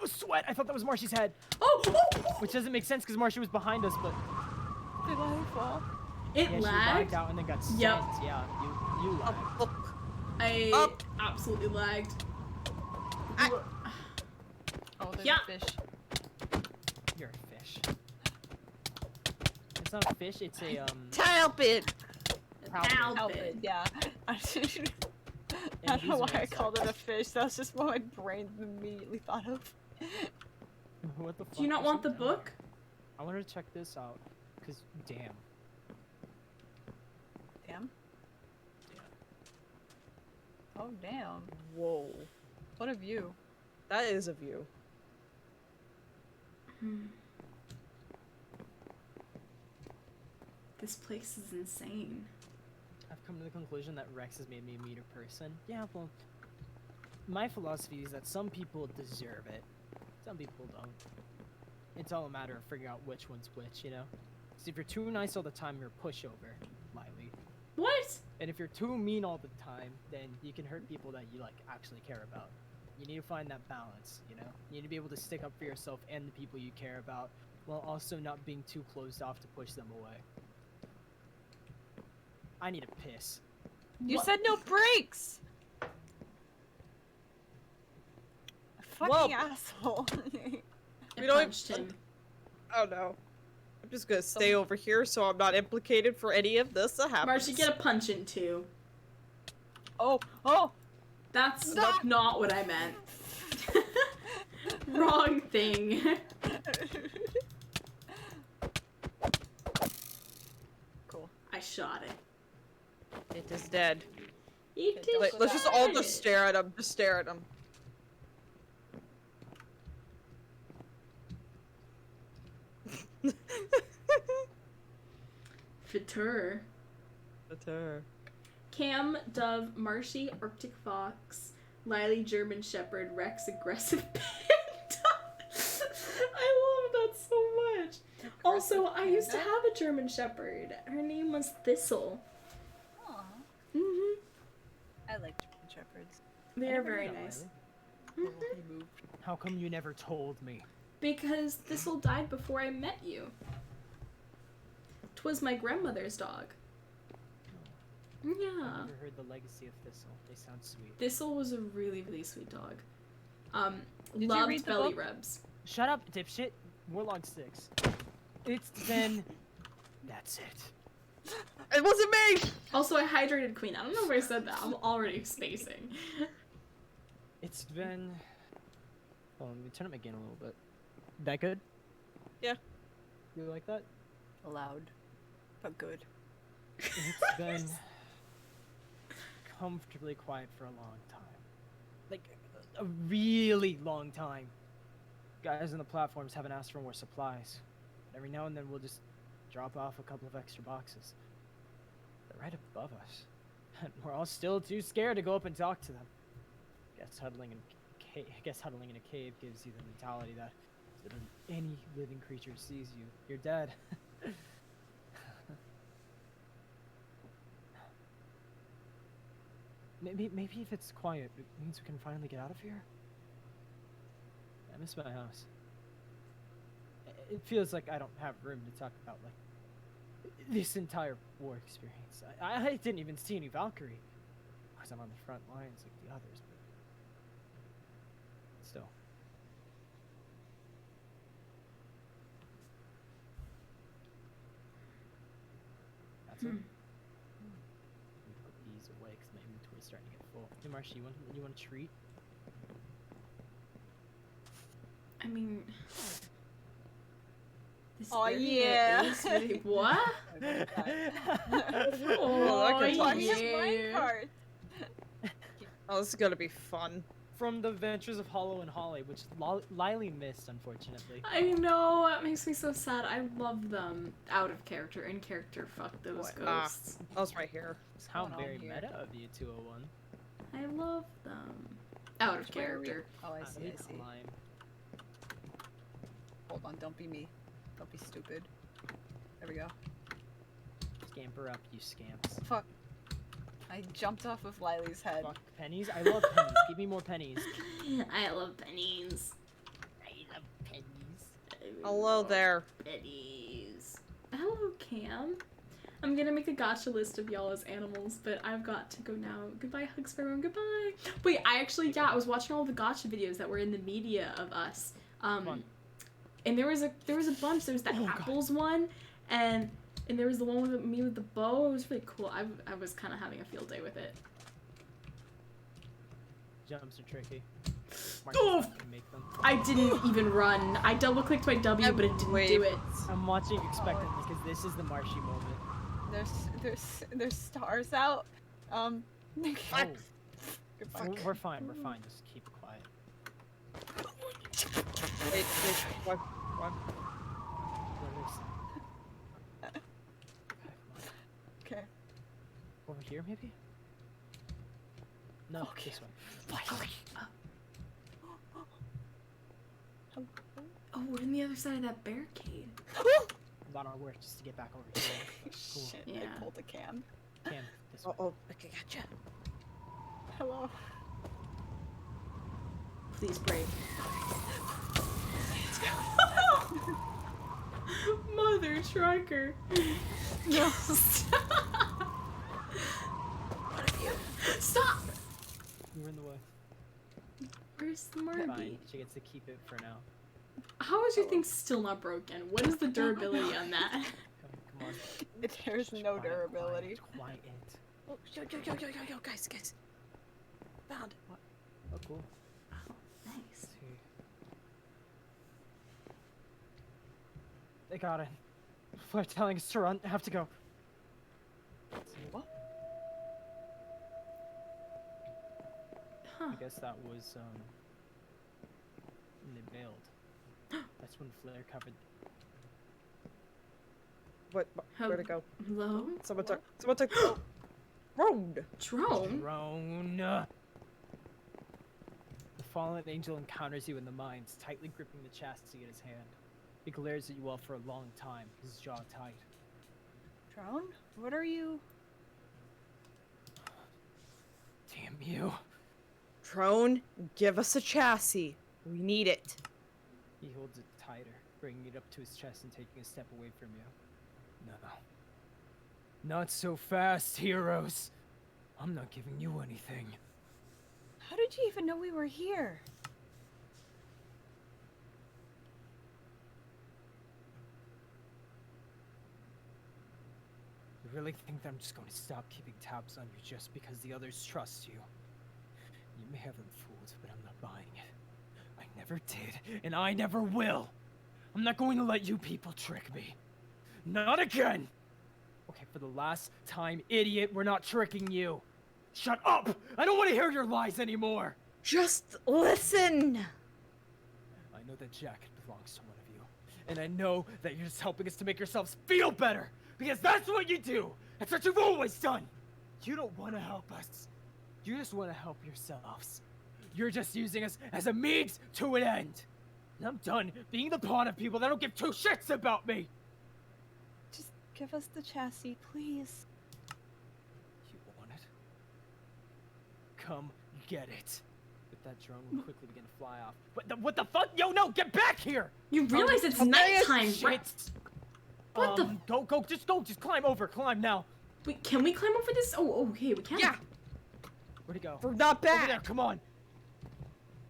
Speaker 2: Oh, sweat! I thought that was Marshy's head!
Speaker 1: Oh!
Speaker 2: Which doesn't make sense because Marshy was behind us, but...
Speaker 5: Did I fall?
Speaker 1: It
Speaker 2: yeah, she
Speaker 1: lagged.
Speaker 2: lagged out and then got sent.
Speaker 1: Yep.
Speaker 2: Yeah, you lagged.
Speaker 3: Up.
Speaker 1: I
Speaker 3: Up.
Speaker 1: absolutely lagged.
Speaker 5: Oh, there's
Speaker 1: Yeah.
Speaker 5: a fish.
Speaker 2: You're a fish. It's not a fish, it's a,
Speaker 3: Talbot!
Speaker 2: Proud
Speaker 1: Talbot.
Speaker 5: Yeah. I don't know why I called it a fish. That's just what my brain immediately thought of.
Speaker 2: What the fuck?
Speaker 1: Do you not
Speaker 2: There's
Speaker 1: want the
Speaker 2: something down
Speaker 1: book?
Speaker 2: there. I wanted to check this out, because, damn.
Speaker 5: Damn. Oh, damn.
Speaker 3: Whoa.
Speaker 5: What a view.
Speaker 3: That is a view.
Speaker 1: This place is insane.
Speaker 2: I've come to the conclusion that Rex has made me a meaner person. Yeah, well, my philosophy is that some people deserve it, some people don't. It's all a matter of figuring out which one's which, you know? So if you're too nice all the time, you're a pushover, Lilee.
Speaker 1: What?
Speaker 2: And if you're too mean all the time, then you can hurt people that you, like, actually care about. You need to find that balance, you know? You need to be able to stick up for yourself and the people you care about, while also not being too closed off to push them away. I need a piss.
Speaker 5: You
Speaker 1: What?
Speaker 5: said no brakes! Fucking
Speaker 3: Whoa.
Speaker 5: asshole.
Speaker 1: I
Speaker 3: We don't
Speaker 1: punched him.
Speaker 3: Oh no. I'm just gonna stay over here so I'm not implicated for any of this that happens.
Speaker 1: Marcy, get a punch in too.
Speaker 5: Oh, oh!
Speaker 1: That's
Speaker 5: Stop!
Speaker 1: not what I meant. Wrong thing.
Speaker 5: Cool.
Speaker 1: I shot it.
Speaker 3: It is dead.
Speaker 1: It is
Speaker 3: Like, let's just all
Speaker 1: dead.
Speaker 3: just stare at him. Just stare at him.
Speaker 1: Fitur.
Speaker 3: That's her.
Speaker 1: Cam, Dove, Marshy, Arctic Fox, Lilee, German Shepherd, Rex, Aggressive Panda. I love that so much. Also, I used to have a German Shepherd. Her name was Thistle.
Speaker 5: Aw.
Speaker 1: Mm-hmm.
Speaker 5: I like German Shepherds.
Speaker 1: They're
Speaker 2: never
Speaker 1: very
Speaker 2: knew that,
Speaker 1: nice.
Speaker 2: Lilee.
Speaker 1: Mhm.
Speaker 2: How come you never told me?
Speaker 1: Because Thistle died before I met you. 'Twas my grandmother's dog.
Speaker 2: I've
Speaker 1: Yeah.
Speaker 2: never heard the legacy of Thistle. They sound sweet.
Speaker 1: Thistle was a really, really sweet dog.
Speaker 5: Did you
Speaker 1: Loved
Speaker 5: read the
Speaker 1: belly
Speaker 5: book?
Speaker 1: rubs.
Speaker 2: Shut up, dipshit. Warlog 6. It's then... That's it.
Speaker 3: It wasn't me!
Speaker 1: Also, I hydrated Queen. I don't know if I said that. I'm already spacing.
Speaker 2: It's been... Well, let me turn up my gain a little bit. That good?
Speaker 3: Yeah.
Speaker 2: You like that?
Speaker 5: Loud, but good.
Speaker 2: It's been comfortably quiet for a long time. Like, a really long time. Guys on the platforms haven't asked for more supplies. Every now and then we'll just drop off a couple of extra boxes. They're right above us. And we're all still too scared to go up and talk to them. Guess huddling in a cave gives you the mentality that if any living creature sees you, you're dead. Maybe if it's quiet, it means we can finally get out of here. I miss my house. It feels like I don't have room to talk about like this entire war experience. I didn't even see any Valkyrie because I'm on the front lines like the others, but still. That's it. Let me put these away because my inventory's starting to get full. Hey, Marsha, you want a treat?
Speaker 1: I mean, this
Speaker 5: Oh,
Speaker 1: area
Speaker 5: yeah.
Speaker 1: is really- what?
Speaker 3: Oh, I can talk.
Speaker 1: yeah.
Speaker 3: Oh, this is gonna be fun.
Speaker 2: From the Adventures of Hollow and Holly, which Lilee missed, unfortunately.
Speaker 1: I know, that makes me so sad. I love them. Out of character, in character, fuck those
Speaker 3: What?
Speaker 1: ghosts.
Speaker 3: I was right here.
Speaker 2: How
Speaker 5: going on
Speaker 2: very
Speaker 5: here?
Speaker 2: meta of you, 201.
Speaker 1: I love them. Out of
Speaker 5: Where are we?
Speaker 1: character.
Speaker 5: Oh, I see, I see.
Speaker 2: Climb.
Speaker 5: Hold on, don't be me. Don't be stupid. There we go.
Speaker 2: Scamper up, you scamps.
Speaker 5: Fuck. I jumped off of Lilee's head.
Speaker 2: Fuck pennies? I love pennies. Give me more pennies.
Speaker 1: I love pennies.
Speaker 2: I love pennies.
Speaker 3: Hello there.
Speaker 1: Pennies. Hello, Cam. I'm gonna make a gacha list of y'all as animals, but I've got to go now. Goodbye, hugs for everyone. Goodbye. Wait, I was watching all the gacha videos that were in the media of us.
Speaker 2: on.
Speaker 1: And there was a bunch. There was that apples one, and there was the one with me with the bow. It was really cool. I was kind of having a field day with it.
Speaker 2: Jumps are tricky.
Speaker 1: Oh!
Speaker 2: Can make them.
Speaker 1: I didn't even run. I double clicked my W, but it didn't do it.
Speaker 2: I'm watching expectantly because this is the Marshy moment.
Speaker 5: There's stars out.
Speaker 2: Oh,
Speaker 5: Goodbye.
Speaker 2: we're fine. We're fine. Just keep it quiet.
Speaker 3: Wait, what?
Speaker 2: Where is it?
Speaker 5: Okay.
Speaker 2: Over here, maybe? No, this way.
Speaker 1: Oh, we're on the other side of that barricade.
Speaker 2: A lot of work just to get back over here. Cool.
Speaker 5: Shit,
Speaker 1: Yeah.
Speaker 5: I pulled a cam.
Speaker 2: Cam, this way.
Speaker 3: Oh, okay, gotcha.
Speaker 5: Hello.
Speaker 1: Please break. Mother trucker. No. Stop.
Speaker 2: You were in the way.
Speaker 1: Where's the Marby?
Speaker 2: Fine. She gets to keep it for now.
Speaker 1: How is your thing still not broken? What is the durability on that?
Speaker 2: Come on.
Speaker 5: There's no
Speaker 2: Quiet,
Speaker 5: durability.
Speaker 2: Quiet.
Speaker 3: Oh, yo, guys. Found it.
Speaker 2: Oh, cool.
Speaker 1: Nice.
Speaker 2: Let's see. They got it. They're telling us to run. I have to go.
Speaker 5: What?
Speaker 1: Huh.
Speaker 2: I guess that was, when they bailed. That's when Flare covered.
Speaker 3: Where'd it go?
Speaker 1: Hello?
Speaker 3: Someone took the road.
Speaker 1: Drone?
Speaker 2: Drone. The fallen angel encounters you in the mines, tightly gripping the chassis in his hand. He glares at you all for a long time, his jaw tight.
Speaker 5: Drone? What are you?
Speaker 2: Damn you.
Speaker 3: Drone, give us a chassis. We need it.
Speaker 2: He holds it tighter, bringing it up to his chest and taking a step away from you. No. Not so fast, heroes. I'm not giving you anything.
Speaker 5: How did you even know we were here?
Speaker 2: You really think that I'm just going to stop keeping tabs on you just because the others trust you? You may have them fooled, but I'm not buying it. I
Speaker 6: never did, and I never will. I'm not going to let you people trick me. Not again! Okay, for the last time, idiot, we're not tricking you. Shut up! I don't want to hear your lies anymore!
Speaker 3: Just listen!
Speaker 6: I know that jacket belongs to one of you, and I know that you're just helping us to make yourselves feel better, because that's what you do! That's what you've always done! You don't want to help us. You just want to help yourselves. You're just using us as a means to an end. And I'm done being the pawn of people that don't give two shits about me!
Speaker 5: Just give us the chassis, please.
Speaker 6: You want it? Come get it. But that drone will quickly begin to fly off. What the fuck? Yo, no, get back here!
Speaker 1: You realize it's nighttime, right?
Speaker 6: Shit.
Speaker 1: What the?
Speaker 6: Go, just climb over, climb now.
Speaker 1: Wait, can we climb over this? Oh, okay, we can.
Speaker 3: Yeah,
Speaker 6: Where'd he go?
Speaker 3: we're not
Speaker 6: Over there,
Speaker 3: back.
Speaker 6: come on.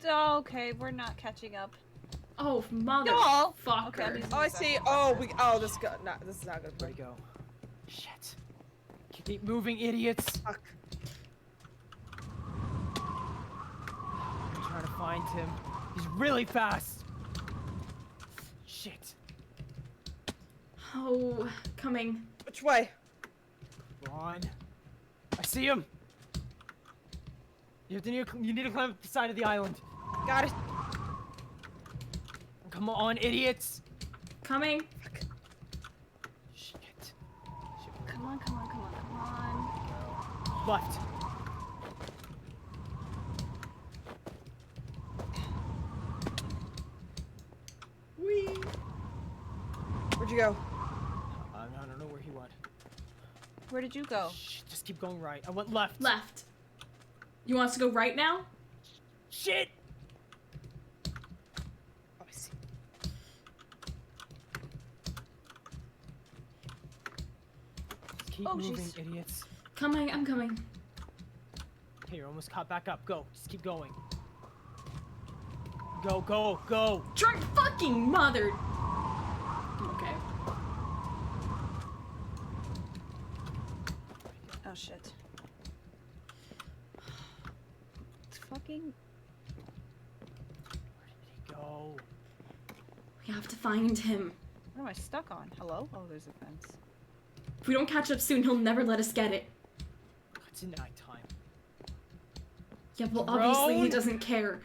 Speaker 5: Oh, okay, we're not catching up.
Speaker 1: Oh, mother
Speaker 5: No.
Speaker 1: fucker.
Speaker 5: Okay, I'm using
Speaker 3: Oh, I
Speaker 5: the
Speaker 3: see.
Speaker 5: back
Speaker 3: Oh,
Speaker 5: one.
Speaker 3: this is not good.
Speaker 6: Where'd he go? Shit. Keep moving, idiots.
Speaker 3: Fuck.
Speaker 6: I'm trying to find him. He's really fast. Shit.
Speaker 1: Oh, coming.
Speaker 3: Which way?
Speaker 6: Come on. I see him. You need to climb up the side of the island.
Speaker 3: Got it.
Speaker 6: Come on, idiots.
Speaker 1: Coming.
Speaker 6: Shit.
Speaker 5: Come on, come on, come on, come on.
Speaker 6: Left.
Speaker 3: Whee. Where'd you go?
Speaker 6: I don't know where he went.
Speaker 5: Where did you go?
Speaker 6: Shit, just keep going right. I went left.
Speaker 1: Left. You want us to go right now?
Speaker 6: Shit.
Speaker 3: Oh, I see.
Speaker 6: Just keep
Speaker 5: Oh,
Speaker 6: moving,
Speaker 5: jeez.
Speaker 6: idiots.
Speaker 1: Coming, I'm coming.
Speaker 6: Okay, you're almost caught back up. Go. Just keep going. Go, go, go.
Speaker 1: Drunk fucking mother. Okay.
Speaker 5: Oh shit. It's fucking.
Speaker 6: Where did he go?
Speaker 1: We have to find him.
Speaker 5: What am I stuck on? Hello? Oh, there's a fence.
Speaker 1: If we don't catch up soon, he'll never let us get it.
Speaker 6: It's nighttime.
Speaker 1: Yeah, well, obviously he
Speaker 6: Drone?
Speaker 1: doesn't care.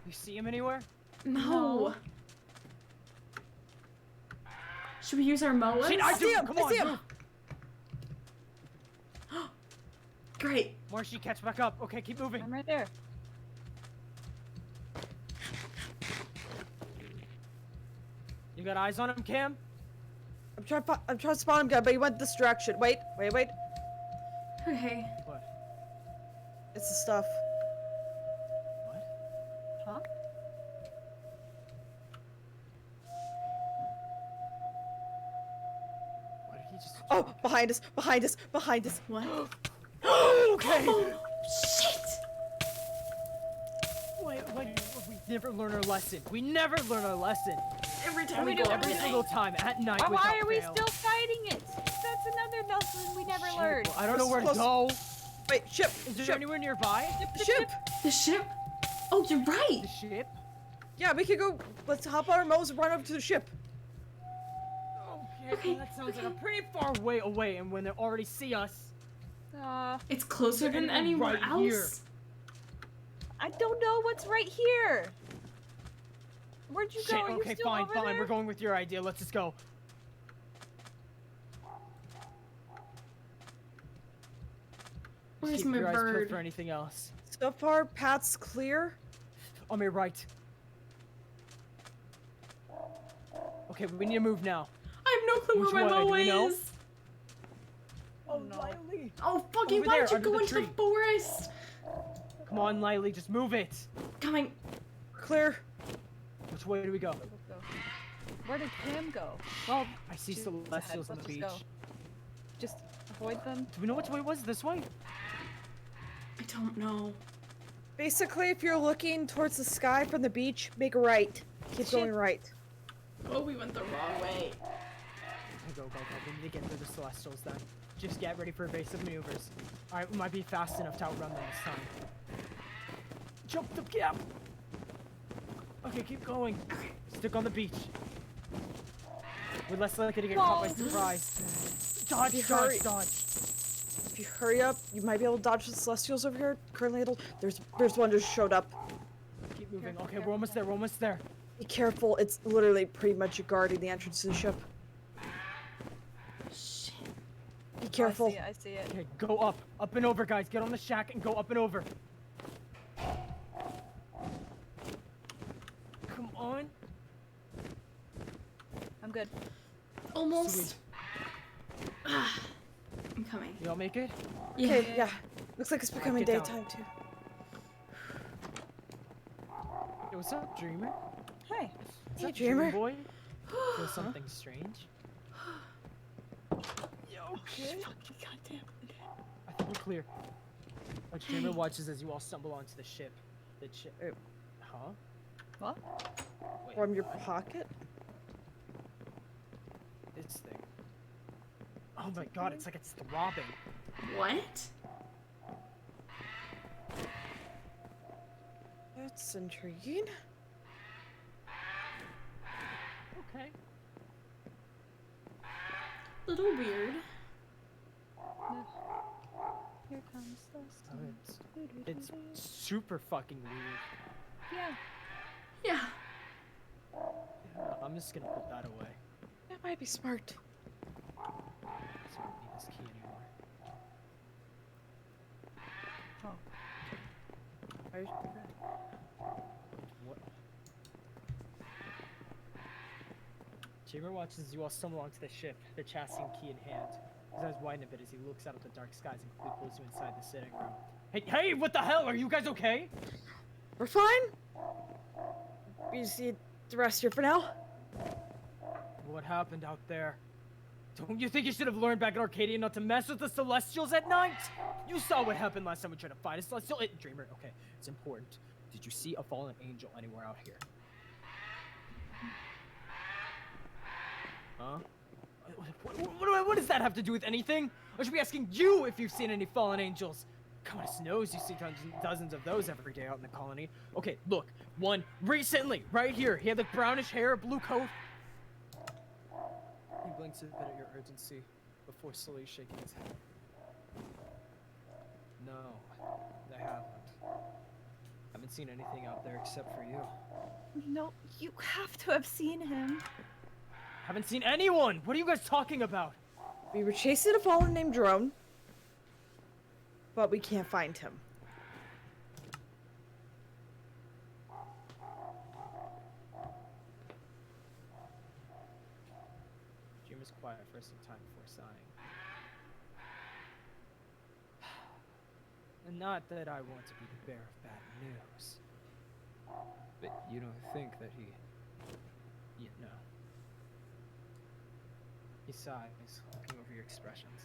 Speaker 6: You see him anywhere?
Speaker 1: No.
Speaker 5: No.
Speaker 1: Should we use our moas?
Speaker 6: Shit, I
Speaker 3: see
Speaker 6: do.
Speaker 3: him,
Speaker 6: Come
Speaker 3: I
Speaker 6: on,
Speaker 3: see him.
Speaker 6: move.
Speaker 1: Great.
Speaker 6: Marshy, catch back up. Okay, keep moving.
Speaker 5: I'm right there.
Speaker 6: You got eyes on him, Cam?
Speaker 3: I'm trying to spawn him again, but he went this direction. Wait.
Speaker 1: Okay.
Speaker 6: What?
Speaker 3: It's the stuff.
Speaker 6: What?
Speaker 5: Huh?
Speaker 6: What did he just?
Speaker 3: Oh, behind us.
Speaker 1: What?
Speaker 6: Okay.
Speaker 1: Oh, shit!
Speaker 6: Wait, we never learn our lesson. We never learn our lesson.
Speaker 1: Every time
Speaker 5: We
Speaker 1: we
Speaker 5: do
Speaker 1: go
Speaker 6: Every
Speaker 1: every
Speaker 6: single time at night.
Speaker 5: Why
Speaker 6: without
Speaker 5: are we
Speaker 6: fail.
Speaker 5: still fighting it? That's another lesson we never
Speaker 6: Shit,
Speaker 5: learned.
Speaker 6: well, I don't know where to
Speaker 3: Close.
Speaker 6: go.
Speaker 3: Wait, ship.
Speaker 6: Is there
Speaker 3: ship.
Speaker 6: anywhere nearby?
Speaker 3: The ship.
Speaker 1: The ship? Oh, you're right!
Speaker 6: The ship?
Speaker 3: Yeah, we could go. Let's hop on our mows and run over to the ship.
Speaker 6: Okay,
Speaker 1: Okay,
Speaker 6: that sounds like a pretty far way away, and when they already see us,
Speaker 1: It's closer
Speaker 6: Is there
Speaker 1: than
Speaker 6: anyone
Speaker 1: anywhere
Speaker 6: right
Speaker 1: else.
Speaker 6: here?
Speaker 5: I don't know what's right here. Where'd you
Speaker 6: shit.
Speaker 5: go? Are you
Speaker 6: Okay,
Speaker 5: still
Speaker 6: fine,
Speaker 5: over
Speaker 6: fine.
Speaker 5: there?
Speaker 6: We're going with your idea. Let's just go.
Speaker 1: Where's
Speaker 6: Keep
Speaker 1: my
Speaker 6: your eyes peeled
Speaker 1: bird?
Speaker 6: for anything else.
Speaker 3: So far, path's clear.
Speaker 6: On my right. Okay, we need to move now.
Speaker 1: I have no clue
Speaker 6: Which
Speaker 1: where my
Speaker 6: one? Do
Speaker 1: moa
Speaker 6: we know?
Speaker 1: is.
Speaker 6: Oh,
Speaker 5: no.
Speaker 6: Lilee.
Speaker 1: Oh, fucking,
Speaker 6: Over
Speaker 1: why
Speaker 6: there,
Speaker 1: did you
Speaker 6: under
Speaker 1: go
Speaker 6: the
Speaker 1: into the
Speaker 6: tree.
Speaker 1: forest?
Speaker 6: Come on, Lilee, just move it.
Speaker 1: Coming.
Speaker 3: Clear.
Speaker 6: Which way do we go?
Speaker 5: Let's go. Where did Cam go? Well,
Speaker 6: I see
Speaker 5: she's
Speaker 6: celestials on
Speaker 5: ahead.
Speaker 6: the beach.
Speaker 5: Let's just go. Just avoid them.
Speaker 6: Do we know which way it was? This way?
Speaker 1: I don't know.
Speaker 3: Basically, if you're looking towards the sky from the beach, make a right. Keep
Speaker 5: Shit.
Speaker 3: going right.
Speaker 1: Oh, we went the wrong way.
Speaker 6: Okay, go. We need to get through the celestials then. Just get ready for evasive maneuvers. Alright, we might be fast enough to outrun them this time.
Speaker 2: Jump the gap. Okay, keep going. Stick on the beach. We're less likely to get caught by surprise. Dodge,
Speaker 3: you
Speaker 2: dodge,
Speaker 3: hurry-
Speaker 2: dodge.
Speaker 3: If you hurry up, you might be able to dodge the Celestials over here. Currently, there's one just showed up.
Speaker 2: Keep moving. Okay, we're almost there. We're almost there.
Speaker 3: Be careful. It's literally pretty much guarding the entrance to the ship.
Speaker 1: Shit.
Speaker 3: Be careful.
Speaker 5: I see it.
Speaker 2: Okay, go up. Up and over, guys. Get on the shack and go up and over. Come on.
Speaker 5: I'm good.
Speaker 1: Almost.
Speaker 2: Sweet.
Speaker 1: I'm coming.
Speaker 2: You all make it?
Speaker 3: Okay, yeah. Looks like it's becoming
Speaker 2: Get down.
Speaker 3: daytime too.
Speaker 2: Yo, what's up, Dreamer?
Speaker 5: Hey.
Speaker 2: What's
Speaker 3: Hey,
Speaker 2: up, Dream
Speaker 3: Dreamer.
Speaker 2: boy? Feel something strange? You okay?
Speaker 5: Goddamn.
Speaker 2: I think we're clear. Watch Dreamer watches as you all stumble onto the ship. The ship. Huh?
Speaker 5: What?
Speaker 2: Wait,
Speaker 3: From your
Speaker 2: what?
Speaker 3: pocket?
Speaker 2: This thing. Oh my god, it's like it's throbbing.
Speaker 1: What?
Speaker 3: That's intriguing.
Speaker 2: Okay.
Speaker 1: Little weird.
Speaker 5: Here comes the
Speaker 2: Oh, it's super fucking weird.
Speaker 5: Yeah.
Speaker 1: Yeah.
Speaker 2: Yeah, I'm just gonna put that away.
Speaker 3: That might be smart.
Speaker 2: So I don't need this key anymore. What? Dreamer watches as you all stumble onto the ship, the chassis and key in hand. His eyes widen a bit as he looks out at the dark skies and quickly pulls you inside the sitting room. Hey, what the hell? Are you guys okay?
Speaker 3: We're fine. You see the rest here for now?
Speaker 2: What happened out there? Don't you think you should have learned back in Arcadia not to mess with the Celestials at night? You saw what happened last time we tried to fight a Celestial. Dreamer, okay, it's important. Did you see a fallen angel anywhere out here? Huh? What does that have to do with anything? I should be asking you if you've seen any fallen angels. Goddess knows you see dozens of those every day out in the colony. Okay, look, one recently, right here. He had the brownish hair, blue coat. He blinks a bit at your urgency before slowly shaking his head. No, I haven't. Haven't seen anything out there except for you.
Speaker 5: No, you have to have seen him.
Speaker 2: Haven't seen anyone! What are you guys talking about?
Speaker 3: We were chasing a fallen named Drone, but we can't find him.
Speaker 2: Jim is quiet for some time before sighing. And not that I want to be the bearer of bad news. But you don't think that he... You know. He sighs, looking over your expressions.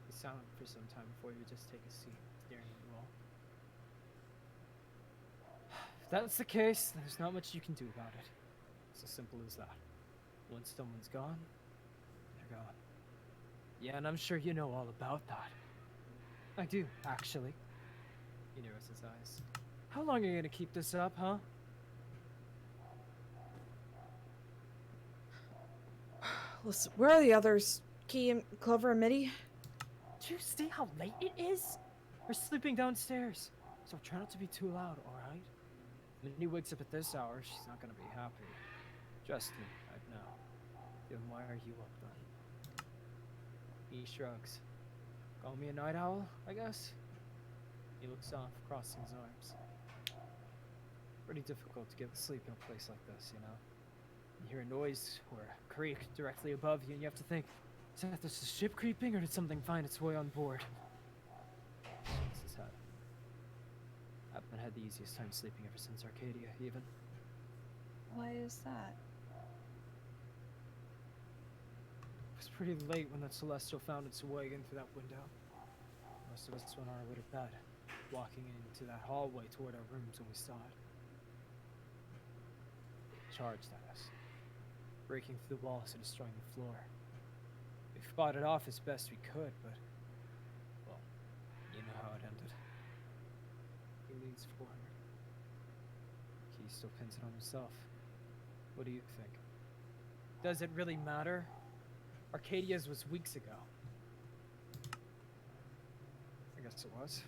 Speaker 2: He's silent for some time before you just take a seat, staring at you all. If that's the case, there's not much you can do about it. It's as simple as that. Once someone's gone, they're gone. Yeah, and I'm sure you know all about that. I do, actually. He narrows his eyes. How long are you gonna keep this up, huh?
Speaker 3: Listen, where are the others? Key and Clover and Mitty?
Speaker 2: Do you see how late it is? We're sleeping downstairs, so try not to be too loud, alright? When he wakes up at this hour, she's not gonna be happy. Trust me, I know. Then why are you up then? He shrugs. Call me a night owl, I guess? He looks off, crossing his arms. Pretty difficult to get to sleep in a place like this, you know? You hear a noise or a creak directly above you, and you have to think, is that the ship creeping, or did something find its way on board? Shakes his head. Haven't had the easiest time sleeping ever since Arcadia, even.
Speaker 5: Why is that?
Speaker 2: It was pretty late when that Celestial found its way in through that window. Most of us went on our way to bed, walking into that hallway toward our rooms when we saw it. It charged at us, breaking through the walls and destroying the floor. We fought it off as best we could, but, well, you know how it ended.
Speaker 6: leads for her. He still pins it on himself. What do you think?
Speaker 2: Does it really matter? Arcadia's was weeks ago.
Speaker 6: I guess it was.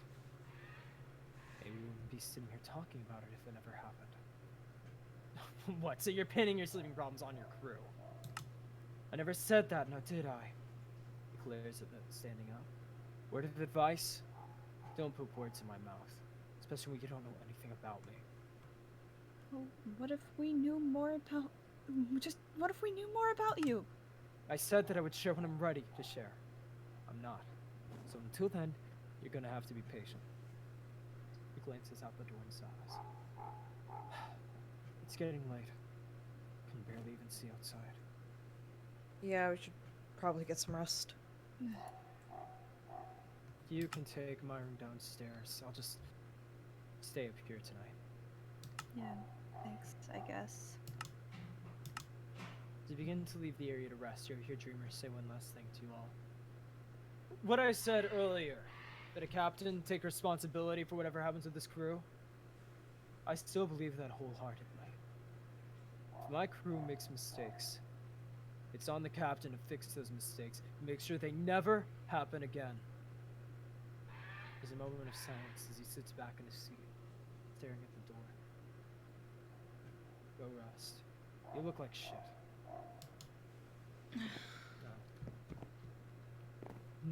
Speaker 6: Maybe we wouldn't be sitting here talking about it if it never happened.
Speaker 2: What, so you're pinning your sleeping problems on your crew? I never said that, now did I? He glares at them, standing up.
Speaker 6: Word of advice? Don't put words in my mouth. Especially when you don't know anything about me.
Speaker 5: Well, what if we knew more about... what if we knew more about you?
Speaker 6: I said that I would share when I'm ready to share. I'm not. So until then, you're gonna have to be patient. He glances out the door and sighs. It's getting late. Can barely even see outside.
Speaker 3: Yeah, we should probably get some rest.
Speaker 6: You can take my room downstairs. I'll just stay up here tonight.
Speaker 5: Yeah, thanks, I guess.
Speaker 2: As you begin to leave the area to rest, you hear Dreamer say one last thing to you all. What I said earlier, that a captain take responsibility for whatever happens with this crew, I still believe that wholeheartedly. If my crew makes mistakes, it's on the captain to fix those mistakes and make sure they never happen again. There's a moment of silence as he sits back in his seat, staring at the door. Go rest. You look like shit.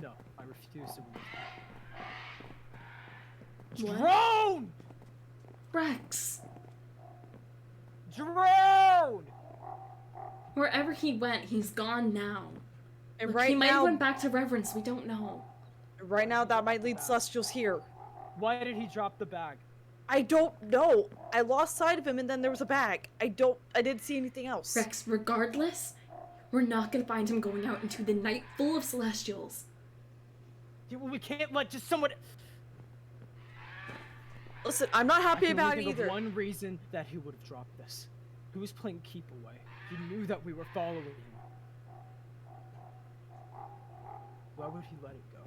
Speaker 2: No, I refuse to believe that.
Speaker 1: What?
Speaker 2: Drone!
Speaker 1: Rex!
Speaker 2: Drone!
Speaker 1: Wherever he went, he's gone now.
Speaker 3: And
Speaker 1: Look,
Speaker 3: right
Speaker 1: he might have
Speaker 3: now,
Speaker 1: went back to Reverence, we don't know.
Speaker 3: right now, that might lead Celestials here.
Speaker 2: Why did he drop the bag?
Speaker 3: I don't know. I lost sight of him, and then there was a bag. I didn't see anything else.
Speaker 1: Rex, regardless, we're not gonna find him going out into the night full of Celestials.
Speaker 2: We can't let just someone...
Speaker 3: Listen, I'm not happy
Speaker 2: I can
Speaker 3: about
Speaker 2: only
Speaker 3: it
Speaker 2: think of
Speaker 3: either.
Speaker 2: one reason that he would have dropped this. He was playing keep away. He knew that we were following him. Why would he let it go?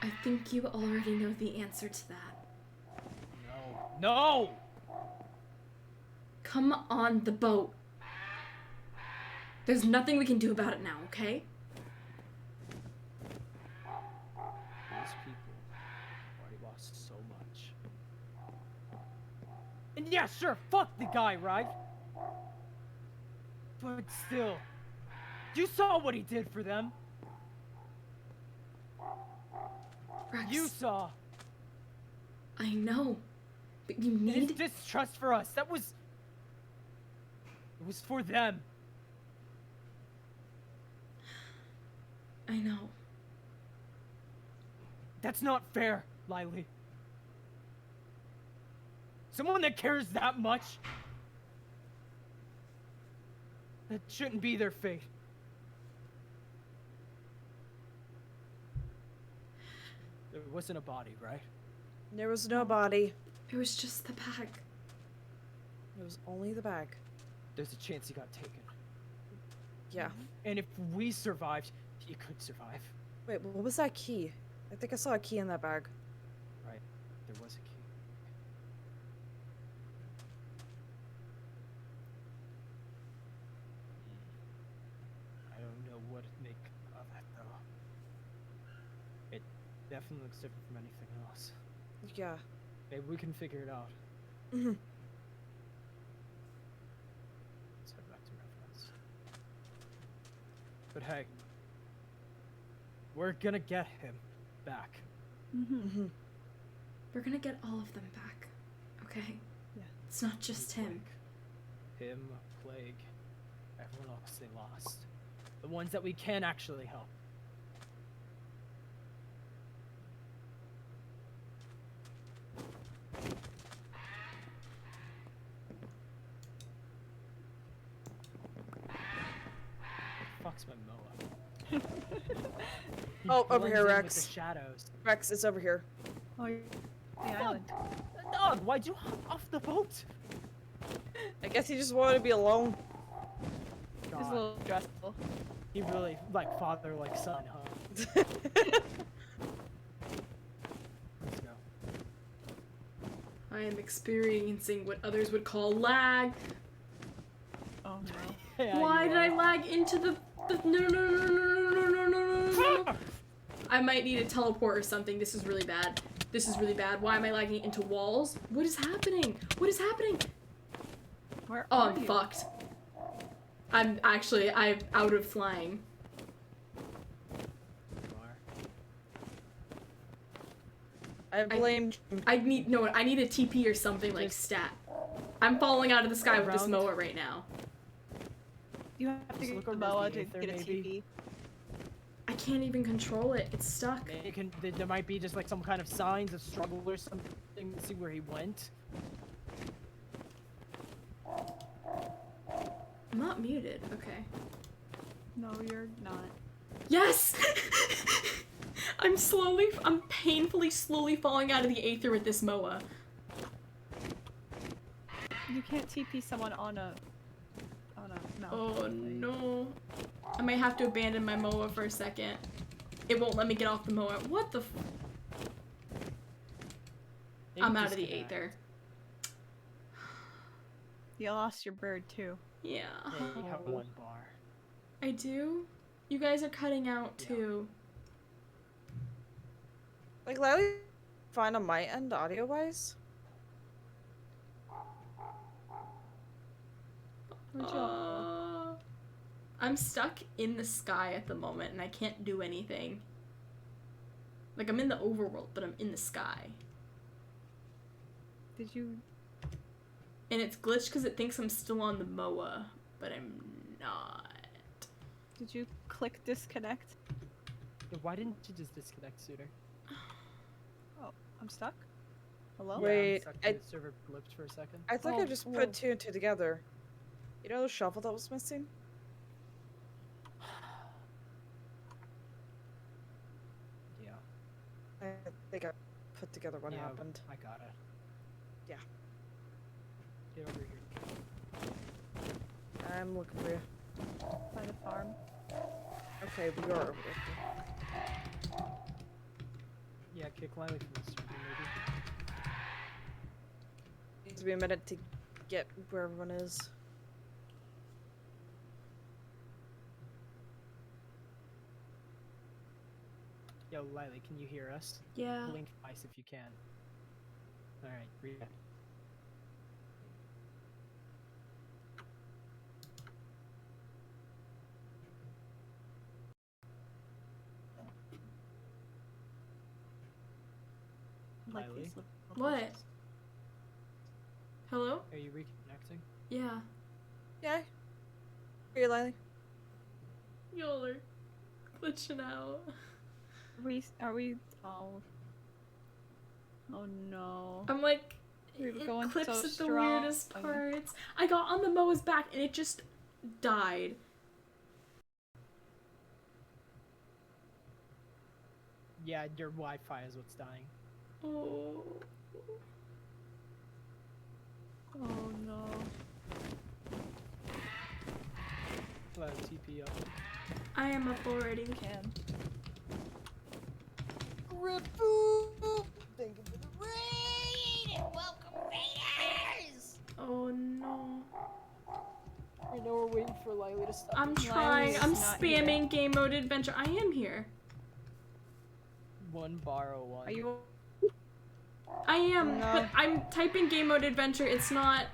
Speaker 1: I think you already know the answer to that.
Speaker 2: No. No!
Speaker 1: Come on the boat. There's nothing we can do about it now, okay?
Speaker 6: These people already lost so much.
Speaker 2: And yeah, sure, fuck the guy, right? But still, you saw what he did for them.
Speaker 1: Rex,
Speaker 2: You saw.
Speaker 1: I know, but you
Speaker 2: And his
Speaker 1: need...
Speaker 2: distrust for us, that was... It was for them.
Speaker 1: I know.
Speaker 2: That's not fair, Lilee. Someone that cares that much, that shouldn't be their fate. There wasn't a body, right?
Speaker 3: There was no body.
Speaker 1: It was just the bag.
Speaker 3: It was only the bag.
Speaker 2: There's a chance he got taken.
Speaker 3: Yeah.
Speaker 2: And if we survived, he could survive.
Speaker 3: Wait, what was that key? I think I saw a key in that bag.
Speaker 6: Right. There was a key.
Speaker 2: I don't know what to make of it, though. It definitely looks different from anything else.
Speaker 3: Yeah.
Speaker 2: Maybe we can figure it out.
Speaker 3: Mhm.
Speaker 2: Let's head back to Reference. But hey, we're gonna get him back.
Speaker 3: Mhm.
Speaker 1: We're gonna get all of them back, okay?
Speaker 5: Yeah.
Speaker 1: It's not just him.
Speaker 2: Him, Plague, everyone else they lost. The ones that we can actually help. Fuck's my Moa. He
Speaker 3: Oh, over
Speaker 2: blends
Speaker 3: here,
Speaker 2: in
Speaker 3: Rex.
Speaker 2: With the shadows.
Speaker 3: Rex, it's over here.
Speaker 5: Oh, you're the island.
Speaker 2: Dog, why'd you hop off the boat?
Speaker 3: I guess he just wanted to be alone.
Speaker 5: It's a
Speaker 2: God,
Speaker 5: little stressful.
Speaker 2: he really like father, like son, huh? Let's go.
Speaker 1: I am experiencing what others would call lag.
Speaker 5: Oh no.
Speaker 2: Yeah,
Speaker 1: Why
Speaker 2: you
Speaker 1: did I
Speaker 2: are.
Speaker 1: lag into the no. I might need a teleport or something. This is really bad. This is really bad. Why am I lagging into walls? What is happening? What is happening?
Speaker 5: Where
Speaker 1: Oh,
Speaker 5: are
Speaker 1: I'm
Speaker 5: you?
Speaker 1: fucked. I'm out of flying.
Speaker 2: You are.
Speaker 3: I blame.
Speaker 1: I need a TP or something like
Speaker 2: Just-
Speaker 1: stat. I'm falling out of the sky with this
Speaker 2: Around-
Speaker 1: moa right now.
Speaker 5: You have to
Speaker 2: Just
Speaker 5: get
Speaker 2: look
Speaker 5: the
Speaker 2: around
Speaker 5: boa
Speaker 2: the
Speaker 5: to
Speaker 2: aether,
Speaker 5: get a
Speaker 2: maybe.
Speaker 5: TP.
Speaker 1: I can't even control it. It's stuck.
Speaker 2: There might be just like some kind of signs of struggle or something to see where he went.
Speaker 1: I'm not muted. Okay.
Speaker 5: No, you're not.
Speaker 1: Yes! I'm painfully slowly falling out of the aether with this moa.
Speaker 5: You can't TP someone on a no.
Speaker 1: Oh no. I might have to abandon my moa for a second. It won't let me get off the moa. What the f- I'm out of the
Speaker 2: Disconnect.
Speaker 1: aether.
Speaker 5: You lost your bird too.
Speaker 1: Yeah.
Speaker 2: Yeah, you have 1 bar.
Speaker 1: I do? You guys are cutting out
Speaker 2: Yeah.
Speaker 1: too.
Speaker 3: Like, Lilee, fine on my end, audio wise.
Speaker 5: Where'd you all
Speaker 1: I'm stuck in the sky at the moment and I can't do anything. Like, I'm in the overworld, but I'm in the sky.
Speaker 5: go? Did you?
Speaker 1: And it's glitched because it thinks I'm still on the MOA, but I'm not.
Speaker 5: Did you click disconnect?
Speaker 2: Yeah, why didn't you just disconnect sooner?
Speaker 5: Oh, I'm stuck. Hello?
Speaker 2: Yeah, I'm
Speaker 3: Wait,
Speaker 2: stuck.
Speaker 3: I-
Speaker 2: The server blipped for a second.
Speaker 3: I think I
Speaker 5: Oh,
Speaker 3: just
Speaker 5: cool.
Speaker 3: put 2 and 2 together. You know the shovel that was missing?
Speaker 2: Yeah.
Speaker 3: I think I put together what
Speaker 2: yeah,
Speaker 3: happened.
Speaker 2: I got it.
Speaker 3: Yeah.
Speaker 2: Get over here.
Speaker 3: I'm looking for you.
Speaker 5: By the farm.
Speaker 3: Okay, we are over there.
Speaker 2: Yeah, kick Lilee from the server maybe.
Speaker 3: Needs to be a minute to get where everyone is.
Speaker 2: Yo, Lilee, can you hear us?
Speaker 1: Yeah.
Speaker 2: Blink twice if you can. Alright, read it.
Speaker 5: Like
Speaker 2: Lilee?
Speaker 5: these little
Speaker 1: What?
Speaker 5: bushes.
Speaker 1: Hello?
Speaker 2: Are you reconnecting?
Speaker 1: Yeah.
Speaker 3: Yeah. Are you, Lilee?
Speaker 1: Y'all are glitching out.
Speaker 5: Are we? Oh. Oh no.
Speaker 1: I'm like,
Speaker 5: We were
Speaker 1: it
Speaker 5: going
Speaker 1: clips
Speaker 5: so
Speaker 1: at the
Speaker 5: strong.
Speaker 1: weirdest parts. I got on the MOA's back and it just died.
Speaker 2: Yeah, your Wi-Fi is what's dying.
Speaker 1: Oh.
Speaker 5: Oh no.
Speaker 2: Lilee, TP up.
Speaker 1: I am up already.
Speaker 5: Can.
Speaker 3: Thank you for the raid and welcome raiders!
Speaker 1: Oh no.
Speaker 2: I know we're waiting for Lilee to stop.
Speaker 1: I'm
Speaker 5: Lilee
Speaker 1: trying.
Speaker 5: is
Speaker 1: I'm
Speaker 5: not
Speaker 1: spamming game mode adventure. I am here.
Speaker 2: 1 bar 01.
Speaker 5: Are you?
Speaker 1: I am,
Speaker 3: No.
Speaker 1: but I'm typing game mode adventure. It's not.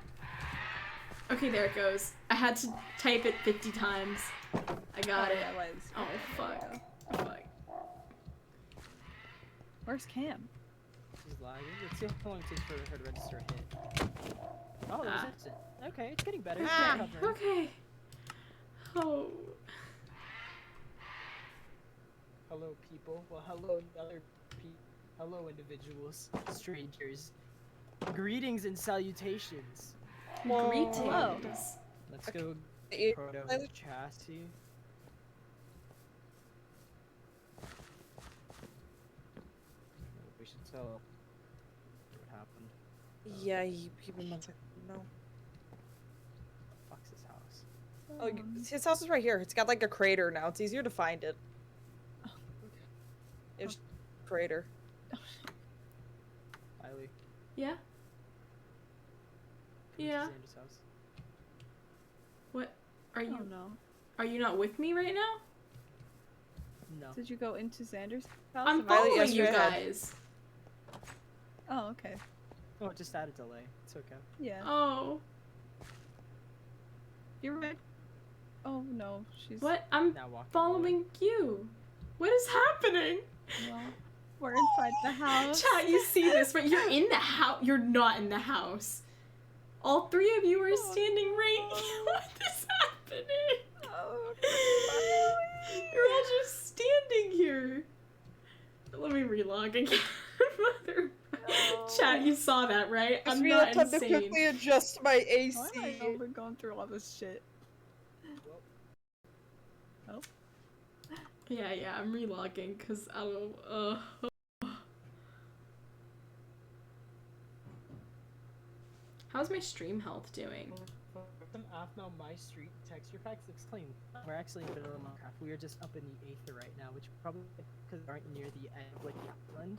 Speaker 1: Okay, there it goes. I had to type it 50 times. I got
Speaker 5: Oh,
Speaker 1: it.
Speaker 5: yeah, Liz.
Speaker 1: Oh,
Speaker 5: There we
Speaker 1: fuck.
Speaker 5: go.
Speaker 1: Fuck.
Speaker 5: Where's Cam?
Speaker 2: She's lagging. Let's see how long it takes for her to register a hit. Oh, there's
Speaker 1: Ah.
Speaker 2: instant. Okay, it's getting better.
Speaker 3: Ah.
Speaker 2: It's recovering.
Speaker 1: Okay. Oh.
Speaker 2: Hello, people. Well, hello, hello, individuals, strangers. Greetings and salutations.
Speaker 1: Greetings.
Speaker 5: Hello.
Speaker 2: Let's go
Speaker 3: You-
Speaker 2: proto
Speaker 3: Lilee?
Speaker 2: chassis. We should tell what happened.
Speaker 3: Yeah, he been months. No.
Speaker 2: Fuck's his house.
Speaker 3: Oh, his house is right here. It's got like a crater now. It's easier to find it. It's crater.
Speaker 2: Lilee,
Speaker 1: Yeah? Yeah.
Speaker 2: Xander's house.
Speaker 1: What? Are you
Speaker 5: Oh no.
Speaker 1: are you not with me right now?
Speaker 2: No.
Speaker 5: Did you go into Xander's house?
Speaker 1: I'm
Speaker 5: and Violet,
Speaker 1: following
Speaker 5: yes,
Speaker 1: you
Speaker 5: go ahead.
Speaker 1: guys.
Speaker 5: Oh, okay.
Speaker 2: Oh, just add a delay. It's okay.
Speaker 5: Yeah.
Speaker 1: Oh.
Speaker 5: You're right. Oh no, she's.
Speaker 1: What? I'm
Speaker 2: Now walk.
Speaker 1: following you. What is happening?
Speaker 5: Well, we're inside the house.
Speaker 1: Chat, you see this, right? You're in the house. You're not in the house. All three of you are standing right here. What is happening?
Speaker 5: Oh,
Speaker 1: You're all just standing here. Let me relog again. Mother. Chat, you saw that, right?
Speaker 3: Just
Speaker 1: I'm
Speaker 3: real
Speaker 1: not
Speaker 3: time to
Speaker 1: insane.
Speaker 3: quickly adjust my AC.
Speaker 5: why am I over going through all this shit? Oh.
Speaker 1: Yeah, I'm relogging because I don't. How's my stream health doing?
Speaker 2: Some off now my street texture packs explain. We're actually in the middle of Minecraft. We are just up in the Aether right now, which probably because we aren't near the end of like the island.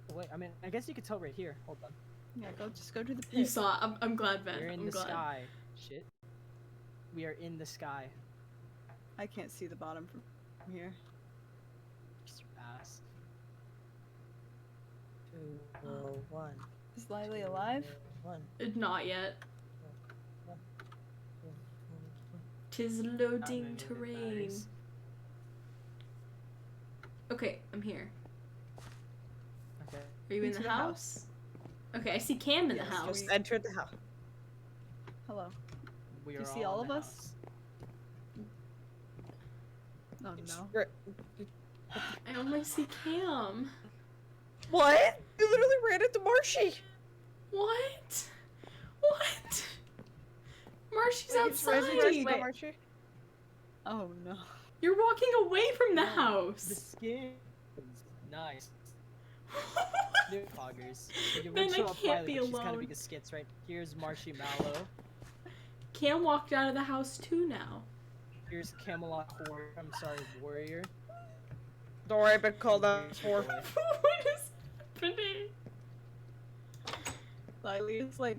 Speaker 2: But wait, I mean, I guess you could tell right here. Hold on.
Speaker 5: Yeah, just go to the pit.
Speaker 1: You saw. I'm glad, Ben.
Speaker 2: We're in
Speaker 1: I'm
Speaker 2: the
Speaker 1: glad.
Speaker 2: sky. Shit. We are in the sky.
Speaker 5: I can't see the bottom from here.
Speaker 2: Just your ass.
Speaker 6: 201.
Speaker 5: Is Lilee alive?
Speaker 6: 1.
Speaker 1: Not yet. 'Tis loading terrain. Okay, I'm here.
Speaker 2: Okay.
Speaker 1: Are you in
Speaker 5: Into
Speaker 1: the
Speaker 5: the
Speaker 1: house? Okay, I see Cam in the
Speaker 5: Yes,
Speaker 1: house.
Speaker 3: Just entered the house.
Speaker 5: Hello.
Speaker 2: We
Speaker 5: You
Speaker 2: are
Speaker 5: see
Speaker 2: all
Speaker 5: all
Speaker 2: in the
Speaker 5: of us?
Speaker 2: house.
Speaker 5: Oh no.
Speaker 1: I only see Cam.
Speaker 3: What? You literally ran into Marshy.
Speaker 1: What? What? Marshy's
Speaker 3: Wait, he's ran into
Speaker 1: outside.
Speaker 3: Marshy?
Speaker 5: Oh no.
Speaker 1: You're walking away from the
Speaker 2: The
Speaker 1: house.
Speaker 2: skin. Nice. New poggers. You
Speaker 1: Ben,
Speaker 2: would
Speaker 1: I
Speaker 2: show up
Speaker 1: can't
Speaker 2: Riley,
Speaker 1: be
Speaker 2: but she's kind of
Speaker 1: alone.
Speaker 2: big as skits, right? Here's Marshy Mallow.
Speaker 1: Cam walked out of the house too now.
Speaker 2: Here's Camelot Warrior.
Speaker 3: Don't worry, I've been called out for.
Speaker 1: What is happening?
Speaker 5: Lilee is like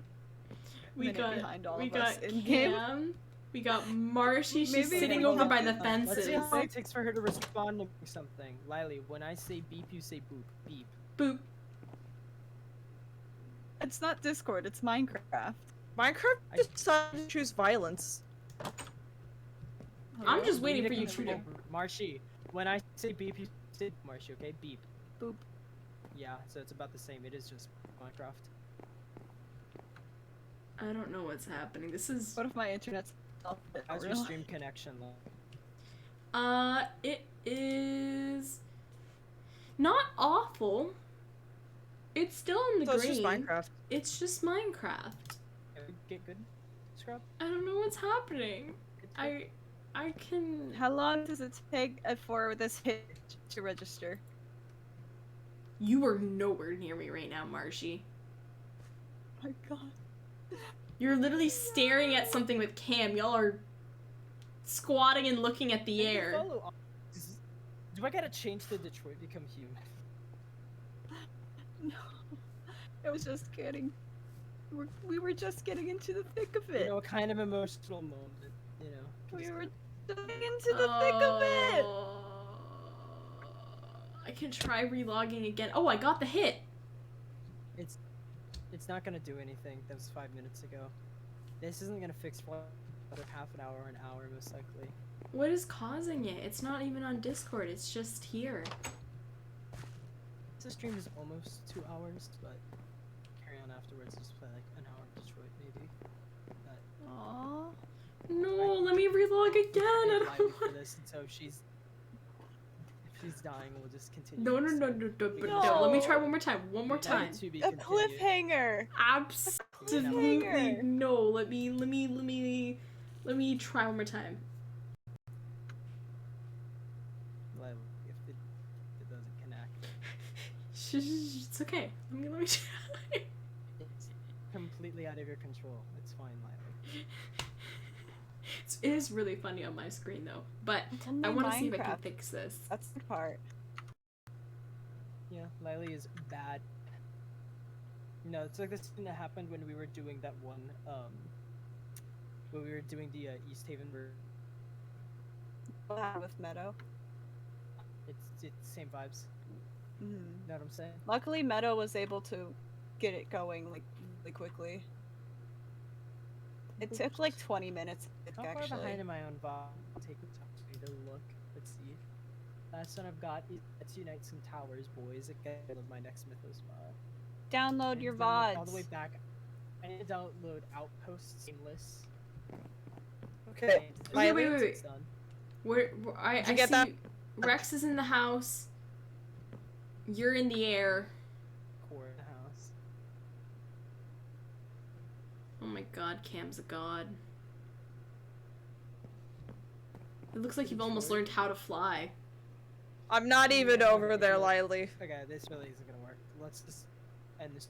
Speaker 1: We
Speaker 5: minute
Speaker 1: got
Speaker 5: behind all
Speaker 1: we
Speaker 5: of
Speaker 1: got
Speaker 5: us in game.
Speaker 1: Cam. We got Marshy. She's
Speaker 5: Maybe
Speaker 1: sitting
Speaker 5: we
Speaker 1: over
Speaker 5: have
Speaker 1: by
Speaker 5: to-
Speaker 1: the
Speaker 2: Let's see
Speaker 1: fences.
Speaker 2: how long it takes for her to respond to something. Lilee, when I say beep, you say boop. Beep.
Speaker 1: Boop.
Speaker 5: It's not Discord, it's Minecraft.
Speaker 3: Minecraft just decided to choose violence.
Speaker 1: I'm just
Speaker 2: We
Speaker 1: waiting
Speaker 2: need
Speaker 1: for
Speaker 2: a
Speaker 1: you to.
Speaker 2: control. Marshy, when I say beep, you say Marshy, okay? Beep.
Speaker 5: Boop.
Speaker 2: Yeah, so it's about the same. It is just Minecraft.
Speaker 1: I don't know what's happening. This is.
Speaker 5: What if my internet's off?
Speaker 2: How's your stream connection, though?
Speaker 1: It is not awful. It's still in the
Speaker 3: So it's
Speaker 1: green.
Speaker 3: just Minecraft.
Speaker 1: It's just Minecraft.
Speaker 2: Get good, Scrub?
Speaker 1: I don't know what's happening. I can.
Speaker 5: How long does it take for this hit to register?
Speaker 1: You are nowhere near me right now, Marshy.
Speaker 5: Oh my god.
Speaker 1: You're literally staring at something with Cam. Y'all are squatting and looking at the
Speaker 2: Can you
Speaker 1: air.
Speaker 2: follow on- Do I gotta change the Detroit Become Human?
Speaker 5: No. I was just kidding. We were just getting into the thick of it.
Speaker 2: You know, a kind of emotional moment, you know.
Speaker 5: We
Speaker 2: just
Speaker 5: were
Speaker 2: kinda-
Speaker 5: getting into the thick of it.
Speaker 1: I can try relogging again. Oh, I got the hit.
Speaker 2: It's not gonna do anything. That was 5 minutes ago. This isn't gonna fix for another half an hour or an hour, most likely.
Speaker 1: What is causing it? It's not even on Discord. It's just here.
Speaker 2: This stream is almost 2 hours, but carry on afterwards. Just play like an hour of Detroit, maybe. But
Speaker 5: Aww.
Speaker 1: No, let me relog again. I
Speaker 2: I'd
Speaker 1: don't
Speaker 2: live for
Speaker 1: want.
Speaker 2: this, and so if she's dying, we'll just continue.
Speaker 1: No, no,
Speaker 2: this
Speaker 1: no,
Speaker 2: time.
Speaker 1: no, no,
Speaker 2: No.
Speaker 1: no. Let me try one more time. One more
Speaker 2: Not
Speaker 1: time.
Speaker 2: to be
Speaker 5: A
Speaker 2: continued.
Speaker 5: cliffhanger.
Speaker 1: Absolutely
Speaker 5: Cliffhanger.
Speaker 1: no. Let me try one more time.
Speaker 2: Like, if it doesn't connect,
Speaker 1: It's okay. Let me try.
Speaker 2: it's completely out of your control. It's fine, Lilee.
Speaker 1: It is really funny on my screen though, but
Speaker 5: It's only
Speaker 1: I want to see if I can
Speaker 5: Minecraft.
Speaker 1: fix this.
Speaker 5: That's the part.
Speaker 2: Yeah, Lilee is bad. No, it's like this thing that happened when we were doing that one, when we were doing the East Haven.
Speaker 5: What happened with Meadow?
Speaker 2: It's same vibes.
Speaker 5: Mm.
Speaker 2: Know what I'm saying?
Speaker 5: Luckily, Meadow was able to get it going like really quickly. It took like 20 minutes.
Speaker 2: How far
Speaker 5: Actually.
Speaker 2: behind am I on VOD? I'll take the time to look. Let's see. Last one I've got is Let's Unite Some Towers, boys. Again, of my next Mythos mod.
Speaker 5: Download
Speaker 2: And
Speaker 5: your
Speaker 2: then
Speaker 5: VODs.
Speaker 2: all the way back. I need to download Outpost Seamless.
Speaker 3: Okay.
Speaker 1: Wait,
Speaker 3: Miley?
Speaker 1: wait.
Speaker 2: It's done.
Speaker 1: I
Speaker 3: you get
Speaker 1: see
Speaker 3: that?
Speaker 1: Rex is in the house. You're in the air.
Speaker 2: Core in the house.
Speaker 1: Oh my god, Cam's a god. It looks like you've almost learned how to fly.
Speaker 3: I'm not even over there, Lilee.
Speaker 2: Okay, this really isn't gonna work. Let's just end this.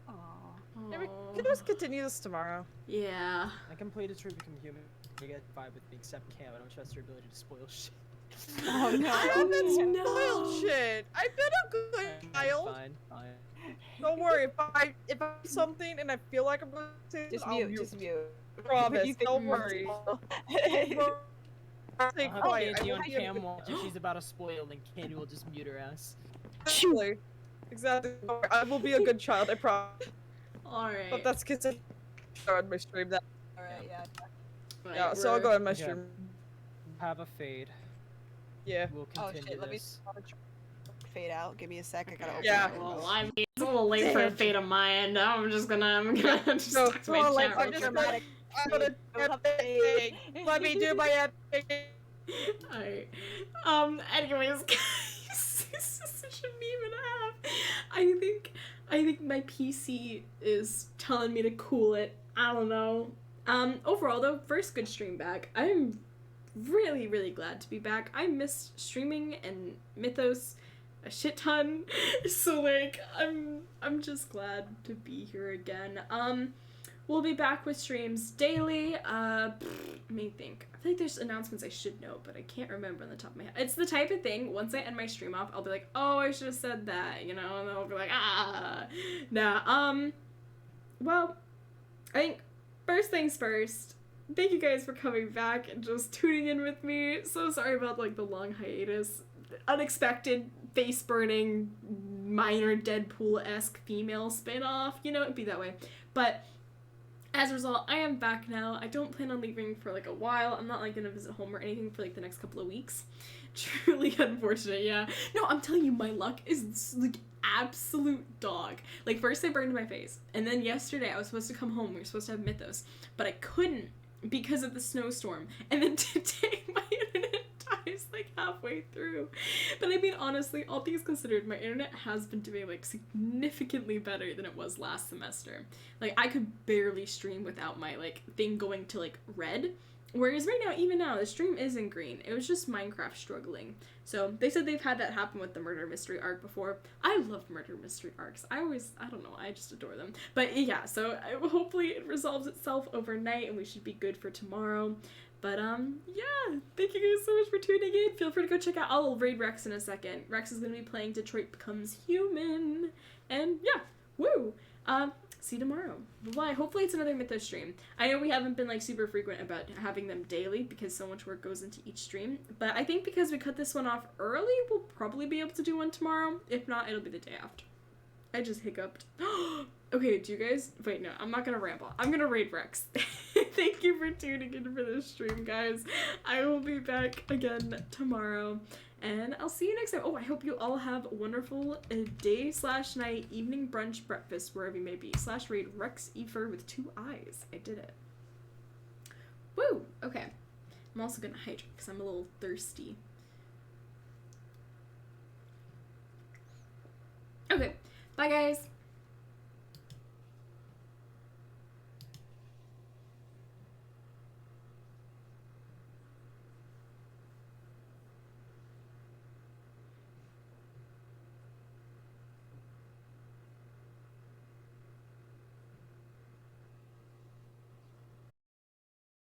Speaker 5: Aw.
Speaker 3: Yeah, we can just continue this tomorrow.
Speaker 1: Yeah.
Speaker 2: I completed True Become Human. You get vibe with me, except Cam. I don't trust your ability to spoil shit.
Speaker 5: Oh no.
Speaker 3: I haven't
Speaker 1: no.
Speaker 3: spoiled shit. I've been a good child.
Speaker 2: Fine.
Speaker 3: Don't worry. If I do something and I feel like I'm going to,
Speaker 5: Just
Speaker 3: I'll
Speaker 5: mute. Just mute.
Speaker 3: Promise.
Speaker 5: You think
Speaker 3: Don't
Speaker 5: you
Speaker 3: worry.
Speaker 2: I'll
Speaker 3: Stay
Speaker 2: have
Speaker 3: quiet.
Speaker 2: Candy
Speaker 3: I
Speaker 2: on
Speaker 3: will be a
Speaker 2: Cam
Speaker 3: good
Speaker 2: watch if she's about to spoil, and Candy will just mute her ass.
Speaker 3: Exactly. Exactly. I will be a good child. I promise.
Speaker 1: Alright.
Speaker 3: But that's because I started my stream. That
Speaker 5: Alright, yeah.
Speaker 3: yeah. So I'll go on my
Speaker 2: Okay.
Speaker 3: stream.
Speaker 2: Have a fade.
Speaker 3: Yeah.
Speaker 2: We'll
Speaker 5: Oh
Speaker 2: continue
Speaker 5: shit, let me
Speaker 2: this.
Speaker 5: fade out. Give me a sec. I gotta open
Speaker 3: Yeah.
Speaker 5: my
Speaker 1: Well,
Speaker 5: window.
Speaker 1: I mean, it's a little late for a fate of my end. I'm gonna just
Speaker 3: No,
Speaker 1: talk to
Speaker 3: no,
Speaker 1: my
Speaker 3: like,
Speaker 1: chat
Speaker 3: I'm
Speaker 1: real
Speaker 3: just
Speaker 1: quick.
Speaker 5: dramatic.
Speaker 3: I'm gonna
Speaker 5: Don't have
Speaker 3: epic
Speaker 5: to
Speaker 3: thing. Let me do my epic.
Speaker 1: Alright. Anyways, guys, this is such a meme and a half. I think my PC is telling me to cool it. I don't know. Overall though, first good stream back. I'm really, really glad to be back. I missed streaming and Mythos a shit ton. So like I'm just glad to be here again. We'll be back with streams daily. Let me think. I feel like there's announcements I should know, but I can't remember on the top of my head. It's the type of thing, once I end my stream off, I'll be like, oh, I should have said that, you know, and they'll be like, nah, well, I think, first things first, thank you guys for coming back and just tuning in with me. So sorry about, like, the long hiatus. Unexpected, face-burning, minor Deadpool-esque female spin-off, you know, it'd be that way. But as a result, I am back now. I don't plan on leaving for like a while. I'm not like gonna visit home or anything for like the next couple of weeks. Truly unfortunate, yeah. No, I'm telling you, my luck is like absolute dog. Like first they burned my face, and then yesterday I was supposed to come home. We were supposed to have Mythos, but I couldn't because of the snowstorm. And then today my internet dies like halfway through. But I mean, honestly, all things considered, my internet has been doing like significantly better than it was last semester. Like I could barely stream without my like thing going to like red. Whereas right now, even now, the stream is in green. It was just Minecraft struggling. So they said they've had that happen with the murder mystery arc before. I love murder mystery arcs. I don't know, I just adore them. But yeah, so hopefully it resolves itself overnight and we should be good for tomorrow. But yeah, thank you guys so much for tuning in. Feel free to go check out, I'll raid Rex in a second. Rex is gonna be playing Detroit Becomes Human. And yeah, woo! See you tomorrow. Bye. Hopefully it's another Mythos stream. I know we haven't been like super frequent about having them daily because so much work goes into each stream, but I think because we cut this one off early, we'll probably be able to do one tomorrow. If not, it'll be the day after. I just hiccuped. Okay, do you guys... Wait, no, I'm not gonna ramble. I'm gonna raid Rex. Thank you for tuning in for this stream, guys. I will be back again tomorrow. And I'll see you next time. Oh, I hope you all have a wonderful day/night, evening, brunch, breakfast, wherever you may be. /raid Rex Efer with 2 eyes. I did it. Woo! Okay. I'm also gonna hydrate because I'm a little thirsty. Okay. Bye, guys.